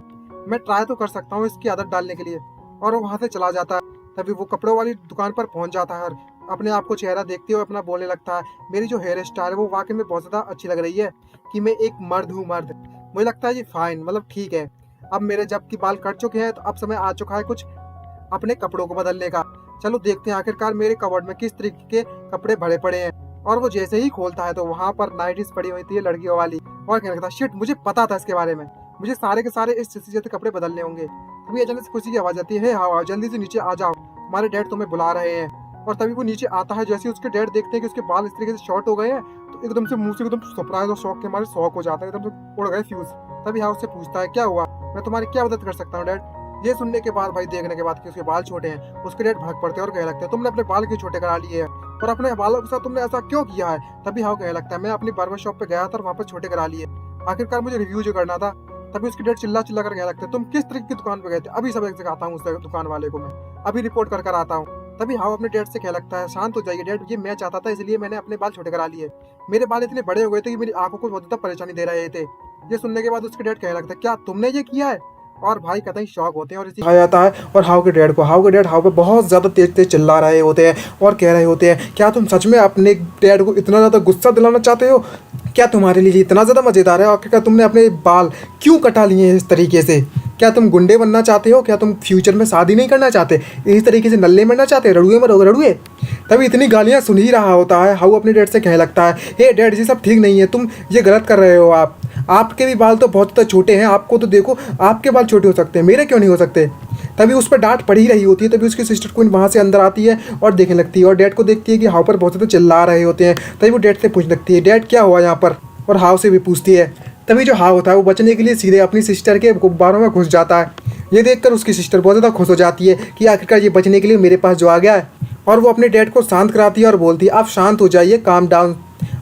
मैं ट्राई तो कर सकता हूँ इसकी आदत डालने के लिए। और वो वहां से चला जाता है। तभी वो कपड़ों वाली दुकान पर पहुंच जाता है और अपने आप को चेहरा देखते हुए अपना बोलने लगता है, मेरी जो हेयर स्टाइल है वो वाकई में बहुत ज्यादा अच्छी लग रही है, कि मैं एक मर्द हूँ मर्द, मुझे लगता है ये फाइन, मतलब ठीक है, अब मेरे जब की बाल कट चुके हैं तो अब समय आ चुका है कुछ अपने कपड़ों को बदलने का। चलो देखते हैं आखिरकार मेरे कबर्ड में किस तरीके के कपड़े भरे पड़े हैं। और वो जैसे ही खोलता है तो वहां पर नाइटीज पड़ी हुई थी लड़कियों वाली और कहने लगता है, शिट मुझे पता था इसके बारे में, मुझे सारे के सारे इस जैसे कपड़े बदलने होंगे। तभी अचानक से खुशी की आवाज आती है, हाँ जल्दी से नीचे आ जाओ, तुम्हारे डैड तुम्हें बुला रहे हैं। और तभी वो नीचे आता है, जैसे उसके डैड देखते हैं कि उसके बाल इस तरीके से शॉर्ट हो गए हैं तो एकदम से मुंह से एकदम सरप्राइज और शौक के मारे शौक हो जाता है, एकदम से उड़ गए फ्यूज। तभी हाँ उससे पूछता है, क्या हुआ, मैं तुम्हारी क्या मदद कर सकता हूँ डैड? ये सुनने के बाद भाई देखने के बाद कि उसके बाल छोटे हैं उसके डैड भाग पड़ते हैं और कहने लगते हैं, तुमने अपने बाल क्यों छोटे करा लिए हैं और अपने बालों के साथ तुमने ऐसा क्यों किया है? तभी हाँ कहने लगता है, मैं अपनी बार्बर शॉप पे गया था और वहाँ पर छोटे करा लिए, आखिरकार मुझे रिव्यू जो करना था। तभी उसके डैड चिल्ला चिल्ला कर कहने लगते हैं, तुम किस तरीके की दुकान पे गए थे? अभी सब सिखाता हूँ उस दुकान वाले को, मैं अभी रिपोर्ट कर आता हूँ। तभी हाँ अपने डैड से कहने लगता है, शांत हो जाइए डैड, ये मैं चाहता था इसलिए मैंने अपने बाल छोटे करा लिए, मेरे बाल इतने बड़े हो गए थे कि मेरी आंखों को बहुत ज्यादा परेशानी दे रहे थे। ये सुनने के बाद उसके डैड कहने लगता है, क्या तुमने ये किया है? और भाई कतई शौक होते हैं और इसी जाता है। और हाउ के डैड हाउ पे बहुत ज्यादा तेज तेज चिल्ला रहे होते हैं और कह रहे होते हैं, क्या तुम सच में अपने डैड को इतना ज्यादा गुस्सा दिलाना चाहते हो? क्या तुम्हारे लिए इतना ज्यादा मजेदार है? और क्या तुमने अपने बाल क्यों कटा लिए हैं इस तरीके से? क्या तुम गुंडे बनना चाहते हो? क्या तुम फ्यूचर में शादी नहीं करना चाहते? इस तरीके से नल्ले मरना चाहते? रड़ुए मरोगे रड़ुए। तभी इतनी गालियां सुन ही रहा होता है, हाउ अपने डैड से कहने लगता है, हे डैड ये सब ठीक नहीं है, तुम ये गलत कर रहे हो, आपके भी बाल तो बहुत छोटे हैं, आपको तो देखो आपके बाल छोटे हो सकते हैं, मेरे क्यों नहीं हो सकते? तभी उस पर डांट पड़ी रही होती है। तभी उसकी सिस्टर क्वीन वहाँ से अंदर आती है और देखने लगती है और डैड को देखती है कि हाउ पर बहुत ज़्यादा चिल्ला रहे होते हैं। तभी वो डैड से पूछने लगती है, डैड क्या हुआ यहाँ पर? और हाउ से भी पूछती है। तभी जो हाउ होता है वो बचने के लिए सीधे अपनी सिस्टर के गुब्बारों में घुस जाता है। ये देखकर उसकी सिस्टर बहुत ज़्यादा खुश हो जाती है कि आखिरकार ये बचने के लिए मेरे पास जो आ गया है। और वो अपने डैड को शांत कराती है और बोलती है, आप शांत हो जाइए, काम डाउन,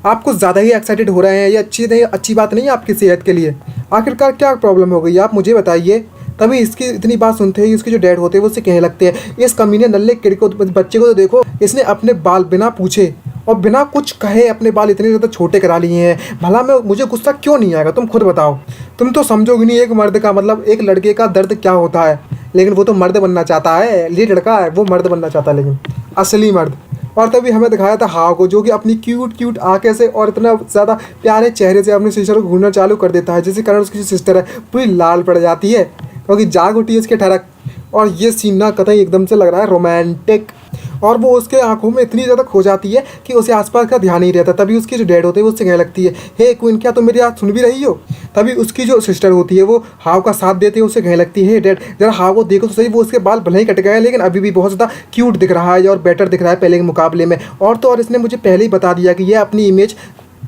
आप कुछ ज़्यादा ही एक्साइटेड हो रहे हैं, ये अच्छी बात नहीं है आपकी सेहत के लिए। आखिरकार क्या प्रॉब्लम हो गई आप मुझे बताइए। तभी इसकी इतनी बात सुनते ही उसके जो डैड होते हैं वो उससे कहने लगते हैं, इस कमीने नल्ले किड को बच्चे को तो देखो, इसने अपने बाल बिना पूछे और बिना कुछ कहे अपने बाल इतने ज़्यादा छोटे करा लिए हैं। भला मैं मुझे गुस्सा क्यों नहीं आएगा, तुम खुद बताओ। तुम तो समझोगे नहीं एक मर्द का मतलब, एक लड़के का दर्द क्या होता है। लेकिन वो तो मर्द बनना चाहता है, ये लड़का है वो मर्द बनना चाहता है, लेकिन असली मर्द। और तभी हमें दिखाया था हाव को, जो कि अपनी क्यूट क्यूट आंखें से और इतना ज़्यादा प्यारे चेहरे से अपनी सिस्टर को घूरना चालू कर देता है, जिसके कारण उसकी जो सिस्टर है पूरी लाल पड़ जाती है, क्योंकि जाग उठी है उसके ठरक। और ये सीन ना कतई एकदम से लग रहा है रोमांटिक। और वो उसके आंखों में इतनी ज़्यादा खो जाती है कि उसे आसपास का ध्यान नहीं रहता। तभी उसके जो डैड होते हैं वो उससे कहने लगती है, हे क्वीन क्या तुम मेरी बात सुन भी रही हो। तभी उसकी जो सिस्टर होती है वो हाव का साथ देते हैं, उससे कहने लगती है, हे डैड जरा हाव को देखो तो सही, वो उसके बाल भले ही कट गए हैं लेकिन अभी भी बहुत ज़्यादा क्यूट दिख रहा है और बेटर दिख रहा है पहले के मुकाबले में। और तो और इसने मुझे पहले ही बता दिया कि यह अपनी इमेज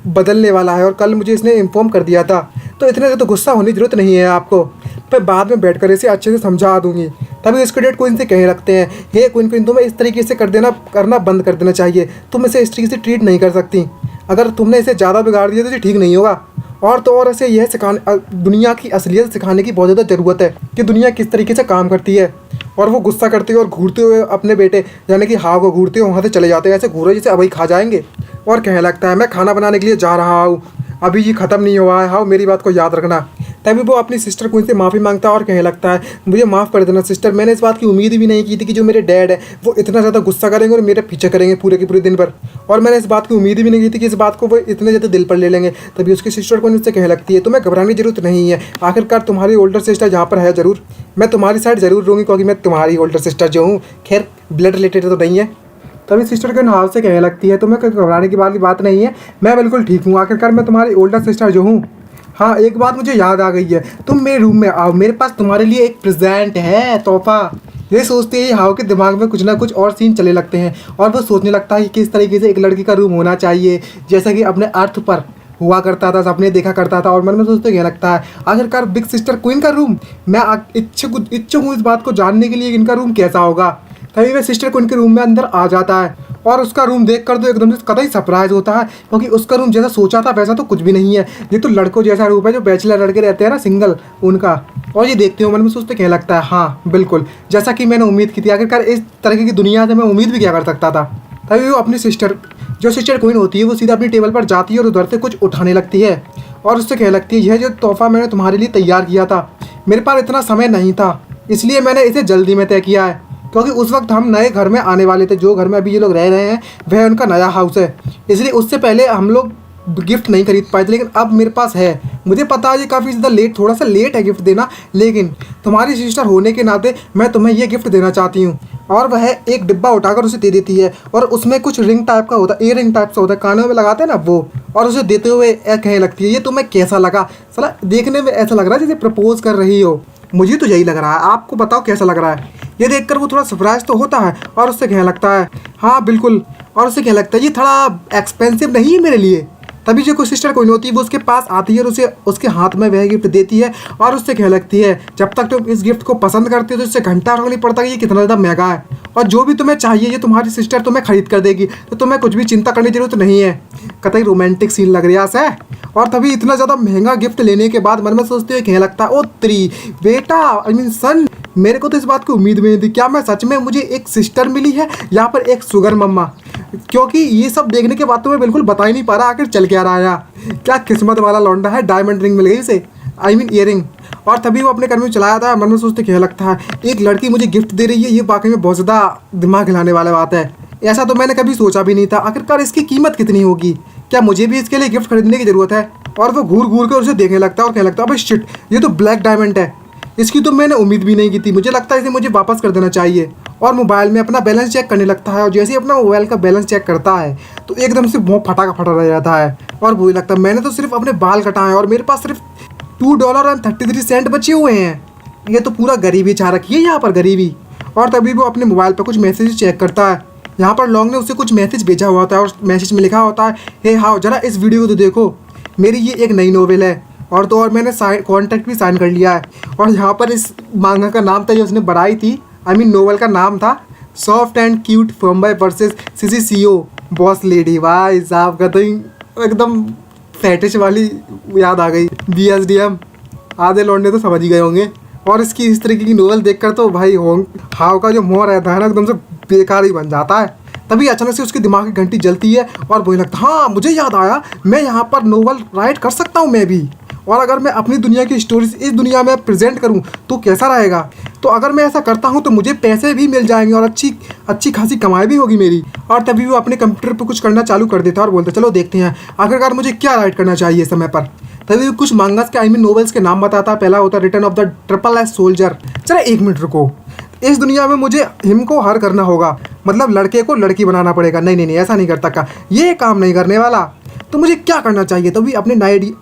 बदलने वाला है और कल मुझे इसने इन्फॉर्म कर दिया था, तो इतने से तो गुस्सा होने की जरूरत नहीं है आपको, मैं बाद में बैठकर इसे अच्छे से समझा दूंगी। तभी उसके डैड क्वीन से कहने लगते हैं, हे क्वीन तुम्हें इस तरीके से करना बंद कर देना चाहिए, तुम इसे इस तरीके से ट्रीट नहीं कर सकती, अगर तुमने इसे ज़्यादा बिगाड़ दिया तो ये ठीक नहीं होगा। और तो और इसे यह सिखाने, दुनिया की असलियत सिखाने की बहुत ज़्यादा ज़रूरत है कि दुनिया किस तरीके से काम करती है। और वो गुस्सा करते हुए और घूरते हुए अपने बेटे यानी कि हाव को घूरते हुए वहाँ से चले जाते हैं, ऐसे घूरे जैसे अभी खा जाएंगे। और कहने लगता है, मैं खाना बनाने के लिए जा रहा हूँ, अभी ये ख़त्म नहीं हुआ है, हाव मेरी बात को याद रखना। तभी वो अपनी सिस्टर क्वीन से माफ़ी मांगता है और कहने लगता है, मुझे माफ़ कर देना सिस्टर, मैंने इस बात की उम्मीद भी नहीं की थी कि जो मेरे डैड है वो इतना ज़्यादा गुस्सा करेंगे और मेरे पीछे करेंगे पूरे के पूरे दिन भर, और मैंने इस बात की उम्मीद भी नहीं की थी कि इस बात को वो इतने ज़्यादा दिल पर ले लेंगे। तभी उसकी सिस्टर क्वीन उससे कहने लगती है, तुम्हें घबराने की जरूरत नहीं है, आखिरकार तुम्हारी ओल्डर सिस्टर यहाँ पर है ज़रूर, मैं तुम्हारी साइड ज़रूर रहूँगी क्योंकि मैं तुम्हारी ओल्डर सिस्टर जो हूँ, खैर ब्लड रिलेटेड तो नहीं है। तभी सिस्टर के हाव से कहने लगती है, तुम्हें घबराने की बात नहीं है, मैं बिल्कुल ठीक हूँ, आखिरकार मैं तुम्हारी ओल्डर सिस्टर जो हूँ। हाँ एक बात मुझे याद आ गई है, तुम मेरे रूम में आओ, मेरे पास तुम्हारे लिए एक प्रेजेंट है, तोहफा। ये सोचते ही हाव के दिमाग में कुछ ना कुछ और सीन चले लगते हैं और वो सोचने लगता है कि किस तरीके से एक लड़की का रूम होना चाहिए, जैसा कि अपने अर्थ पर हुआ करता था, सपने देखा करता था। और मन में सोचते क्या लगता है, आखिरकार बिग सिस्टर क्वीन का रूम, मैं इच्छुक हूँ इस बात को जानने के लिए कि इनका रूम कैसा होगा। तभी वह सिस्टर क्वीन के रूम में अंदर आ जाता है और उसका रूम देखकर तो एकदम से कतई सरप्राइज होता है, क्योंकि उसका रूम जैसा सोचा था वैसा तो कुछ भी नहीं है। ये तो लड़कों जैसा रूम है जो बैचलर लड़के रहते हैं ना, सिंगल, उनका। और ये देखते हो मन में सोचते क्या लगता है, हाँ बिल्कुल जैसा कि मैंने उम्मीद की थी, आखिरकार इस तरह की दुनिया से मैं उम्मीद भी क्या कर सकता था। तभी वो अपनी सिस्टर क्वीन होती है वो सीधा अपनी टेबल पर जाती है और उधर से कुछ उठाने लगती है और उससे कहने लगती है, यह जो तोहफा मैंने तुम्हारे लिए तैयार किया था, मेरे पास इतना समय नहीं था इसलिए मैंने इसे जल्दी में तय किया है, क्योंकि उस वक्त हम नए घर में आने वाले थे, जो घर में अभी ये लोग रह रहे हैं वह उनका नया हाउस है, इसलिए उससे पहले हम लोग गिफ्ट नहीं खरीद पाए थे, लेकिन अब मेरे पास है। मुझे पता है ये काफ़ी ज़्यादा थोड़ा सा लेट है गिफ्ट देना, लेकिन तुम्हारी सिस्टर होने के नाते मैं तुम्हें ये गिफ्ट देना चाहती हूँ। और वह एक डिब्बा उठाकर उसे दे देती है और उसमें कुछ रिंग टाइप का होता है, इयर रिंग टाइप से होता है, कानों में लगाते हैं ना वो, और उसे देते हुए कहने लगती है, ये तुम्हें कैसा लगा? साला देखने में ऐसा लग रहा है जैसे प्रपोज कर रही हो। मुझे तो यही लग रहा है, आपको बताओ कैसा लग रहा है? ये देखकर वो थोड़ा सरप्राइज तो होता है और उससे कहने लगता है, हाँ बिल्कुल, और उससे कहने लगता है, ये थोड़ा एक्सपेंसिव नहीं है मेरे लिए। तभी जो कोई सिस्टर कोई होती है वो उसके पास आती है और उसे उसके हाथ में वह गिफ्ट देती है और उससे कहने लगती है, जब तक तुम इस गिफ्ट को पसंद करती हो तो इससे घंटा फर्क नहीं पड़ता कि ये कितना ज़्यादा महंगा है, और जो भी तुम्हें चाहिए ये तुम्हारी सिस्टर तुम्हें खरीद कर देगी, तो तुम्हें कुछ भी चिंता करने की जरूरत नहीं है। कतई रोमांटिक सीन लग रहा है। और तभी इतना ज़्यादा महंगा गिफ्ट लेने के बाद मन में सोचते हुए कहने लगता है, ओ त्री बेटा, आई मीन सन, मेरे को तो इस बात की उम्मीद भी नहीं थी, क्या मैं सच में मुझे एक सिस्टर मिली है यहाँ पर एक शुगर मम्मा, क्योंकि ये सब देखने के बाद तो मैं बिल्कुल बता ही नहीं पा रहा आखिर चल क्या रहा है। क्या किस्मत वाला लौंडा है, डायमंड रिंग मिल गई उसे, आई मीन ईयरिंग। और तभी वो अपने घर में चलाया था, मन में सोचते क्या लगता है, एक लड़की मुझे गिफ्ट दे रही है, ये वाकई में बहुत ज़्यादा दिमाग हिलाने वाला बात है, ऐसा तो मैंने कभी सोचा भी नहीं था। आखिरकार इसकी कीमत कितनी होगी, क्या मुझे भी इसके लिए गिफ्ट खरीदने की ज़रूरत है? और वो घूर घूर कर उसे देखने लगता है और कहने लगता है, अबे शिट, ये तो ब्लैक डायमंड है, इसकी तो मैंने उम्मीद भी नहीं की थी, मुझे लगता है इसे मुझे वापस कर देना चाहिए। और मोबाइल में अपना बैलेंस चेक करने लगता है और जैसे ही अपना मोबाइल का बैलेंस चेक करता है तो एकदम से मुँह फटा रह जाता है और वही लगता है, मैंने तो सिर्फ अपने बाल कटाए और मेरे पास सिर्फ $2.33 बचे हुए हैं, ये तो पूरा गरीबी छा रखी है यहाँ पर, गरीबी। और तभी वो अपने मोबाइल पर कुछ मैसेज चेक करता है, यहाँ पर लॉन्ग ने उसे कुछ मैसेज भेजा हुआ होता है और मैसेज में लिखा होता है, हे हाउ जरा इस वीडियो को तो देखो, मेरी ये एक नई नोवेल है, और तो और मैंने कॉन्ट्रैक्ट भी साइन कर लिया है। और यहाँ पर इस मांगा का नाम था जो उसने बनाई थी, आई मीन नोवेल का नाम था soft and cute farm boy versus CEO boss lady. भाई साहब का तो एकदम फैटिश वाली याद आ गई, BSDM, आधे लौंडे तो समझ ही गए होंगे। और इसकी इस तरीके की नोवेल देखकर तो भाई हाव का जो मोह रहता है ना एकदम से बेकार ही बन जाता है। तभी अचानक से उसके दिमाग की घंटी जलती है और वही लगता हाँ मुझे याद आया, मैं यहाँ पर नोवेल राइट कर सकता हूँ मैं भी। और अगर मैं अपनी दुनिया की स्टोरीज इस दुनिया में प्रेजेंट करूँ तो कैसा रहेगा। तो अगर मैं ऐसा करता हूँ तो मुझे पैसे भी मिल जाएंगे और अच्छी अच्छी खासी कमाई भी होगी मेरी। और तभी वो अपने कंप्यूटर पर कुछ करना चालू कर देता है और बोलता चलो देखते हैं आखिरकार मुझे क्या राइट करना चाहिए समय पर। तभी वो कुछ मांगास के नोवेल्स के नाम बताता है। पहला होता है return of the triple S soldier. चलो 1 मिनट रुको, इस दुनिया में मुझे हिम को हर करना होगा, मतलब लड़के को लड़की बनाना पड़ेगा। नहीं नहीं नहीं, ऐसा नहीं करता का, ये काम नहीं करने वाला। तो मुझे क्या करना चाहिए, तभी अपने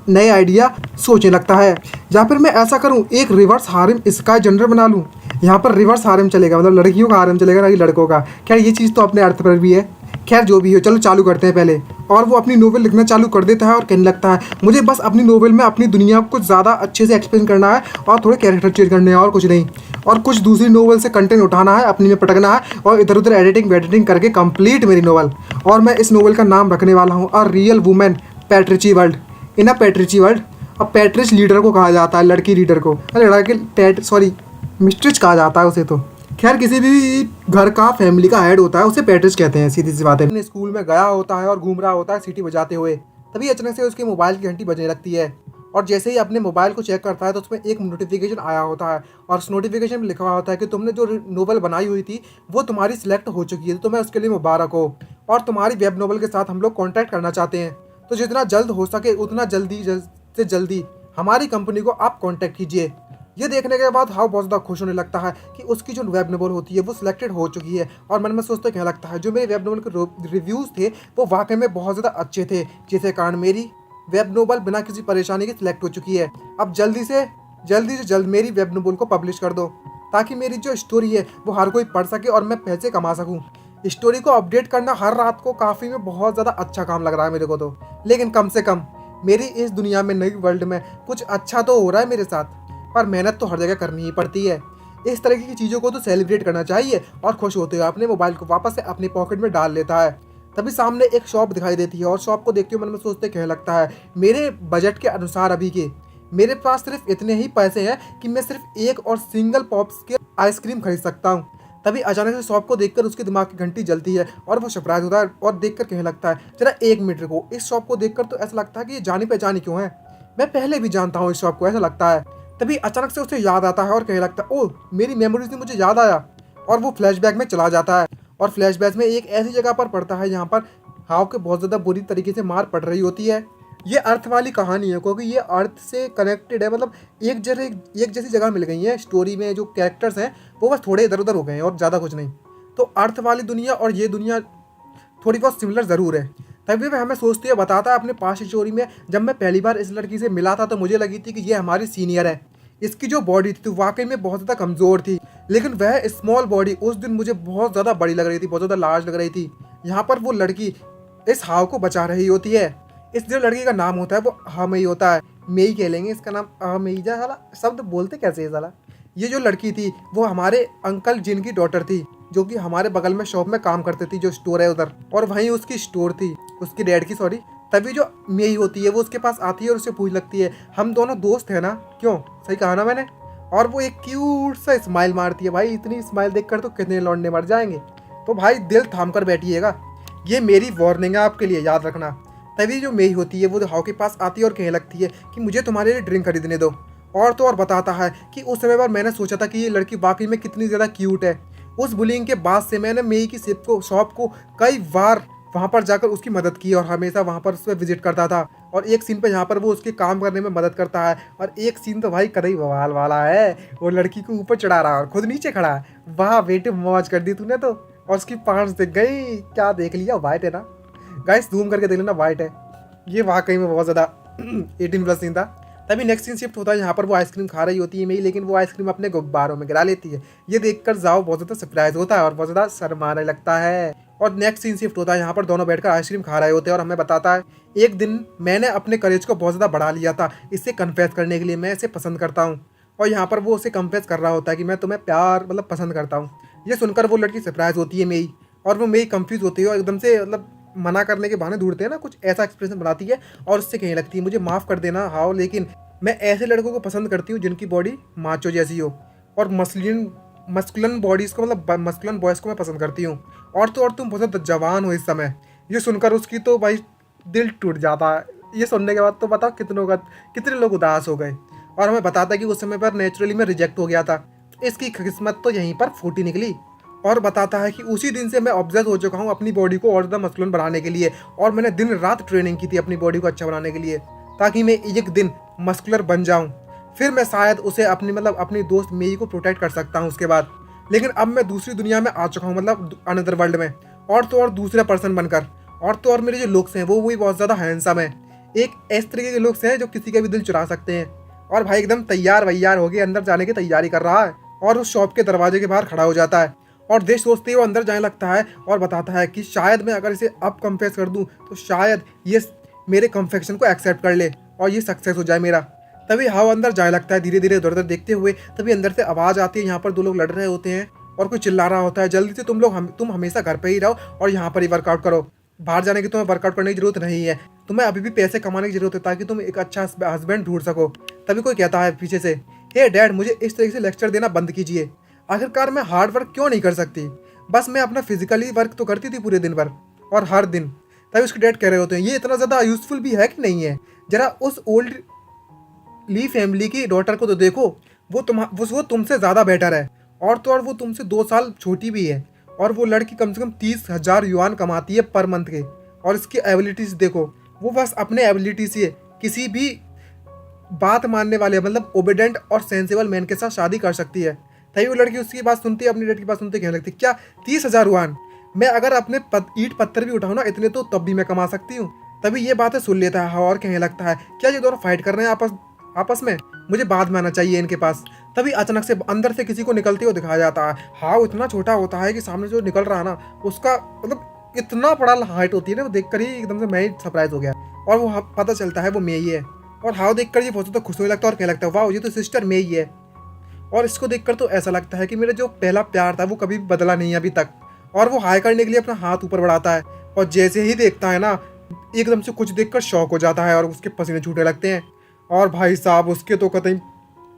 नए आइडिया सोचने लगता है। या फिर मैं ऐसा करूं एक रिवर्स हारिम स्काई जेंडर बना लूं। यहाँ पर रिवर्स हारिम चलेगा, मतलब लड़कियों का हारिम चलेगा ना कि लड़कों का। खैर ये चीज़ तो अपने अर्थ पर भी है। खैर जो भी हो, चलो चालू करते हैं पहले। और वो अपनी नोवेल लिखना चालू कर देता है और कहने लगता है मुझे बस अपनी नोवेल में अपनी दुनिया को ज़्यादा अच्छे से एक्सप्लेन करना है और थोड़े कैरेक्टर चेंज करने हैं और कुछ नहीं। और कुछ दूसरी नोवेल से कंटेंट उठाना है, अपनी में पटकना है और इधर उधर एडिटिंग करके कंप्लीट मेरी नोवेल। और मैं इस नोवेल का नाम रखने वाला हूँ a real women patriarchy world in a patriarchy world. अब पैट्रिच लीडर को कहा जाता है, लड़की लीडर को, लड़के मिस्ट्रिच कहा जाता है उसे। तो खैर किसी भी घर का फैमिली का हेड होता है उसे पैट्रिच कहते हैं, सीधी सी बात है। अपने स्कूल में गया होता है और घूम रहा होता है सीटी बजाते हुए। तभी अचानक से उसके मोबाइल की घंटी बजने लगती है और जैसे ही अपने मोबाइल को चेक करता है तो उसमें एक नोटिफिकेशन आया होता है और उस नोटिफिकेशन में लिखा हुआ होता है कि तुमने जो नोवेल बनाई हुई थी वो तुम्हारी सिलेक्ट हो चुकी है, तो तुम्हें उसके लिए मुबारक हो और तुम्हारी वेब नोवेल के साथ हम लोग कॉन्टैक्ट करना चाहते हैं। तो जितना जल्द हो सके उतना जल्दी हमारी कंपनी को आप कॉन्टैक्ट कीजिए। ये देखने के बाद हाउ बहुत ज़्यादा खुश होने लगता है कि उसकी जो वेब नोवेल होती है वो सिलेक्टेड हो चुकी है। और मन में सोचते क्या लगता है जो मेरे वेब नोवेल के रिव्यूज़ थे वो वाकई में बहुत ज़्यादा अच्छे थे, जिसके कारण मेरी वेब नोवेल बिना किसी परेशानी के सिलेक्ट हो चुकी है। अब जल्दी से जल्द मेरी वेब नोवेल को पब्लिश कर दो ताकि मेरी जो स्टोरी है वो हर कोई पढ़ सके और मैं पैसे कमा सकूँ। स्टोरी को अपडेट करना हर रात को काफ़ी में बहुत ज़्यादा अच्छा काम लग रहा है मेरे को तो, लेकिन कम से कम मेरी इस दुनिया में नई वर्ल्ड में कुछ अच्छा तो हो रहा है मेरे साथ। पर मेहनत तो हर जगह करनी ही पड़ती है। इस तरह की चीज़ों को तो सेलिब्रेट करना चाहिए। और खुश होते हुए अपने मोबाइल को वापस से अपनी पॉकेट में डाल लेता है। तभी सामने एक शॉप दिखाई देती है और शॉप को देखते हुए मन में सोचते कहने लगता है मेरे बजट के अनुसार अभी के मेरे पास सिर्फ इतने ही पैसे हैं कि मैं सिर्फ एक और सिंगल पॉप्स के आइसक्रीम खरीद सकता हूँ। तभी अचानक से शॉप को देखकर उसके दिमाग की घंटी जलती है और वो सरप्राइज होता है और देखकर कहने लगता है जरा 1 मिनट रुको, इस शॉप को देखकर तो ऐसा लगता है कि ये जानी पहचानी क्यों है, मैं पहले भी जानता हूँ इस शॉप को, ऐसा लगता है। तभी अचानक से उसे याद आता है और कहने लगता है ओह मेरी मेमोरीज ने मुझे याद आया। और वो फ्लैशबैक में चला जाता है और फ्लैशबैक में एक ऐसी जगह पर पड़ता है जहाँ पर हाव के बहुत ज़्यादा बुरी तरीके से मार पड़ रही होती है। ये अर्थ वाली कहानी है क्योंकि ये अर्थ से कनेक्टेड है, मतलब एक जैसी जगह मिल गई है। स्टोरी में जो कैरेक्टर्स हैं वो बस थोड़े इधर उधर हो गए हैं और ज़्यादा कुछ नहीं। तो अर्थ वाली दुनिया और ये दुनिया थोड़ी बहुत सिमिलर ज़रूर है। तभी वह हमें सोचते हुए बताता है अपने पास्ट स्टोरी में जब मैं पहली बार इस लड़की से मिला था तो मुझे लगी थी कि ये हमारी सीनियर है। इसकी जो बॉडी थी तो वाकई में बहुत ज़्यादा कमज़ोर थी, लेकिन वह स्मॉल बॉडी उस दिन मुझे बहुत ज़्यादा बड़ी लग रही थी, बहुत ज़्यादा लार्ज लग रही थी। यहाँ पर वो लड़की इस हाव को बचा रही होती है। इस जो लड़की का नाम होता है वो हामई होता है, मेई कह लेंगे इसका नाम, हामई जा साला शब्द बोलते कैसे है साला। ये जो लड़की थी वो हमारे अंकल जिन की डॉटर थी जो कि हमारे बगल में शॉप में काम करती थी, जो स्टोर है उधर, और वहीं उसकी स्टोर थी, उसकी डैड की सॉरी। तभी जो मेई होती है वो उसके पास आती है और उससे पूछ लगती है हम दोनों दोस्त हैं ना, क्यों, सही कहा ना मैंने। और वो एक क्यूट सा स्माइल मारती है। भाई इतनी स्माइल देखकर तो कितने लौंडे मर जाएंगे। तो भाई दिल थाम कर बैठिएगा, ये मेरी वार्निंग है आपके लिए, याद रखना। तभी जो मेई होती है वो हाव के पास आती है और कहने लगती है कि मुझे तुम्हारे लिए ड्रिंक खरीदने दो। और तो और बताता है कि उस समय पर मैंने सोचा था कि ये लड़की वाकई में कितनी ज़्यादा क्यूट है। उस बुलिंग के बाद से मैंने मेई की शॉप को कई बार वहाँ पर जाकर उसकी मदद की और हमेशा वहाँ पर उसमें विजिट करता था। और एक सीन पे यहाँ पर वो उसके काम करने में मदद करता है। और एक सीन तो भाई कदई बवाल वाला है, वो लड़की को ऊपर चढ़ा रहा है और खुद नीचे खड़ा है। वाह बेटे मौज कर दी तूने तो। और उसकी पांच दिख गई, क्या देख लिया, वाइट है ना गाइस, जूम करके देख लेना, वाइट है। ये वाकई में बहुत ज़्यादा 18+ सीन था। तभी नेक्स्ट सीन शिफ्ट होता है, यहाँ पर वो आइसक्रीम खा रही होती है मेई, लेकिन वो आइसक्रीम अपने गुब्बारों में गिरा लेती है। ये देखकर जाओ बहुत ज़्यादा सरप्राइज होता है और बहुत ज़्यादा शर्माने लगता है। और नेक्स्ट सीन शिफ्ट होता है, यहाँ पर दोनों बैठकर आइसक्रीम खा रहे होते हैं और हमें बताता है एक दिन मैंने अपने करेज को बहुत ज़्यादा बढ़ा लिया था इससे कन्फेस करने के लिए, मैं इसे पसंद करता हूँ। और यहाँ पर वो उसे कन्फेस कर रहा होता है कि मैं तुम्हें प्यार मतलब पसंद करता हूँ। ये सुनकर वो लड़की सरप्राइज होती है मेई, और वो मेई कंफ्यूज होती है और एकदम से मतलब मना करने के बहाने ढूंढते हैं ना, कुछ ऐसा एक्सप्रेशन बनाती है और उससे कहने लगती है मुझे माफ़ कर देना हाओ, लेकिन मैं ऐसे लड़कों को पसंद करती हूँ जिनकी बॉडी माचो जैसी हो और मस्कुलन बॉडीज़ को मतलब मस्कुलन बॉयज़ को मैं पसंद करती हूँ। और तो और तुम बहुत जवान हो इस समय। ये सुनकर उसकी तो भाई दिल टूट जाता है। ये सुनने के बाद तो बताओ कितने लोग उदास हो गए। और हमें बताता है कि उस समय पर नेचुरली मैं रिजेक्ट हो गया था। इसकी किस्मत तो यहीं पर फूटी निकली। और बताता है कि उसी दिन से मैं ऑब्सेस हो चुका हूँ अपनी बॉडी को और ज़्यादा मस्कुलन बनाने के लिए। और मैंने दिन रात ट्रेनिंग की थी अपनी बॉडी को अच्छा बनाने के लिए, ताकि मैं एक दिन मस्कुलर बन जाऊँ। फिर मैं शायद उसे अपनी दोस्त मेई को प्रोटेक्ट कर सकता हूँ उसके बाद। लेकिन अब मैं दूसरी दुनिया में आ चुका हूँ, मतलब अनदर वर्ल्ड में। और तो और दूसरा पर्सन बनकर। और तो और मेरे जो लुक्स हैं वो भी बहुत ज़्यादा हैंडसम है। एक इस तरीके के लुक्स हैं जो किसी का भी दिल चुरा सकते हैं। और भाई एकदम तैयार वैयार हो गए, अंदर जाने की तैयारी कर रहा है। और उस शॉप के दरवाजे के बाहर खड़ा हो जाता है। और देख सोचते ही वो अंदर जाने लगता है और बताता है कि शायद मैं अगर इसे अब कन्फेस कर दूं तो शायद ये मेरे कन्फेक्शन को एक्सेप्ट कर ले और ये सक्सेस हो जाए मेरा। तभी हाव अंदर जाने लगता है धीरे धीरे इधर उधर देखते हुए। तभी अंदर से आवाज़ आती है, यहाँ पर दो लोग लड़ रहे होते हैं और कोई चिल्ला रहा होता है, जल्दी से तुम हमेशा घर पे ही रहो और यहाँ पर ही वर्कआउट करो। बाहर जाने की तुम्हें वर्कआउट करने की जरूरत नहीं है। तुम्हें अभी भी पैसे कमाने की जरूरत है ताकि तुम एक अच्छा हस्बैंड ढूंढ सको। तभी कोई कहता है पीछे से, हे डैड, मुझे इस तरीके से लेक्चर देना बंद कीजिए। आखिरकार मैं हार्ड वर्क क्यों नहीं कर सकती? बस मैं अपना फिजिकली वर्क तो करती थी पूरे दिन भर और हर दिन। तभी उसके डैड कह रहे होते हैं, ये इतना ज़्यादा यूजफुल भी है कि नहीं है? जरा उस ओल्ड ली फैमिली की डॉटर को तो देखो, वो तुमसे ज़्यादा बेटर है। और तो और वो तुमसे 2 साल छोटी भी है। और वो लड़की कम से कम 30,000 युआन कमाती है पर मंथ के। और इसकी एबिलिटीज़ देखो, वो बस अपने एबिलिटी से किसी भी बात मानने वाले मतलब ओबेडेंट और सेंसिबल मैन के साथ शादी कर सकती है। तभी वो लड़की उसकी बात सुनती है, अपनी डैड की बात सुनते कहने लगती है, क्या 30,000 युआन? मैं अगर अपने ईंट पत्थर भी उठाऊँ ना इतने तो तब भी मैं कमा सकती हूँ। तभी ये बातें सुन लेता है और कहने लगता है, क्या ये दोनों फाइट कर रहे हैं आपस में? मुझे बाद में आना चाहिए इनके पास। तभी अचानक से अंदर से किसी को निकलते हुए दिखाया जाता है। हाउ इतना छोटा होता है कि सामने जो निकल रहा है ना उसका मतलब इतना बड़ा हाइट होती है ना, वो देखकर ही एकदम से मैं ही सरप्राइज हो गया। और वो पता चलता है वो मेई है। और हाउ देखकर ये बहुत तो खुश होने लगता है और कहने लगता है, वाह ये तो सिस्टर मेई है। और इसको देखकर तो ऐसा लगता है कि मेरा जो पहला प्यार था वो कभी बदला नहीं अभी तक। और वो हाई करने के लिए अपना हाथ ऊपर बढ़ाता है और जैसे ही देखता है ना एकदम से कुछ देखकर शॉक हो जाता है और उसके पसीने छूटने लगते हैं। और भाई साहब उसके तो कतई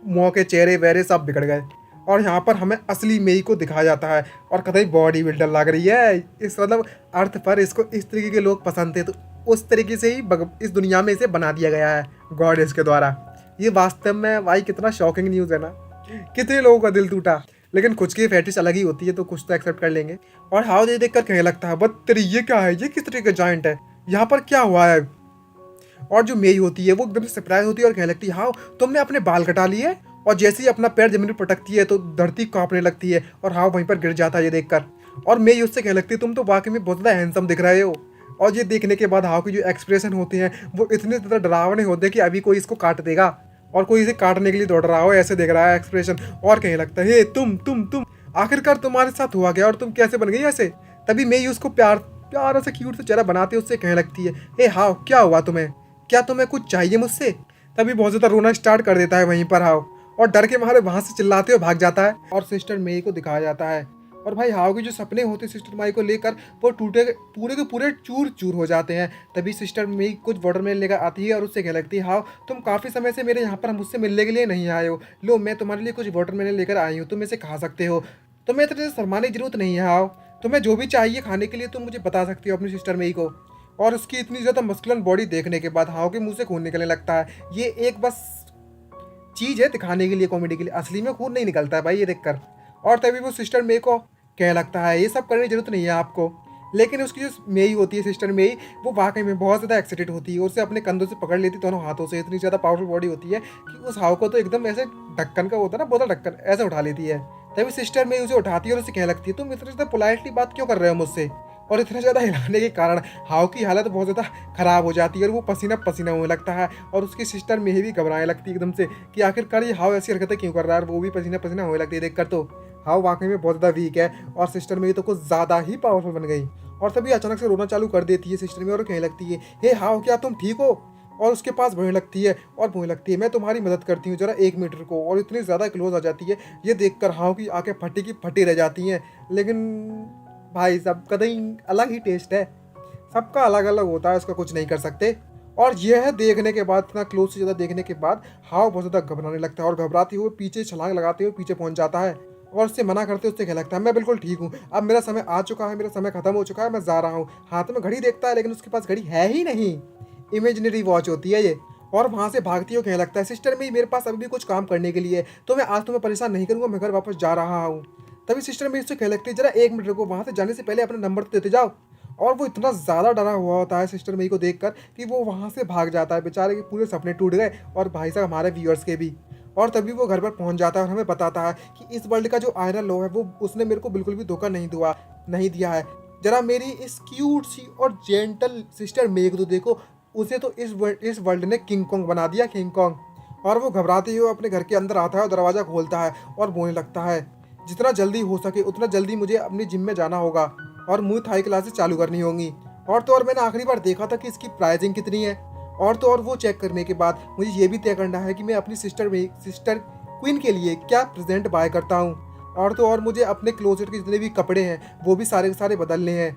मुँह के चेहरे वेरे सब बिगड़ गए। और यहाँ पर हमें असली मेई को दिखाया जाता है और कतई बॉडी बिल्डर लग रही है। इस मतलब अर्थ पर इसको इस तरीके के लोग पसंद थे तो उस तरीके से ही इस दुनिया में इसे बना दिया गया है गॉडेस के द्वारा। ये वास्तव में भाई कितना शॉकिंग न्यूज़ है ना। कितने लोगों का दिल टूटा। लेकिन कुछ की फेटिश अलग ही होती है तो कुछ तो एक्सेप्ट कर लेंगे। और हाउ दे देख कर कहने लगता है, बट तेरी ये क्या है, ये किस तरीके का जॉइंट है, यहाँ पर क्या हुआ है? और जो मेई होती है वो एकदम से सरप्राइज होती है और कहने लगती है, हाउ तुमने अपने बाल कटा लिए? और जैसे ही अपना पैर जमीन पर पटकती है तो धरती कांपने लगती है और हाउ वहीं पर गिर जाता है ये देखकर। और मेई उससे कहने लगती है, तुम तो वाकई में बहुत ज़्यादा हैंडसम दिख रहे हो। और ये देखने के बाद हाउ के जो एक्सप्रेशन होते हैं वो इतने ज़्यादा डरावने होते हैं कि अभी कोई इसको काट देगा और कोई इसे काटने के लिए दौड़ रहा हो ऐसे देख रहा है एक्सप्रेशन। और कहने लगता है, हे तुम आखिरकार तुम्हारे साथ हुआ गया और तुम कैसे बन गई ऐसे? तभी मेई उसको प्यार से क्यूट से चेहरा बनाते उससे कहने लगती है, हे हाउ क्या हुआ तुम्हें? क्या तुम्हें कुछ चाहिए मुझसे? तभी बहुत ज़्यादा रोना स्टार्ट कर देता है वहीं पर हाउ और डर के मारे वहाँ से चिल्लाते हुए भाग जाता है। और सिस्टर मेई को दिखाया जाता है। और भाई हाउ के जो सपने होते हैं सिस्टर मेई को लेकर वो टूटे पूरे के पूरे चूर चूर हो जाते हैं। तभी सिस्टर मेई कुछ वाटरमेलन लेकर आती है और उससे कह लगती है, हाउ तुम काफ़ी समय से मेरे यहाँ पर मुझसे मिलने के लिए नहीं आए हो, लो मैं तुम्हारे लिए कुछ वाटरमेलन लेकर आई हूँ, तुम इसे खा सकते हो। तुम्हें इतने शर्माने की जरूरत नहीं है हाउ, तुम्हें जो भी चाहिए खाने के लिए तुम मुझे बता सकती हो अपनी सिस्टर मेई को। और उसकी इतनी ज़्यादा मस्कुलर बॉडी देखने के बाद हाउ के मुंह से खून निकलने लगता है। ये एक बस चीज़ है दिखाने के लिए, कॉमेडी के लिए, असली में खून नहीं निकलता है भाई ये देखकर। और तभी वो सिस्टर मेई को कह लगता है, ये सब करने की जरूरत नहीं है आपको। लेकिन उसकी जो मेई होती है सिस्टर मेई वो वाकई में बहुत ज़्यादा एक्साइटेड होती है, उसे अपने कंधों से पकड़ लेती दोनों हाथों से। इतनी ज़्यादा पावरफुल बॉडी होती है कि उस हाउ को तो एकदम ऐसे ढक्कन का होता है ना, बोतल ढक्कन, ऐसे उठा लेती है। तभी सिस्टर मेई उसे उठाती है और उसे कह लगती है, तुम इतनी ज़्यादा पोलाइटली बात क्यों कर रहे हो मुझसे? और इतना ज़्यादा हिलाने के कारण हाउ की हालत बहुत ज़्यादा ख़राब हो जाती है और वो पसीना पसीना होने लगता है। और उसकी सिस्टर मेई भी घबराने लगती है एकदम से कि आखिरकार ये हाउ ऐसी हरकतें क्यों कर रहा है, और वो भी पसीना पसीना होने लगती है देखकर। तो हाउ वाकई में बहुत ज़्यादा वीक है और सिस्टर मेई तो कुछ ज़्यादा ही पावरफुल बन गई। और तभी अचानक से रोना चालू कर देती है सिस्टर मेई और कहने लगती है, हे हाउ क्या तुम ठीक हो? और उसके पास बोलने लगती है और बोलने लगती है, मैं तुम्हारी मदद करती हूँ जरा 1 मीटर को। और इतनी ज़्यादा क्लोज आ जाती है ये देखकर हाउ की आंखें फटी की फटी रह जाती हैं। लेकिन भाई सबका कहीं अलग ही टेस्ट है, सबका अलग अलग होता है, उसका कुछ नहीं कर सकते। और यह देखने के बाद, इतना क्लोज से ज़्यादा देखने के बाद हाउ बहुत ज़्यादा घबराने लगता है और घबराते हुए पीछे छलांग लगाते हुए पीछे पहुंच जाता है। और उससे मना करते उससे क्या लगता है मैं बिल्कुल ठीक हूँ, अब मेरा समय आ चुका है, मेरा समय खत्म हो चुका है, मैं जा रहा हूँ। हाथ में घड़ी देखता है लेकिन उसके पास घड़ी है ही नहीं, इमेजिनरी वॉच होती है ये। और वहाँ से भागती हो कहने लगता है सिस्टर मेरी, मेरे पास अभी भी कुछ काम करने के लिए है, तो मैं आज तुम्हें परेशान नहीं करूँगा, मैं घर वापस जा रहा हूँ। तभी सिस्टर मेरी उससे कहने लगती है जरा 1 मिनट रुको, वहाँ से जाने से पहले अपना नंबर तो देते जाओ। और वो इतना ज़्यादा डरा हुआ होता है सिस्टर मेरी को देखकर कि वो वहाँ से भाग जाता है। बेचारे के पूरे सपने टूट गए और भाई साहब हमारे व्यूअर्स के भी। और तभी वो घर पर पहुँच जाता है और हमें बताता है कि इस वर्ल्ड का जो आयरन लॉ है वो उसने मेरे को बिल्कुल भी धोखा नहीं दिया है। जरा मेरी इस क्यूट सी और जेंटल सिस्टर मेघ तो देखो, उसे तो इस वर्ल्ड ने किंग कॉन्ग बना दिया, किंग कॉन्ग। और वो घबराते हुए अपने घर के अंदर आता है और दरवाज़ा खोलता है और बोलने लगता है जितना जल्दी हो सके उतना जल्दी मुझे अपनी जिम में जाना होगा और मुझे थाई क्लासेस चालू करनी होंगी। और तो और मैंने आखिरी बार देखा था कि इसकी प्राइसिंग कितनी है। और तो और वो चेक करने के बाद मुझे ये भी तय करना है कि मैं अपनी सिस्टर क्वीन के लिए क्या प्रेजेंट बाय करता हूँ। और तो और मुझे अपने क्लोजेट के जितने भी कपड़े हैं वो भी सारे के सारे बदलने हैं।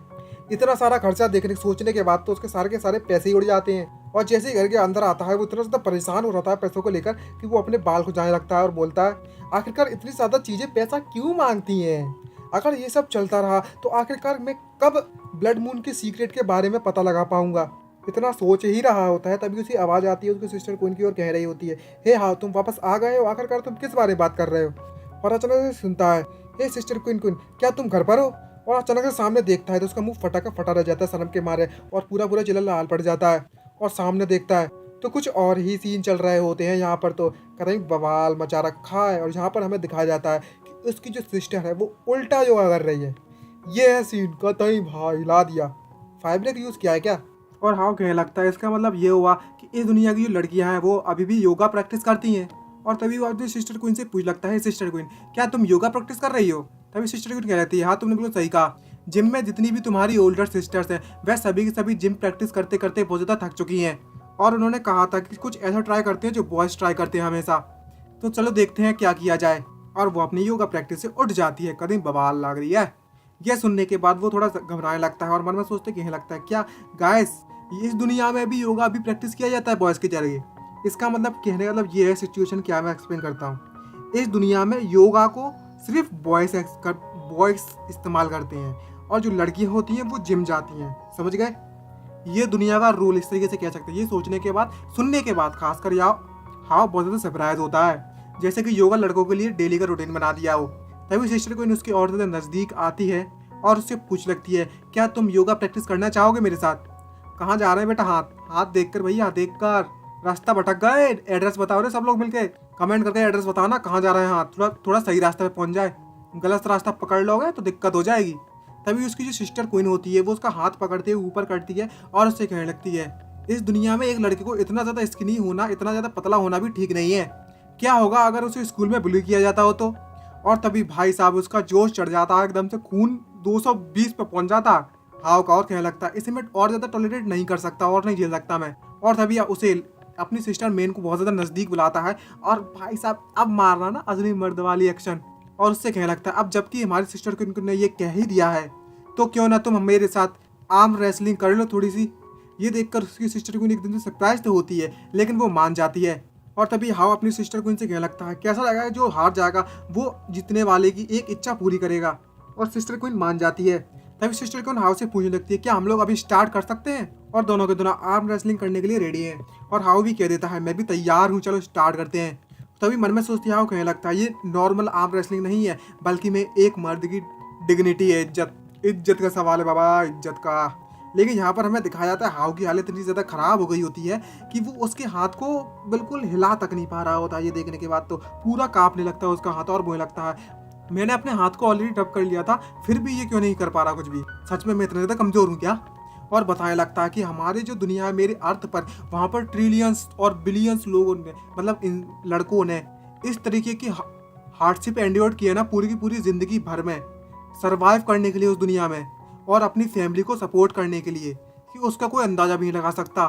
इतना सारा खर्चा देखने सोचने के बाद तो उसके सारे के सारे पैसे ही उड़ जाते हैं। और जैसे ही घर के अंदर आता है वो इतना ज़्यादा परेशान हो रहा था पैसों को लेकर कि वो अपने बाल खुजाने लगता है और बोलता है आखिरकार इतनी ज़्यादा चीज़ें पैसा क्यों मांगती हैं। अगर ये सब चलता रहा तो आखिरकार मैं कब ब्लड मून के सीक्रेट के बारे में पता लगा पाऊंगा। इतना सोच ही रहा होता है तभी उसी आवाज़ आती है उसकी सिस्टर क्वीन की ओर कह रही होती है हे हाँ तुम वापस आ गए हो, आखिरकार तुम किस बारे में बात कर रहे हो। और अचानक से सुनता है हे सिस्टर क्वीन क्या तुम घर पर हो। और अचानक से सामने देखता है तो उसका मुंह फटा का फटा रह जाता है शर्म के मारे और पूरा पूरा जिला लाल पड़ जाता है। और सामने देखता है तो कुछ और ही सीन चल रहे होते हैं यहाँ पर, तो कहीं बवाल मचा रखा है। और यहाँ पर हमें दिखाया जाता है कि उसकी जो सिस्टर है वो उल्टा योगा कर रही है। ये है सीन, कतई भाई हिला दिया। 5 यूज़ किया है क्या। और हाँ कहने लगता है इसका मतलब ये हुआ कि इस दुनिया की जो लड़कियां हैं वो अभी भी योगा प्रैक्टिस करती हैं। और तभी वो अपनी सिस्टर क्वीन से पूछ लगता है सिस्टर क्वीन क्या तुम योगा प्रैक्टिस कर रही हो। तभी सिस्टर क्वीन कह रहती है हाँ तुमने बिल्कुल सही कहा, जिम में जितनी भी तुम्हारी ओल्डर सिस्टर्स हैं वह सभी की सभी जिम प्रैक्टिस करते करते बहुत ज़्यादा थक चुकी हैं। और उन्होंने कहा था कि कुछ ऐसा ट्राई करते हैं जो बॉयज़ ट्राई करते हैं हमेशा, तो चलो देखते हैं क्या किया जाए। और वो अपनी योगा प्रैक्टिस से उठ जाती है, कहीं बवाल लग रही है। यह सुनने के बाद वो थोड़ा घबराने लगता है और मन में सोचते कहने लगता है क्या गाइस इस दुनिया में भी योगा भी प्रैक्टिस किया जाता है बॉयज़ के जरिए। इसका मतलब कहने का मतलब ये है सिचुएशन क्या मैं एक्सप्लेन करता हूँ। इस दुनिया में योगा को सिर्फ बॉयज़ इस्तेमाल करते हैं और जो लड़कियाँ होती हैं वो जिम जाती हैं, समझ गए। ये दुनिया का रूल इस तरीके से कह सकते हैं। ये सोचने के बाद सुनने के बाद खासकर हाँ बहुत ज़्यादा सरप्राइज होता है, जैसे कि योगा लड़कों के लिए डेली का रूटीन बना दिया हो। तभी सिस्टर को उसकी और ज़्यादा नज़दीक आती है और उससे पूछ लगती है क्या तुम योगा प्रैक्टिस करना चाहोगे मेरे साथ। कहाँ जा रहे हैं बेटा, हाथ देखकर भैया, देखकर रास्ता भटक गए, एड्रेस बताओ रे सब लोग मिलके, कमेंट करके एड्रेस बताओ ना कहाँ जा रहे हैं हाथ, थोड़ा सही रास्ते पे पहुंच जाए, गलत रास्ता पकड़ लोगे तो दिक्कत हो जाएगी। तभी उसकी जो सिस्टर क्वीन होती है वो उसका हाथ पकड़ते हुए ऊपर करती है और उससे कहने लगती है इस दुनिया में एक लड़के को इतना ज़्यादा स्किनी होना, इतना ज़्यादा पतला होना भी ठीक नहीं है। क्या होगा अगर उसे स्कूल में बुली किया जाता हो तो। और तभी भाई साहब उसका जोश चढ़ जाता है, एकदम से खून 220 पे पहुंच जाता। हाव का और कहने लगता है इसे मैं और ज़्यादा टॉलरेट नहीं कर सकता और नहीं झेल सकता मैं। और तभी उसे अपनी सिस्टर मेन को बहुत ज़्यादा नज़दीक बुलाता है और भाई साहब अब मारना ना असली मर्द वाली एक्शन। और उससे कहने लगता है अब जबकि हमारी सिस्टर को ने ये कह ही दिया है तो क्यों ना तुम मेरे साथ आर्म रेसलिंग कर लो थोड़ी सी। ये देखकर उसकी सिस्टर को एकदम से सरप्राइज तो होती है लेकिन वो मान जाती है। और तभी हाव अपनी सिस्टर को इनसे कहने लगता है कैसा लगा जो हार जाएगा वो जीतने वाले की एक इच्छा पूरी करेगा। और सिस्टर क्वीन मान जाती है। तभी सिस्टर क्वीन हाव से पूछने लगती है क्या हम लोग अभी स्टार्ट कर सकते हैं। और दोनों के दोनों आर्म रेसलिंग करने के लिए रेडी हैं। और हाव भी कह देता है मैं भी तैयार हूँ, चलो स्टार्ट करते हैं। तभी मन में सोचती है हाव कहने लगता है ये नॉर्मल आर्म रेसलिंग नहीं है बल्कि मैं एक मर्द की डिग्निटी है, इज्जत का सवाल है बाबा, इज्जत का। लेकिन यहाँ पर हमें दिखाया जाता है हाव की हालत इतनी ज़्यादा ख़राब हो गई होती है कि वो उसके हाथ को बिल्कुल हिला तक नहीं पा रहा होता है। ये देखने के बाद तो पूरा कांपने लगता है उसका हाथ और बोलने लगता है मैंने अपने हाथ को ऑलरेडी डब कर लिया था फिर भी ये क्यों नहीं कर पा रहा कुछ भी, सच में मैं इतना ज़्यादा कमज़ोर हूँ क्या। और बताने लगता है कि हमारी जो दुनिया है मेरे अर्थ पर वहाँ पर ट्रिलियंस और बिलियंस लोगों ने मतलब इन लड़कों ने इस तरीके की हार्डशिप एंड्योर किया ना पूरी की पूरी ज़िंदगी भर में सर्वाइव करने के लिए उस दुनिया में और अपनी फैमिली को सपोर्ट करने के लिए कि उसका कोई अंदाज़ा भी नहीं लगा सकता।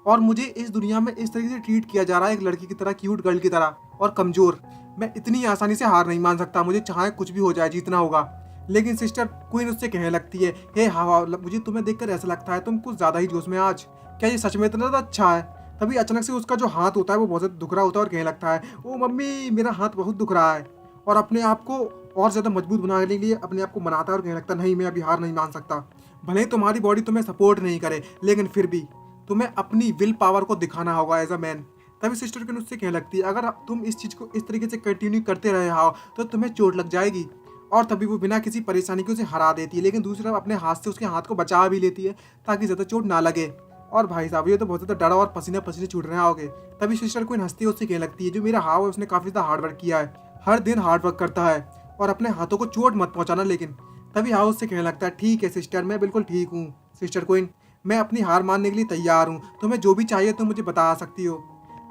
और मुझे इस दुनिया में इस तरीके से ट्रीट किया जा रहा है एक लड़की की तरह, क्यूट गर्ल की तरह और कमज़ोर। मैं इतनी आसानी से हार नहीं मान सकता, मुझे चाहे कुछ भी हो जाए जीतना होगा। लेकिन सिस्टर क्वीन उससे कहने लगती है हे हाँ मुझे तुम्हें देखकर ऐसा लगता है तुम कुछ ज़्यादा ही जोश में आज, क्या ये सच में इतना ज़्यादा अच्छा है। तभी अचानक से उसका जो हाथ होता है वो बहुत ज़्यादा दुख रहा होता है और कहने लगता है ओ मम्मी मेरा हाथ बहुत दुख रहा है। और अपने आप को और ज़्यादा मजबूत बनाने के लिए अपने आप को मनाता है और कहने लगता है नहीं, मैं अभी हार नहीं मान सकता। भले ही तुम्हारी बॉडी तुम्हें सपोर्ट नहीं करे, लेकिन फिर भी तुम्हें अपनी विल पावर को दिखाना होगा एज अ मैन। तभी सिस्टर क्वीन उससे कहने लगती है अगर तुम इस चीज़ को इस तरीके से कंटिन्यू करते रहे हो तो तुम्हें चोट लग जाएगी। और तभी वो बिना किसी परेशानी के उसे हरा देती है, लेकिन दूसरी तरफ अपने हाथ से उसके हाथ को बचा भी लेती है ताकि ज़्यादा चोट ना लगे। और भाई साहब ये तो बहुत ज़्यादा डरा और पसीने पसीने छूट रहे होगे। तभी सिस्टर क्वीन हंसती है, उससे कहने लगती है जो मेरा हाव है उसने काफ़ी ज़्यादा हार्ड वर्क किया है, हर दिन हार्ड वर्क करता है और अपने हाथों को चोट मत पहुंचाना। लेकिन तभी हाव उससे कहने लगता है ठीक है सिस्टर, मैं बिल्कुल ठीक हूँ सिस्टर क्वीन, मैं अपनी हार मानने के लिए तैयार हूँ, तुम्हें जो भी चाहिए तुम मुझे बता सकती हो।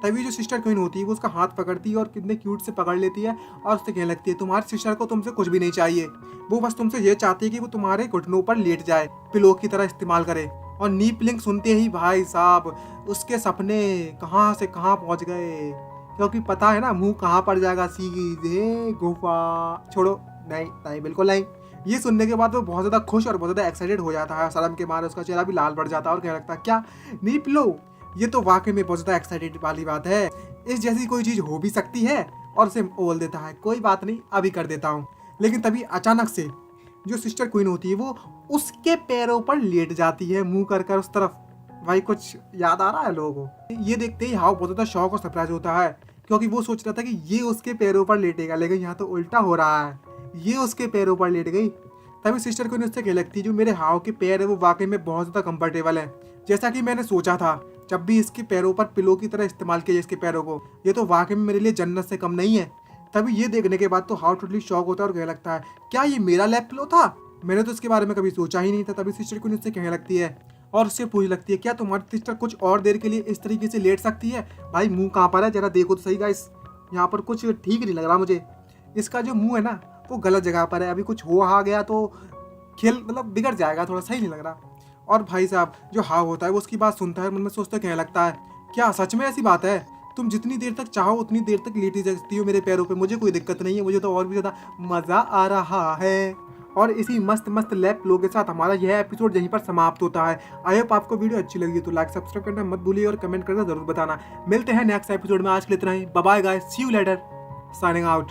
तभी जो सिस्टर क्वीन होती है वो उसका हाथ पकड़ती है और कितने क्यूट से पकड़ लेती है और उससे कहने लगती है तुम्हारी सिस्टर को तुमसे कुछ भी नहीं चाहिए, वो बस तुमसे ये चाहती है कि वो तुम्हारे घुटनों पर लेट जाए, पिलो की तरह इस्तेमाल करे। और नी प्लिंग सुनते ही भाई साहब उसके सपने कहाँ से कहाँ पहुँच गए, क्योंकि पता है ना मुंह कहाँ पड़ जाएगा, सीधे गुफा। छोड़ो, नहीं नहीं बिल्कुल नहीं। ये सुनने के बाद वो बहुत ज़्यादा खुश और बहुत ज़्यादा एक्साइटेड हो जाता है, शर्म के मारे उसका चेहरा भी लाल पड़ जाता है और कहने लगता है क्या नीप लो, ये तो वाकई में बहुत ज़्यादा एक्साइटेड वाली बात है, इस जैसी कोई चीज़ हो भी सकती है। और उसे बोल देता है कोई बात नहीं अभी कर देता हूँ। लेकिन तभी अचानक से जो सिस्टर क्वीन होती है वो उसके पैरों पर लेट जाती है मुंह कर कर उस तरफ। भाई कुछ याद आ रहा है लोगों को। ये देखते ही हाव बहुत ज़्यादा शौक और सरप्राइज होता है, क्योंकि वो सोच रहा था कि ये उसके पैरों पर लेटेगा, लेकिन यहाँ तो उल्टा हो रहा है, ये उसके पैरों पर लेट गई। तभी सिस्टर क्वीन उससे कहने लगती है जो मेरे हाव के पैर है वो वाकई में बहुत ज़्यादा कंफर्टेबल है, जैसा कि मैंने सोचा था जब भी इसके पैरों पर पिलो की तरह इस्तेमाल किया इसके पैरों को, ये तो वाकई में मेरे लिए जन्नत से कम नहीं है। तभी ये देखने के बाद तो हाउ टोटली शॉक होता है और कहने लगता है क्या ये मेरा लैप पिलो था, मैंने तो इसके बारे में कभी सोचा ही नहीं था। तभी सिस्टर क्वीन उससे कहने लगती है और उससे पूछ लगती है क्या तुम्हारी सिस्टर कुछ और देर के लिए इस तरीके से लेट सकती है। भाई मुंह कहाँ पर है, जरा देखो तो सही गाइस, यहाँ पर कुछ ठीक नहीं लग रहा मुझे, इसका जो मुंह है ना वो गलत जगह पर है, अभी कुछ हो आ गया तो खेल मतलब बिगड़ जाएगा, थोड़ा सही नहीं लग रहा। और भाई साहब जो हाव होता है वो उसकी बात सुनता है, मन में सोचता कहने लगता है क्या सच में ऐसी बात है, तुम जितनी देर तक चाहो उतनी देर तक लेटी जा सकती हो मेरे पैरों पे, मुझे कोई दिक्कत नहीं है, मुझे तो और भी ज़्यादा मज़ा आ रहा है। और इसी मस्त मस्त लैप लो के साथ हमारा यह एपिसोड यहीं पर समाप्त होता है। आई होप आपको वीडियो अच्छी लगी तो लाइक सब्सक्राइब करना मत भूलिए और कमेंट करके जरूर बताना। मिलते हैं नेक्स्ट एपिसोड में, आज के लिए इतना ही, bye bye guys, see you later, signing out.